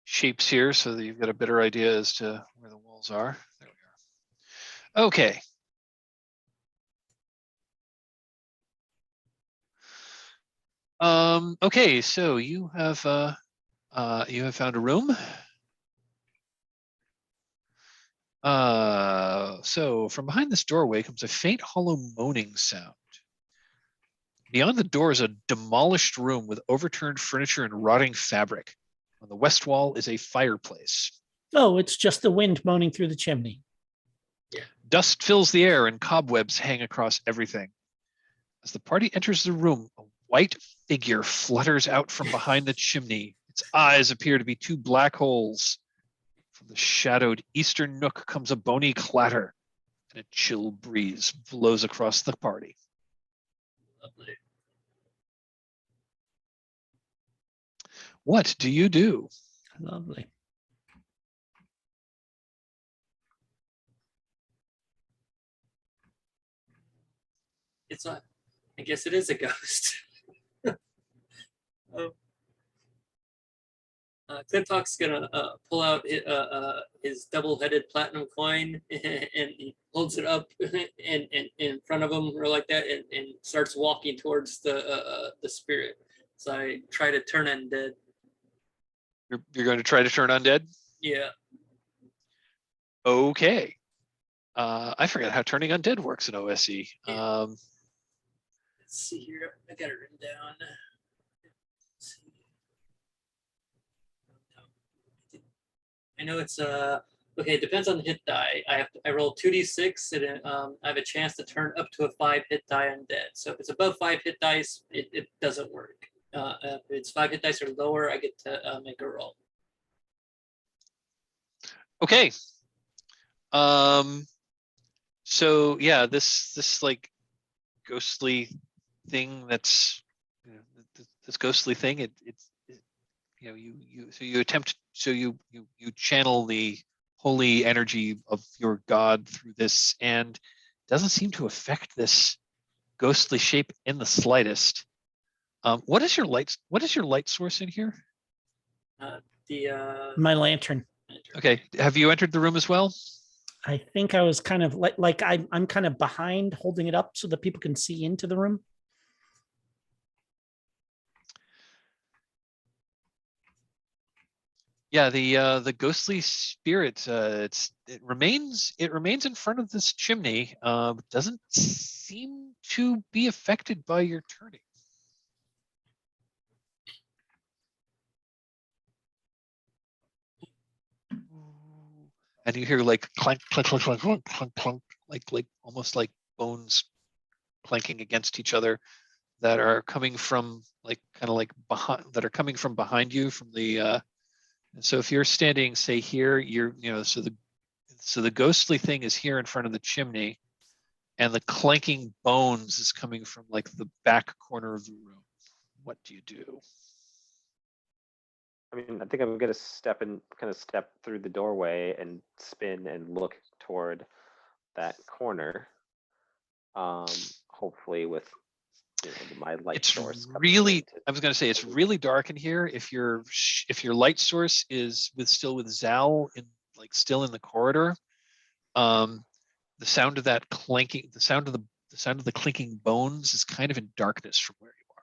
S1: shapes here so that you've got a better idea as to where the walls are. There we are. Okay. Okay, so you have found a room. So from behind this doorway comes a faint hollow moaning sound. Beyond the door is a demolished room with overturned furniture and rotting fabric. On the west wall is a fireplace.
S3: Oh, it's just the wind moaning through the chimney.
S2: Yeah.
S1: Dust fills the air and cobwebs hang across everything. As the party enters the room, a white figure flutters out from behind the chimney. Its eyes appear to be two black holes. From the shadowed eastern nook comes a bony clatter, and a chill breeze blows across the party.
S2: Lovely.
S1: What do you do?
S3: Lovely.
S2: It's not. I guess it is a ghost. Clintock's gonna pull out his double-headed platinum coin and he holds it up and in front of him or like that and starts walking towards the spirit. So I try to turn undead.
S1: You're going to try to turn undead?
S2: Yeah.
S1: Okay. I forgot how turning undead works in OSE.
S2: Yeah. Let's see here. I got it written down. Let's see. I know it's okay. It depends on the hit die. I roll 2d6 and I have a chance to turn up to a 5 hit die undead. So if it's above 5 hit dice, it doesn't work. If it's 5 hit dice or lower, I get to make a roll.
S1: Okay. So yeah, this like ghostly thing that's this ghostly thing. It's you know you channel the holy energy of your god through this, and it doesn't seem to affect this ghostly shape in the slightest. What is your light source in here?
S3: My lantern.
S1: Okay, have you entered the room as well?
S3: I think I was kind of like I'm kind of behind holding it up so that people can see into the room.
S1: Yeah, the ghostly spirit it remains in front of this chimney. Doesn't seem to be affected by your turning. And you hear like clank, clank, clank, clank, clank, clank, clank, like almost like bones clanking against each other that are coming from like kind of like behind that are coming from behind you from the and so if you're standing, say here, so the ghostly thing is here in front of the chimney, and the clanking bones is coming from like the back corner of the room. What do you do?
S5: I mean, I think I'm gonna step through the doorway and spin and look toward that corner. Hopefully with my light source.
S1: I was going to say it's really dark in here. If your light source is still with Zal still in the corridor, the sound of that clanking, the sound of the clinking bones is kind of in darkness from where you are.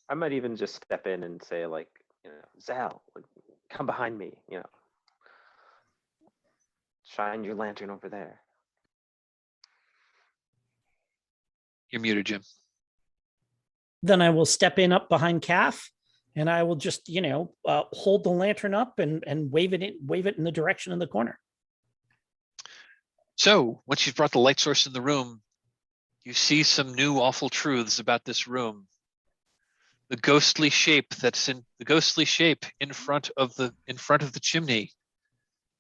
S5: I might even just step in and say Zal, come behind me, shine your lantern over there.
S1: You're muted, Jim.
S3: Then I will step in up behind Calf, and I will just hold the lantern up and wave it in the direction of the corner.
S1: So once you've brought the light source in the room, you see some new awful truths about this room. The ghostly shape in front of the chimney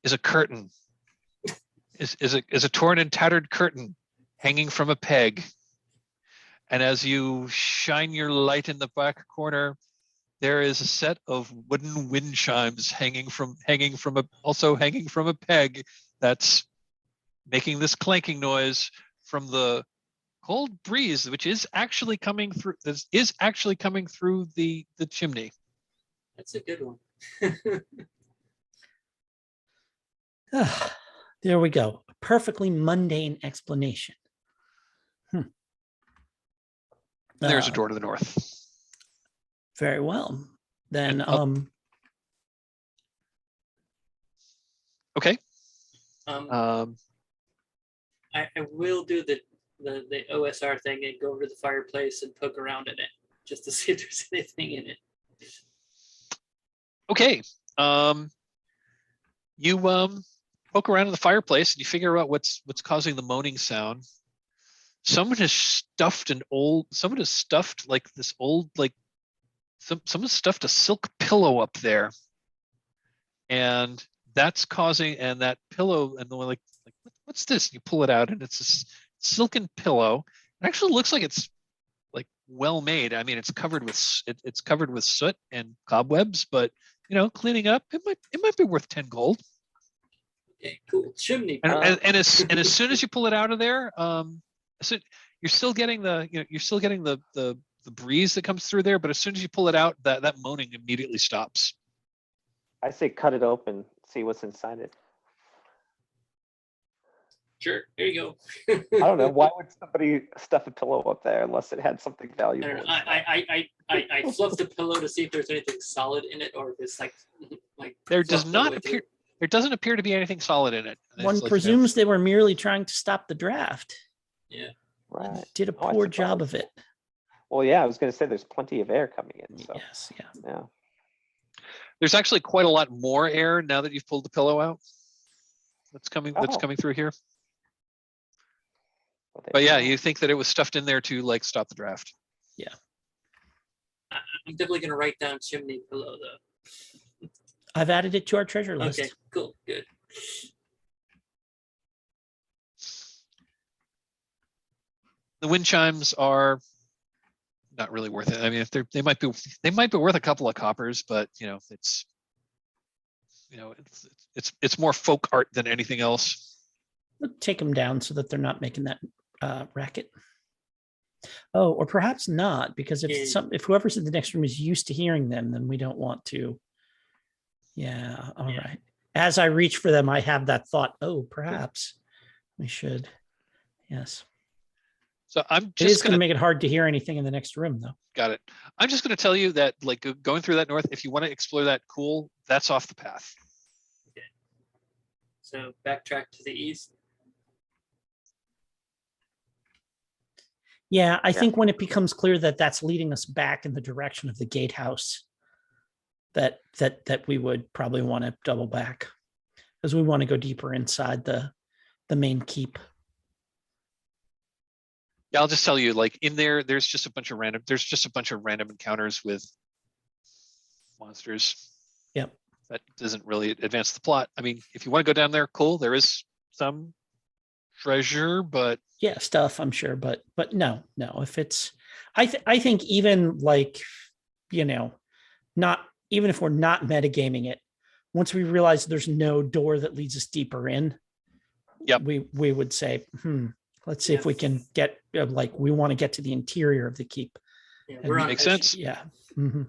S1: is a curtain. Is a torn and tattered curtain hanging from a peg. And as you shine your light in the back corner, there is a set of wooden wind chimes hanging from a peg that's making this clanking noise from the cold breeze, which is actually coming through. This is actually coming through the chimney.
S2: That's a good one.
S3: There we go. A perfectly mundane explanation.
S1: There's a door to the north.
S3: Very well. Then
S1: okay.
S2: I will do the OSR thing and go over to the fireplace and poke around in it just to see if there's anything in it.
S1: Okay. You poke around in the fireplace and you figure out what's causing the moaning sound. Someone has stuffed like this old, like someone stuffed a silk pillow up there, and that's causing, and that pillow, and the one like what's this? You pull it out and it's a silken pillow. It actually looks like it's like well made. I mean, it's covered with soot and cobwebs, but cleaning up, it might be worth 10 gold.
S2: Okay, cool. Chimney.
S1: And as soon as you pull it out of there, so you're still getting the breeze that comes through there, but as soon as you pull it out, that moaning immediately stops.
S5: I say cut it open, see what's inside it.
S2: Sure, there you go.
S5: I don't know. Why would somebody stuff a pillow up there unless it had something valuable?
S2: I fluffed the pillow to see if there's anything solid in it, or if it's like
S1: there doesn't appear to be anything solid in it.
S3: One presumes they were merely trying to stop the draft.
S2: Yeah.
S5: Right.
S3: Did a poor job of it.
S5: Well, yeah, I was going to say there's plenty of air coming in. So
S3: Yes, yeah.
S5: yeah.
S1: There's actually quite a lot more air now that you've pulled the pillow out. That's coming
S5: Oh.
S1: through here.
S5: Well, there
S1: But yeah,
S5: go.
S1: you think that it was stuffed in there to like stop the draft.
S2: I'm definitely gonna write down chimney pillow though.
S3: I've added it to our treasure list.
S2: Okay, cool, good.
S1: The wind chimes are not really worth it. I mean, if they might be worth a couple of coppers, but it's it's more folk art than anything else.
S3: We'll take them down so that they're not making that racket. Oh, or perhaps not, because if whoever's in the next room is used to hearing them, then we don't want to. Yeah, all right. As I reach for them, I have that thought, oh, perhaps we should. Yes.
S1: So I'm
S3: It
S1: just
S3: is going to make it hard to hear anything in the next room, though.
S1: Got it. I'm just going to tell you that, like, going through that north, if you want to explore that, cool, that's off the path.
S2: Okay. So backtrack to the east.
S3: Yeah, I think when it becomes clear that that's leading us back in the direction of the gatehouse, that we would probably want to double back, because we want to go deeper inside the main keep.
S1: Yeah, I'll just tell you, like, in there's just a bunch of random encounters with monsters.
S3: Yep.
S1: That doesn't really advance the plot. I mean, if you want to go down there, cool. There is some treasure, but
S3: Yeah, stuff, I'm sure, but no. If it's, I think even like, not even if we're not metagaming it, once we realize there's no door that leads us deeper in,
S1: yep,
S3: we would say, let's see if we can get we want to get to the interior of the keep.
S2: Yeah,
S3: And
S2: on
S1: makes
S2: mission.
S1: sense.
S3: Yeah.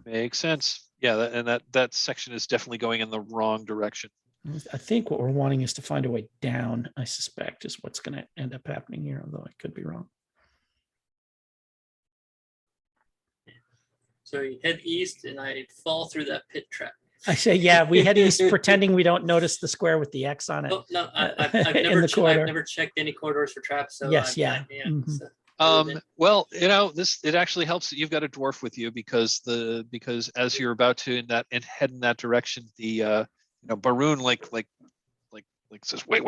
S1: Makes sense. Yeah, and that section is definitely going in the wrong direction.
S3: I think what we're wanting is to find a way down, I suspect, is what's going to end up happening here, although I could be wrong.
S2: So you head east and I fall through that pit trap.
S3: I say, yeah, we head east pretending we don't notice the square with the X on it.
S2: Oh, no, I've
S3: In
S2: never,
S3: the corridor.
S2: I've never checked any corridors for traps. So
S3: Yes,
S2: I've
S3: yeah.
S2: not- so
S1: Well, it actually helps that you've got a dwarf with you, because as you're about to head in that direction, the Baroon like says, wait,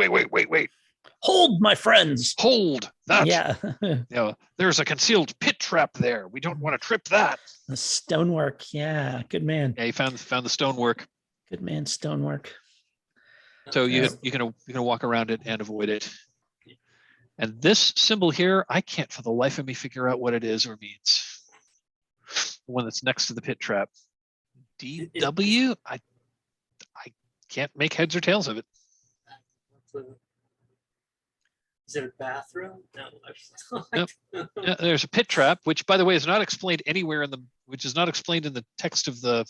S3: Hold, my friends.
S1: hold that.
S3: Yeah.
S1: There's a concealed pit trap there. We don't want to trip that.
S3: The stonework. Yeah. Good man.
S1: Yeah, you found the stonework.
S3: Good man. Stonework.
S1: So you
S3: Yes.
S1: can walk around it and avoid it. And this symbol here, I can't for the life of me figure out what it is or means. The one that's next to the pit trap. DW? I can't make heads or tails of it.
S2: Is it a bathroom? No.
S1: Nope. Yeah, there's a pit trap, which, by the way, is not explained anywhere which is not explained in the text of the.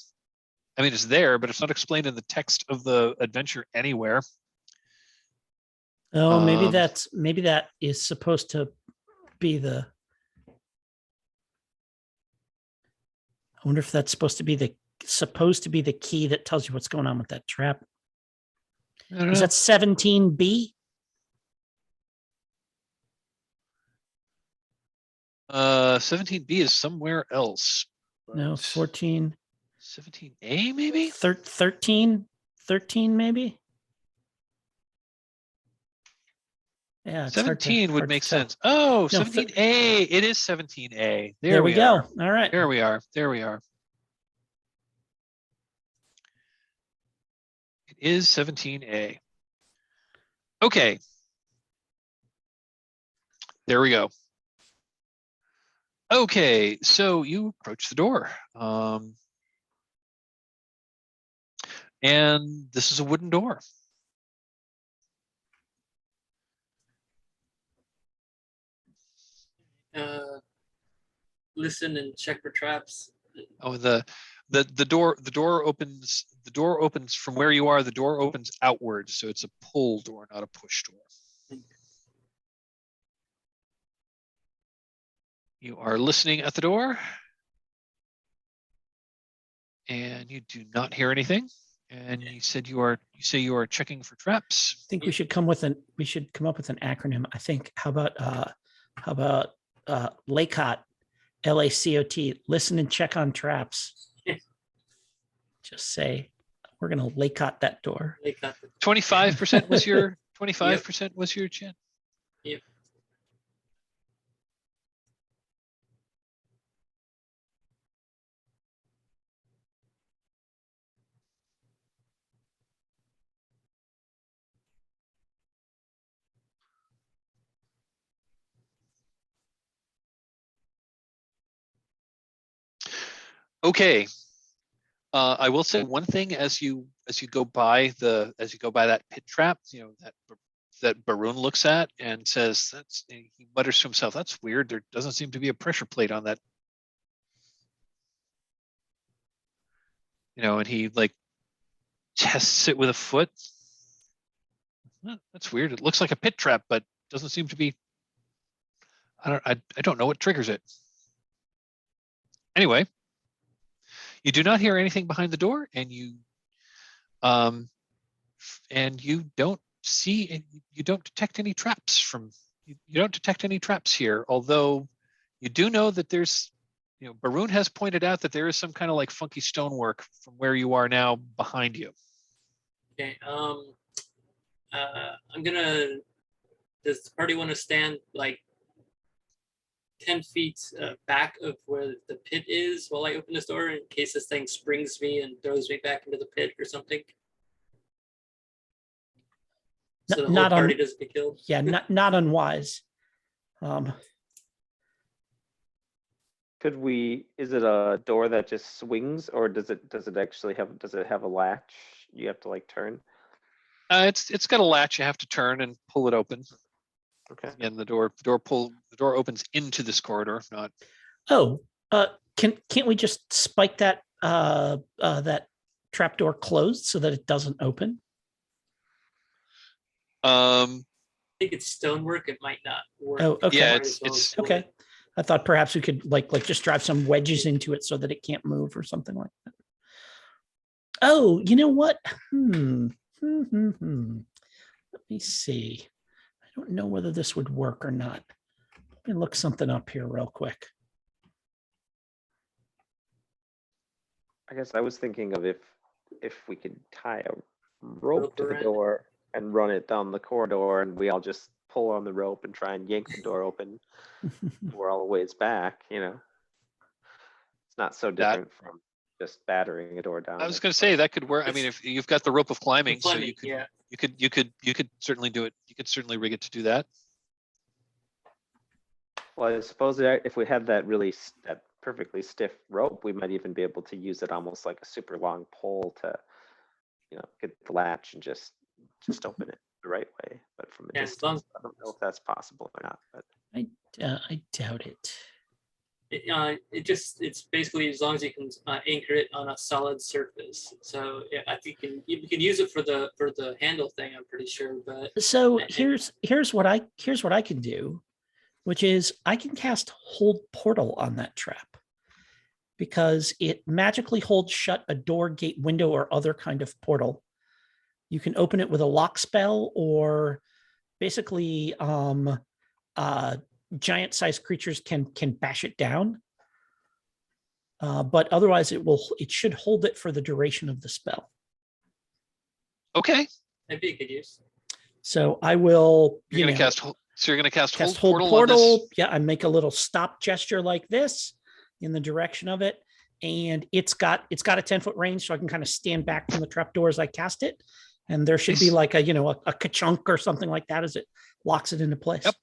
S1: I mean, it's there, but it's not explained in the text of the adventure anywhere.
S3: Oh, maybe that is supposed to be the. I wonder if that's supposed to be the key that tells you what's going on with that trap.
S1: I don't know.
S3: Is that 17B?
S1: 17B is somewhere else.
S3: No, 14.
S1: 17A maybe?
S3: 13 maybe. Yeah, it's hard to-
S1: 17 would
S3: hard to
S1: make
S3: tell.
S1: sense. Oh,
S3: No,
S1: 17A. It is 17A.
S3: There we go.
S1: are.
S3: All right.
S1: There we are. It is 17A. Okay. There we go. Okay, so you approach the door. And this is a wooden door.
S2: Listen and check for traps.
S1: Oh, the door opens from where you are. The door opens outward, so it's a pull door, not a push door. You are listening at the door, and you do not hear anything. And you said you say you are checking for traps.
S3: I think we should come up with an acronym. I think how about Laycott LACOT, listen and check on traps. Just say, we're going to laycott that door.
S1: 25% was your 25% was your chin.
S2: Yep.
S1: Okay. I will say one thing as you go by that pit trap, you know, that Baroon looks at and says, he mutters to himself, that's weird. There doesn't seem to be a pressure plate on that. You know, and he like tests it with a foot. That's weird. It looks like a pit trap, but doesn't seem to be. I don't know what triggers it. Anyway, you do not hear anything behind the door, and you don't see, you don't detect any traps you don't detect any traps here. Although you do know that there's, you know, Baroon has pointed out that there is some kind of like funky stonework from where you are now behind you.
S2: Okay. I'm gonna. Does the party want to stand like 10 feet back of where the pit is while I open this door in case this thing springs me and throws me back into the pit or something? So the whole party doesn't get killed?
S3: Yeah, not unwise.
S5: Could we, is it a door that just swings, or does it actually have a latch you have to like turn?
S1: It's got a latch you have to turn and pull it open.
S5: Okay.
S1: And the door opens into this corridor, not.
S3: Oh, can't we just spike that that trapdoor closed so that it doesn't open?
S2: I think it's stonework. It might not work.
S3: Oh, okay.
S1: Yeah, it's
S3: okay. I thought perhaps we could like just drive some wedges into it so that it can't move or something like that. Oh, you know what? Let me see. I don't know whether this would work or not. Let me look something up here real quick.
S5: I guess I was thinking of if we could tie a rope to the door and run it down the corridor, and we all just pull on the rope and try and yank the door open. We're all a ways back, you know. It's not so different from just battering a door down.
S1: I was going to say that could work. I mean, if you've got the rope of climbing, so you could certainly do it. You could certainly rig it to do that.
S5: Well, I suppose that if we had that perfectly stiff rope, we might even be able to use it almost like a super long pole to, you know, get the latch and just open it the right way. But from a distance, I don't know if that's possible or not. But
S3: I doubt it.
S2: It's basically as long as you can anchor it on a solid surface. So yeah, I think you can use it for the handle thing. I'm pretty sure. But
S3: so here's what I can do, which is I can cast Hold Portal on that trap because it magically holds shut a door, gate, window, or other kind of portal. You can open it with a lock spell, or basically giant-sized creatures can bash it down. But otherwise, it should hold it for the duration of the spell.
S1: Okay.
S2: That'd be a good use.
S3: So I will.
S1: You're going to cast Hold
S3: Hold
S1: Portal.
S3: Portal. Yeah, I make a little stop gesture like this in the direction of it, and it's got a 10-foot range, so I can kind of stand back from the trapdoor as I cast it, and there should be like a ka-chunk or something like that as it locks it into place.
S1: Yep.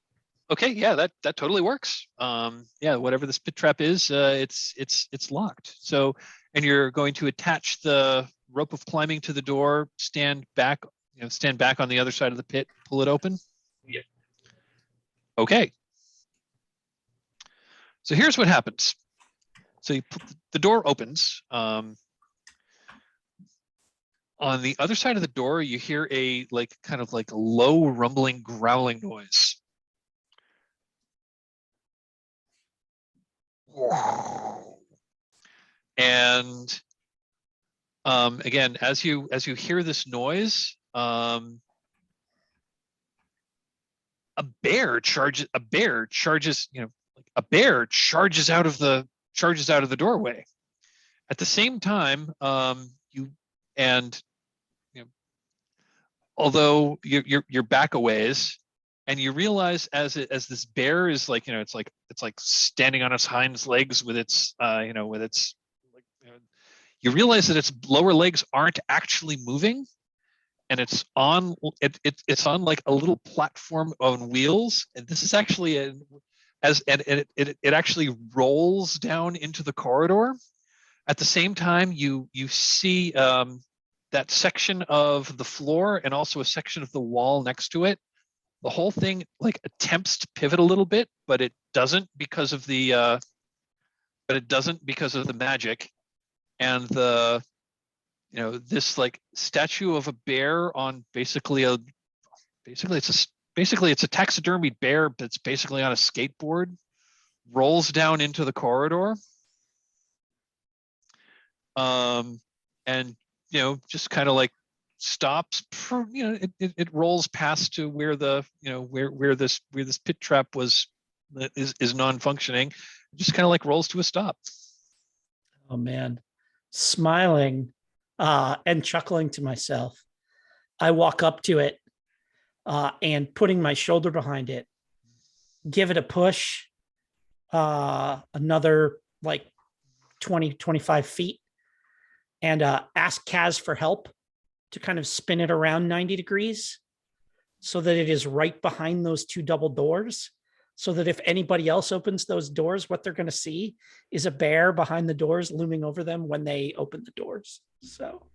S1: Okay, yeah, that totally works. Yeah, whatever this pit trap is, it's locked. So, and you're going to attach the rope of climbing to the door, stand back on the other side of the pit, pull it open.
S2: Yep.
S1: Okay. So here's what happens. So the door opens. On the other side of the door, you hear a kind of low rumbling, growling noise. And again, as you hear this noise, a bear charges, a bear charges out of the doorway. At the same time, although you're back a ways, and you realize as this bear is like, it's like standing on its hind legs with its you realize that its lower legs aren't actually moving, and it's on like a little platform on wheels, and this is actually it actually rolls down into the corridor. At the same time, you see that section of the floor and also a section of the wall next to it. The whole thing like attempts to pivot a little bit, but it doesn't because of the magic. And this like statue of a bear on basically it's a taxidermied bear that's basically on a skateboard, rolls down into the corridor. And just kind of like stops. It rolls past to where the where this pit trap is non-functioning. Just kind of like rolls to a stop.
S3: Oh man, smiling and chuckling to myself, I walk up to it and putting my shoulder behind it, give it a push, another like 20-25 feet, and ask Kaz for help to kind of spin it around 90 degrees so that it is right behind those two double doors, so that if anybody else opens those doors, what they're going to see is a bear behind the doors looming over them when they open the doors. So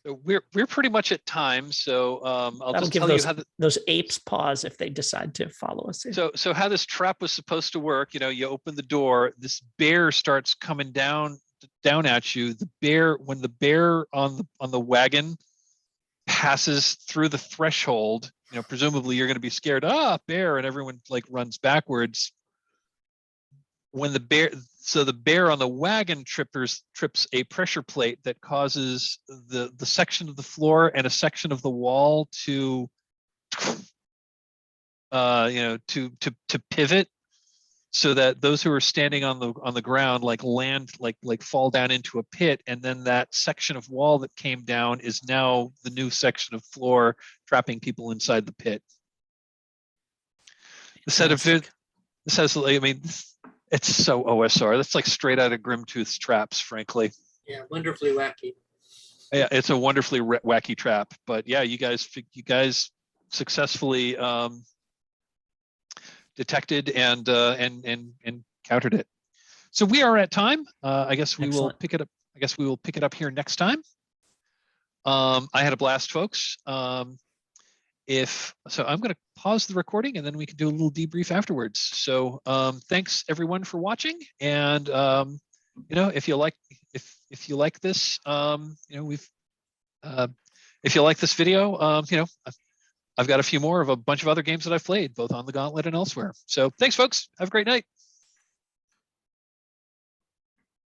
S1: we're pretty much at time. So I'll
S3: that'll
S1: just
S3: give
S1: tell
S3: those,
S1: you how
S3: those apes pause if they decide to follow us in.
S1: So how this trap was supposed to work, you open the door, this bear starts coming down at you. When the bear on the wagon passes through the threshold, presumably you're going to be scared, bear, and everyone like runs backwards. When the bear on the wagon trips a pressure plate that causes the section of the floor and a section of the wall to pivot, so that those who are standing on the ground land fall down into a pit, and then that section of wall that came down is now the new section of floor, trapping people inside the pit. It's so OSR. That's like straight out of Grimtooth's traps, frankly.
S2: Yeah, wonderfully wacky.
S1: Yeah, it's a wonderfully wacky trap. But yeah, you guys successfully detected and countered it. So we are at time. I guess we will pick it up. I guess we will pick it up here next time. I had a blast, folks. I'm going to pause the recording and then we can do a little debrief afterwards. So thanks everyone for watching. And if you like this, if you like this video, I've got a few more of a bunch of other games that I've played, both on the Gauntlet and elsewhere. So thanks, folks. Have a great night.